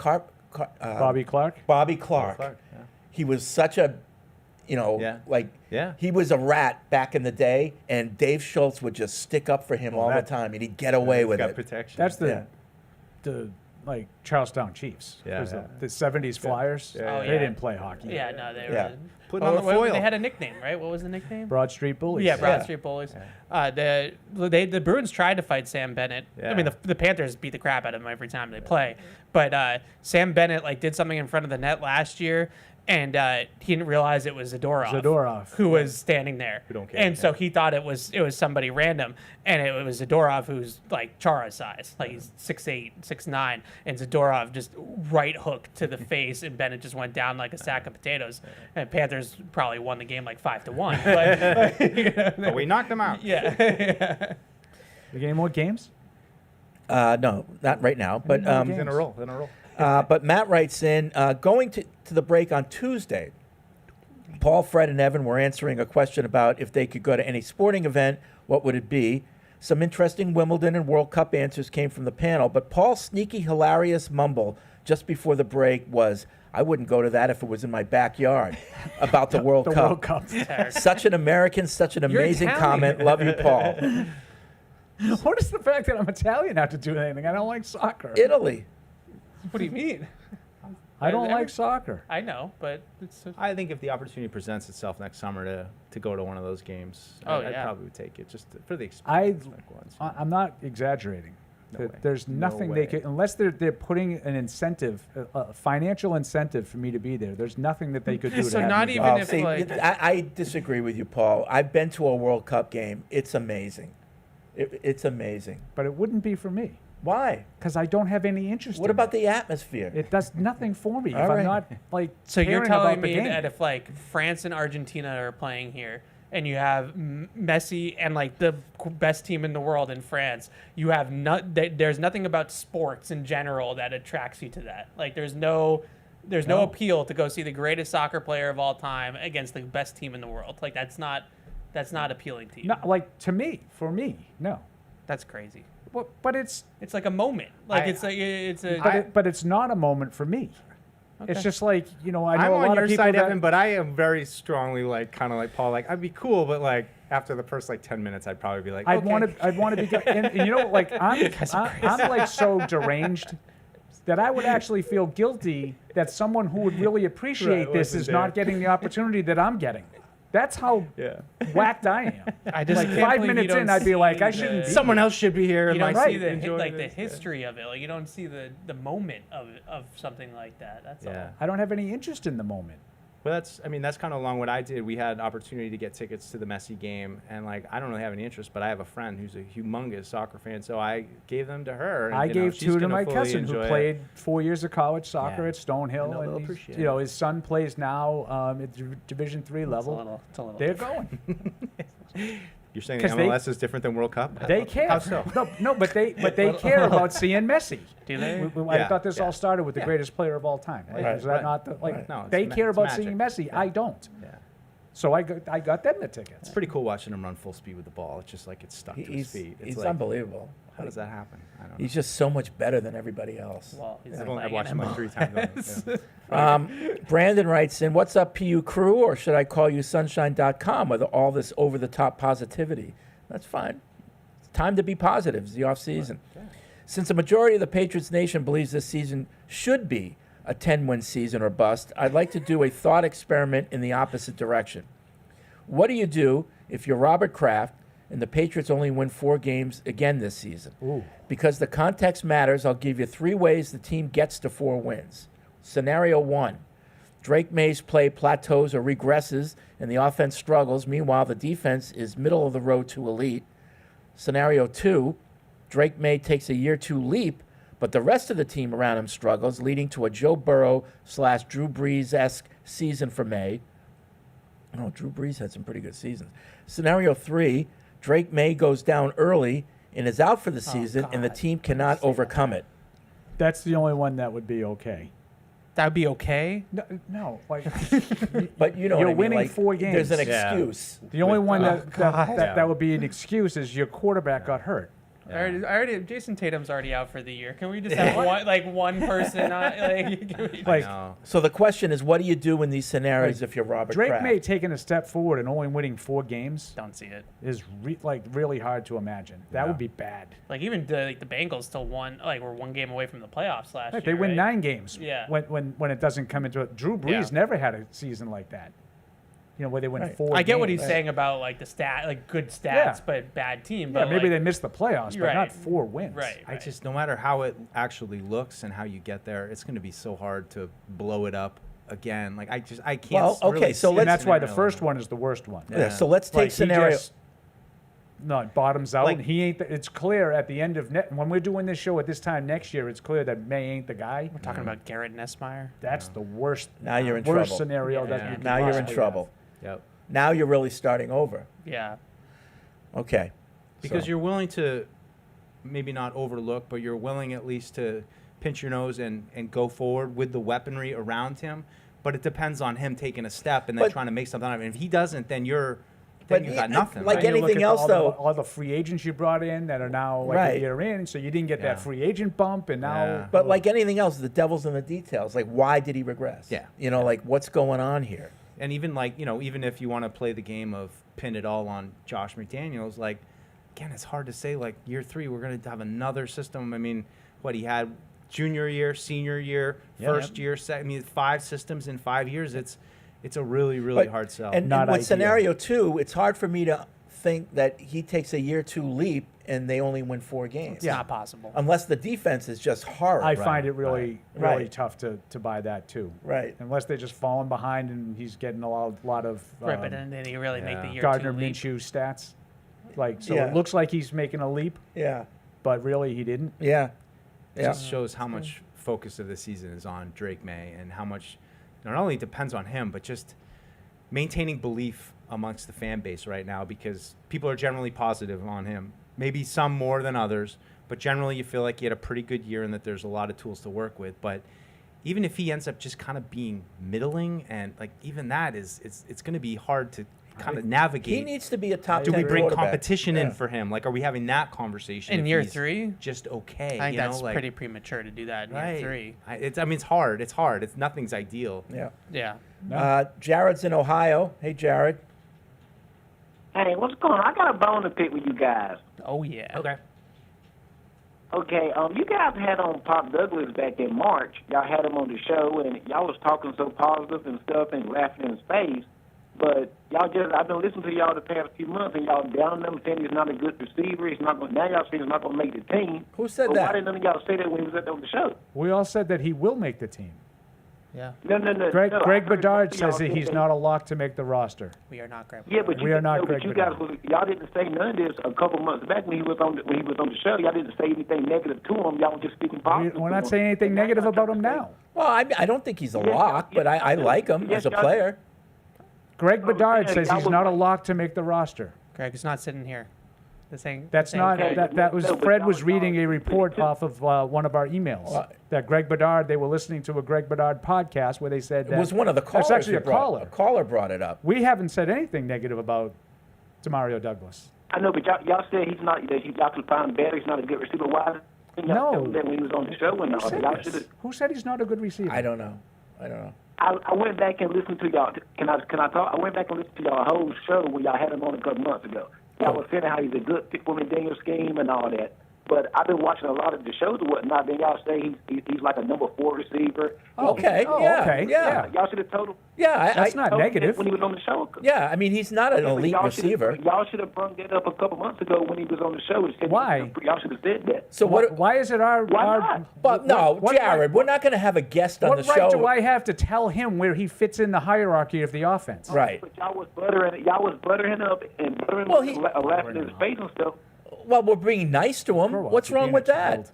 Bobby Clark. Bobby Clark. He was such a, he was a rat back in the day, and Dave Schultz would just stick up for him all the time, and he'd get away with it. Protection. That's the like Charlestown Chiefs. Yeah. The 70s Flyers. They didn't play hockey. Yeah, no, they were putting on the foil. They had a nickname, right? What was the nickname? Broad Street Bullies. Yeah, Broad Street Bullies. The Bruins tried to fight Sam Bennett. Yeah. I mean, the Panthers beat the crap out of him every time they play. But Sam Bennett like did something in front of the net last year, and he didn't realize it was Zadorov who was standing there. Who don't care. And so he thought it was somebody random, and it was Zadorov, who's like Chara's size, like he's 6'8", 6'9", and Zadorov just right hook to the face, and Bennett just went down like a sack of potatoes. And Panthers probably won the game like 5-1. But we knocked them out. Yeah. You get any more games? No, not right now. But in a row. but Matt writes in, going to the break on Tuesday, Paul, Fred, and Evan were answering a question about if they could go to any sporting event, what would it be? Some interesting Wimbledon and World Cup answers came from the panel, but Paul's sneaky, hilarious mumble just before the break was, I wouldn't go to that if it was in my backyard, about the World Cup. World Cup. Such an American, such an amazing comment. Love you, Paul. What is the fact that I'm Italian have to do with anything? I don't like soccer. Italy. What do you mean? I don't like soccer. I know, but it's. I think if the opportunity presents itself next summer to go to one of those games, I probably would take it just for the experience. I'm not exaggerating. There's nothing they could, unless they're putting an incentive, a financial incentive for me to be there. There's nothing that they could do. So to not have me even go. if See, like I disagree with you, Paul. I've been to a World Cup game. It's amazing. It's amazing. But it wouldn't be for me. Why? Because I don't have any interest. What about the atmosphere? It does nothing for me. All if right. I'm not like. So you're caring telling about the me game. that if like France and Argentina are playing here, and you have Messi and like the best team in the world in France, you have there's nothing about sports in general that attracts you to that. Like there's no appeal to go see the greatest soccer player of all time against the best team in the world. Like that's not appealing to you. No, like to me, for me, no. That's crazy. But it's like a moment. Like but it's not a moment for me. Okay. It's just like, I know I'm a lot on of your people side, that, Evan, but I am very strongly kind of like Paul. Like I'd be cool, but like after the first 10 minutes, I'd probably be like, I'd want to be, and like I'm like so deranged that I would actually feel guilty that someone who would really appreciate this is not getting the opportunity that I'm getting. That's how whacked I am. I just like 5 minutes in, I'd be like, I shouldn't. Someone else should be here. You don't see the the history of it. Like you don't see the moment of something like that. That's all. I don't have any interest in the moment. Well, that's kind of along what I did. We had opportunity to get tickets to the Messi game, and I don't really have any interest, but I have a friend who's a humongous soccer fan, so I gave them to her. And, I gave 2 to my cousin who played 4 years of college soccer at And Stonehill, they'll and appreciate his son plays now at the Division III level. It's a little They're different. going. You're saying the MLS is different than World Cup? They care. How so? But they care about seeing Messi. Do they? I thought this all started with the greatest player of all time. Like, is that not the, like? No, they care about magic. seeing Messi. I don't. Yeah. So I got them the tickets. It's pretty cool watching him run full speed with the ball. It's just like it's stuck to his feet. It's He's like, unbelievable. How does that happen? I don't know. He's just so much better than everybody else. Well, he's I've watched him like 3 times. Brandon writes in, what's up, PU crew, or should I call you sunshine.com with all this over-the-top positivity? That's fine. It's time to be positive. It's the offseason. Since the majority of the Patriots Nation believes this season should be a 10-win season or bust, I'd like to do a thought experiment in the opposite direction. What do you do if you're Robert Kraft and the Patriots only win 4 games again this season? Ooh. Because the context matters, I'll give you 3 ways the team gets to 4 wins. Scenario 1, Drake May's play plateaus or regresses and the offense struggles. Meanwhile, the defense is middle of the road to elite. Scenario 2, Drake May takes a year 2 leap, but the rest of the team around him struggles, leading to a Joe Burrow/Drew Brees-esque season for May. Oh, Drew Brees had some pretty good seasons. Scenario 3, Drake May goes down early and is out for the season, and the team cannot overcome it. That's the only one that would be okay. That would be okay? No, like, but you know, you're what I mean, winning like, 4 games. There's an excuse. The only one that would be an excuse is your quarterback got hurt. Jason Tatum's already out for the year. Can we just have one person? So the question is, what do you do in these scenarios if you're Robert Drake Kraft? May taking a step forward and only winning 4 games. Don't see it. Is really hard to imagine. That would be bad. Like even the Bengals still won. Like we're 1 game away from the playoffs last year. They win right? 9 games. Yeah. When it doesn't come into it. Drew Brees never had a season like that. You know, where they win 4 I get games. what he's saying about like the good stats, but bad team. But maybe like, they missed the playoffs, but not 4 wins. Right. I just, no matter how it actually looks and how you get there, it's going to be so hard to blow it up again. Like I can't. Well, okay, really so see And that's why the scenario. first one is the worst one. Yeah, so let's take scenario. No, it bottoms out. Like- He ain't. It's clear at the end of when we're doing this show at this time next year. It's clear that May ain't the guy. We're talking about Garrett Nesmeyer. That's the worst. Now you're in worst trouble. scenario that you can Now you're in possibly trouble. Yep. Now you're really starting over. Yeah. Okay. Because So- you're willing to maybe not overlook, but you're willing at least to pinch your nose and go forward with the weaponry around him. But it depends on him taking a step and then trying to make something out of it. If he doesn't, then you've got nothing. like right? anything else, though. all the free agents you brought in that are now like Right. a year in, so you didn't get that free agent bump, and now. But like anything else, the devil's in the details. Like, why did he regress? Yeah. You know, like what's going on here? And even like, even if you want to play the game of pin it all on Josh McDaniels, like, again, it's hard to say, like, year 3, we're going to have another system. I mean, what he had junior year, senior year, first year, second. I mean, 5 systems in 5 years. It's a really, really hard sell. And with scenario 2, it's hard for me to think that he takes a year 2 leap and they only win 4 games. It's not possible. Unless the defense is just horrible. I find it really Right. tough to buy that too. Right. Unless they're just falling behind and he's getting a lot of Right, but then did he really make the year Gardner 2 leap? Minshew stats. Like, so Yeah. it looks like he's making a leap. Yeah. But really he didn't. Yeah. It just shows how much focus of the season is on Drake May and how much not only depends on him, but just maintaining belief amongst the fan base right now, because people are generally positive on him. Maybe some more than others, but generally you feel like he had a pretty good year and that there's a lot of tools to work with. But even if he ends up just kind of being middling, and like even that it's going to be hard to kind of navigate. He needs to be a top 10 Do we bring quarterback. competition in for him? Like, are we having that conversation In if year he's 3? Just okay. I think you know, that's like, pretty premature to do that in year 3. I mean, it's hard. It's hard. It's nothing's ideal. Yeah. Yeah. Jared's in Ohio. Hey, Jared. Hey, what's going on? I got a bone to pick with you guys. Oh, yeah. Okay. Okay, you guys had on Pop Douglas back in March. Y'all had him on the show, and y'all was talking so positive and stuff and laughing in his face. But I've been listening to y'all the past few months, and y'all down him saying he's not a good receiver. Now y'all saying he's not going to make the team. Who said that? that? Why didn't none of y'all say that when he was on the show? We all said that he will make the team. Yeah. No. Greg Bedard y'all says that he's said not a lock to make the roster. We are not Greg. Yeah, but we are not Greg you Bedard. guys, y'all didn't say none of this a couple months back when he was on the show. Y'all didn't say anything negative to him. Y'all were just speaking positive. We're not saying anything negative about him now. Well, I don't think he's a lock, but I like him as a player. Greg Bedard says he's not a lock to make the roster. Greg is not sitting here. That's not that was Fred was reading a report off of one of our emails that Greg Bedard. They were listening to a Greg Bedard podcast where they said that It was one of the callers. That's actually a who brought- caller. A caller brought it up. We haven't said anything negative about Demario Douglas. I know, but y'all said he's not. Y'all can find better. He's not a good receiver. Why? No. Y'all said that when he was on the show and all. Y'all should. Who said he's not a good receiver? I don't know. I went back and listened to y'all. Can I talk? I went back and listened to y'all whole show when y'all had him on a couple months ago. Y'all was saying how he's a good fit for McDaniels' scheme and all that. But I've been watching a lot of the shows and whatnot. Then y'all say he's like a number 4 receiver. Okay. Y'all should have told him. Yeah, that's not told him negative. when he was on the show. Yeah, I mean he's not an elite receiver. Y'all should have brought that up a couple months ago when he was on the show. And said Why? Y'all should have said that. So Why is it our? Why not? But no, Jared, we're not going to have a guest on the What right show. do I have to tell him where he fits in the hierarchy of the offense? Right. But y'all was buttering up and buttering laughing in his face and stuff. Well, we're being nice to him. What's wrong with that?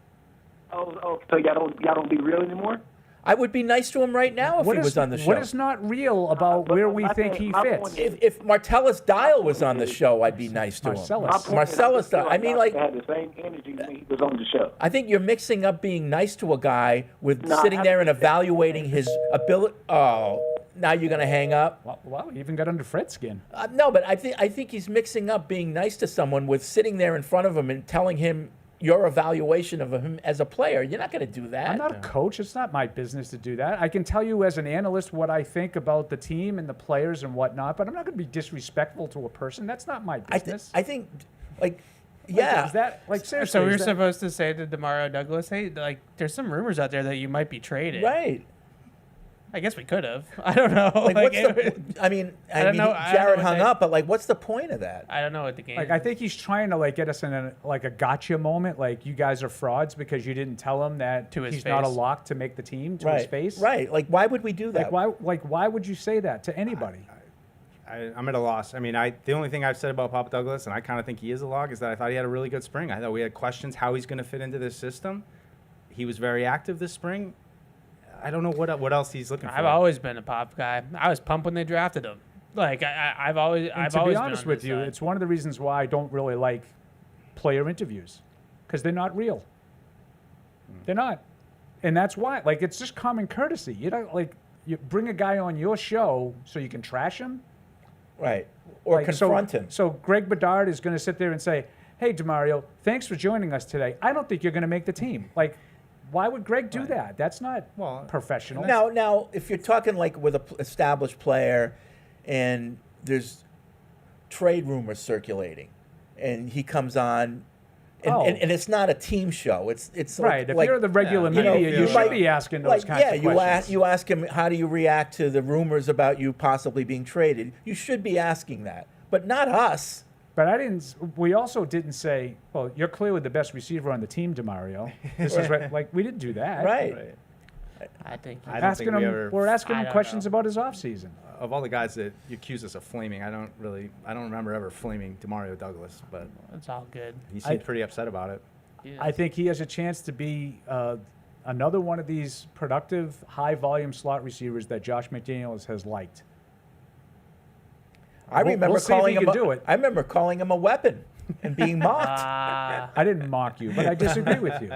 Oh, so y'all don't be real anymore? I would be nice to him right now if he was on the show. What is not real about where we think he fits? If Martellus Dial was on the show, I'd be nice to him. Marcellus Dial. I mean, like, had the same energy when he was on the show. I think you're mixing up being nice to a guy with sitting there and evaluating his ability. Oh, now you're going to hang up? Well, he even got under Fred's skin. No, but I think he's mixing up being nice to someone with sitting there in front of him and telling him your evaluation of him as a player. You're not going to do that. I'm not a coach. It's not my business to do that. I can tell you as an analyst what I think about the team and the players and whatnot, but I'm not going to be disrespectful to a person. That's not my business. I think, yeah. Is that, seriously? So we're supposed to say to Demario Douglas, hey, there's some rumors out there that you might be traded. Right. I guess we could have. I don't know. I mean, Jared hung up, but what's the point of that? I don't know what the game. I think he's trying to get us in a gotcha moment. Like, you guys are frauds because you didn't tell him that he's not a lock to make the team to his face. Right. Like, why would we do that? Why would you say that to anybody? I'm at a loss. I mean, the only thing I've said about Papa Douglas, and I kind of think he is a lock, is that I thought he had a really good spring. I thought we had questions how he's going to fit into this system. He was very active this spring. I don't know what else he's looking for. I've always been a Pop guy. I was pumped when they drafted him. I've always. To be honest with you, it's one of the reasons why I don't really like player interviews, because they're not real. They're not, and that's why. It's just common courtesy. You bring a guy on your show so you can trash him, right? Or confront him. So Greg Bedard is going to sit there and say, "Hey, Demario, thanks for joining us today. I don't think you're going to make the team." Why would Greg do that? That's not professional. Now, if you're talking with an established player, and there's trade rumors circulating, and he comes on, and it's not a team show. It's right. If you're the regular media, you should be asking those kinds of questions. You ask him, how do you react to the rumors about you possibly being traded? You should be asking that, but not us. But we also didn't say, well, you're clearly the best receiver on the team, Demario. This is right. We didn't do that. Right. I think we're asking him questions about his offseason. Of all the guys that you accuse us of flaming, I don't remember ever flaming Demario Douglas, but it's all good. He seemed pretty upset about it. I think he has a chance to be another one of these productive, high-volume slot receivers that Josh McDaniels has liked. I remember calling him a weapon and being mocked. I didn't mock you, but I disagree with you.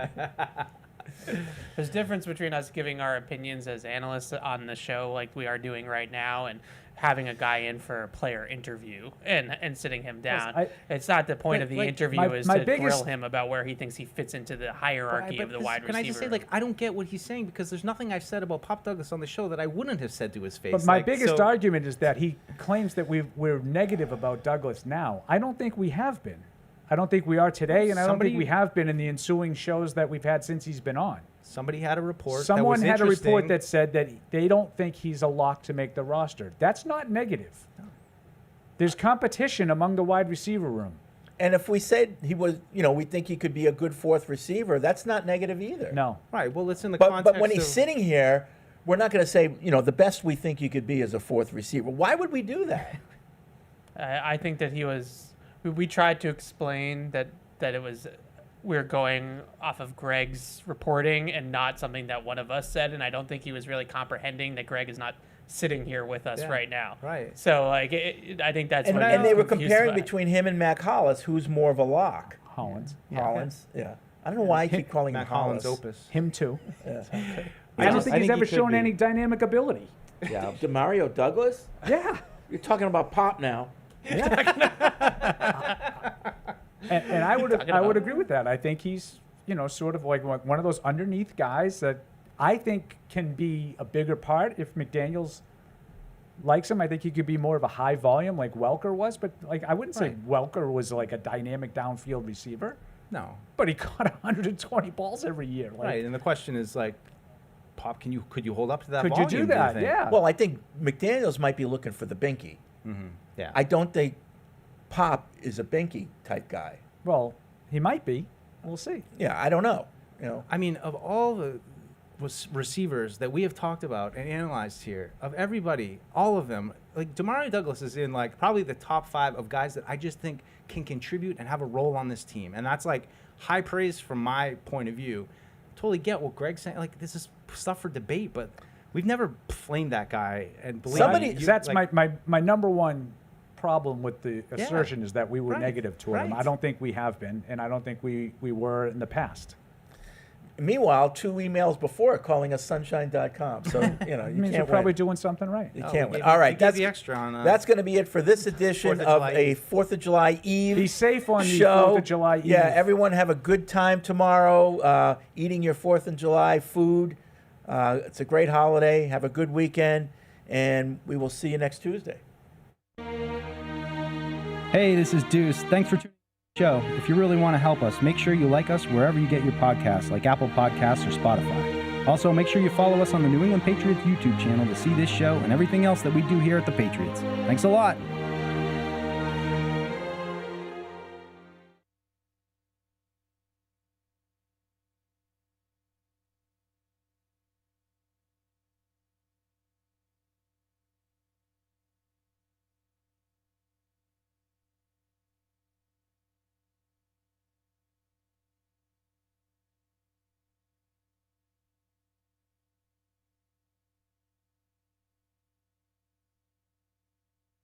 There's a difference between us giving our opinions as analysts on the show like we are doing right now and having a guy in for a player interview and sitting him down. It's not the point of the interview is to grill him about where he thinks he fits into the hierarchy of the wide receiver. Can I just say, I don't get what he's saying, because there's nothing I've said about Pop Douglas on the show that I wouldn't have said to his face. But my biggest argument is that he claims that we're negative about Douglas now. I don't think we have been. I don't think we are today, and I don't think we have been in the ensuing shows that we've had since he's been on. Somebody had a report. Someone had a report that said that they don't think he's a lock to make the roster. That's not negative. No. There's competition among the wide receiver room. And if we said he was, we think he could be a good fourth receiver, that's not negative either. No. Right. Well, it's in the context. But when he's sitting here, we're not going to say, the best we think you could be is a fourth receiver. Why would we do that? I think that he was. We tried to explain that it was we're going off of Greg's reporting and not something that one of us said, and I don't think he was really comprehending that Greg is not sitting here with us right now. Right. So like, I think that's what And they were confused comparing about. between him and Mac Hollis, who's more of a lock. Hollins. Hollins, yeah. I don't know why I keep calling him Mac Hollis. Hollins Opus. Him too. Yeah. I don't think he's ever shown any dynamic ability. Yeah. Demario Douglas? Yeah. You're talking about Pop now. And I would agree with that. I think he's, sort of like one of those underneath guys that I think can be a bigger part if McDaniels likes him. I think he could be more of a high volume like Welker was, but like I wouldn't say Welker was like a dynamic downfield receiver. No. But he caught 120 balls every year. Like, Right, and the question is like, Pop, could you hold up to that Could you volume? do that? think? Yeah. Well, I think McDaniels might be looking for the binky. Mm-hmm. Yeah. I don't think Pop is a binky type guy. Well, he might be. We'll see. Yeah, I don't know. I mean, of all the receivers that we have talked about and analyzed here, of everybody, all of them, like Demario Douglas is in like probably the top 5 of guys that I just think can contribute and have a role on this team, and that's like high praise from my point of view. Totally get what Greg's saying. Like, this is stuff for debate, but we've never flamed that guy. And believe that's my number one problem with the assertion is that we were negative toward him. I don't think we have been, and I don't think we were in the past. Meanwhile, 2 emails before calling us sunshine.com. So, you means can't we're probably win. doing something right. You can't win. All right, that's the extra on that's going to be it for this edition of a 4th of July Eve Be safe on the show. 4th of July Eve. Yeah, everyone have a good time tomorrow eating your 4th of July food. It's a great holiday. Have a good weekend, and we will see you next Tuesday. Hey, this is Deuce. Thanks for tuning in to the show. If you really want to help us, make sure you like us wherever you get your podcasts, like Apple Podcasts or Spotify. Also, make sure you follow us on the New England Patriots YouTube channel to see this show and everything else that we do here at the Patriots. Thanks a lot.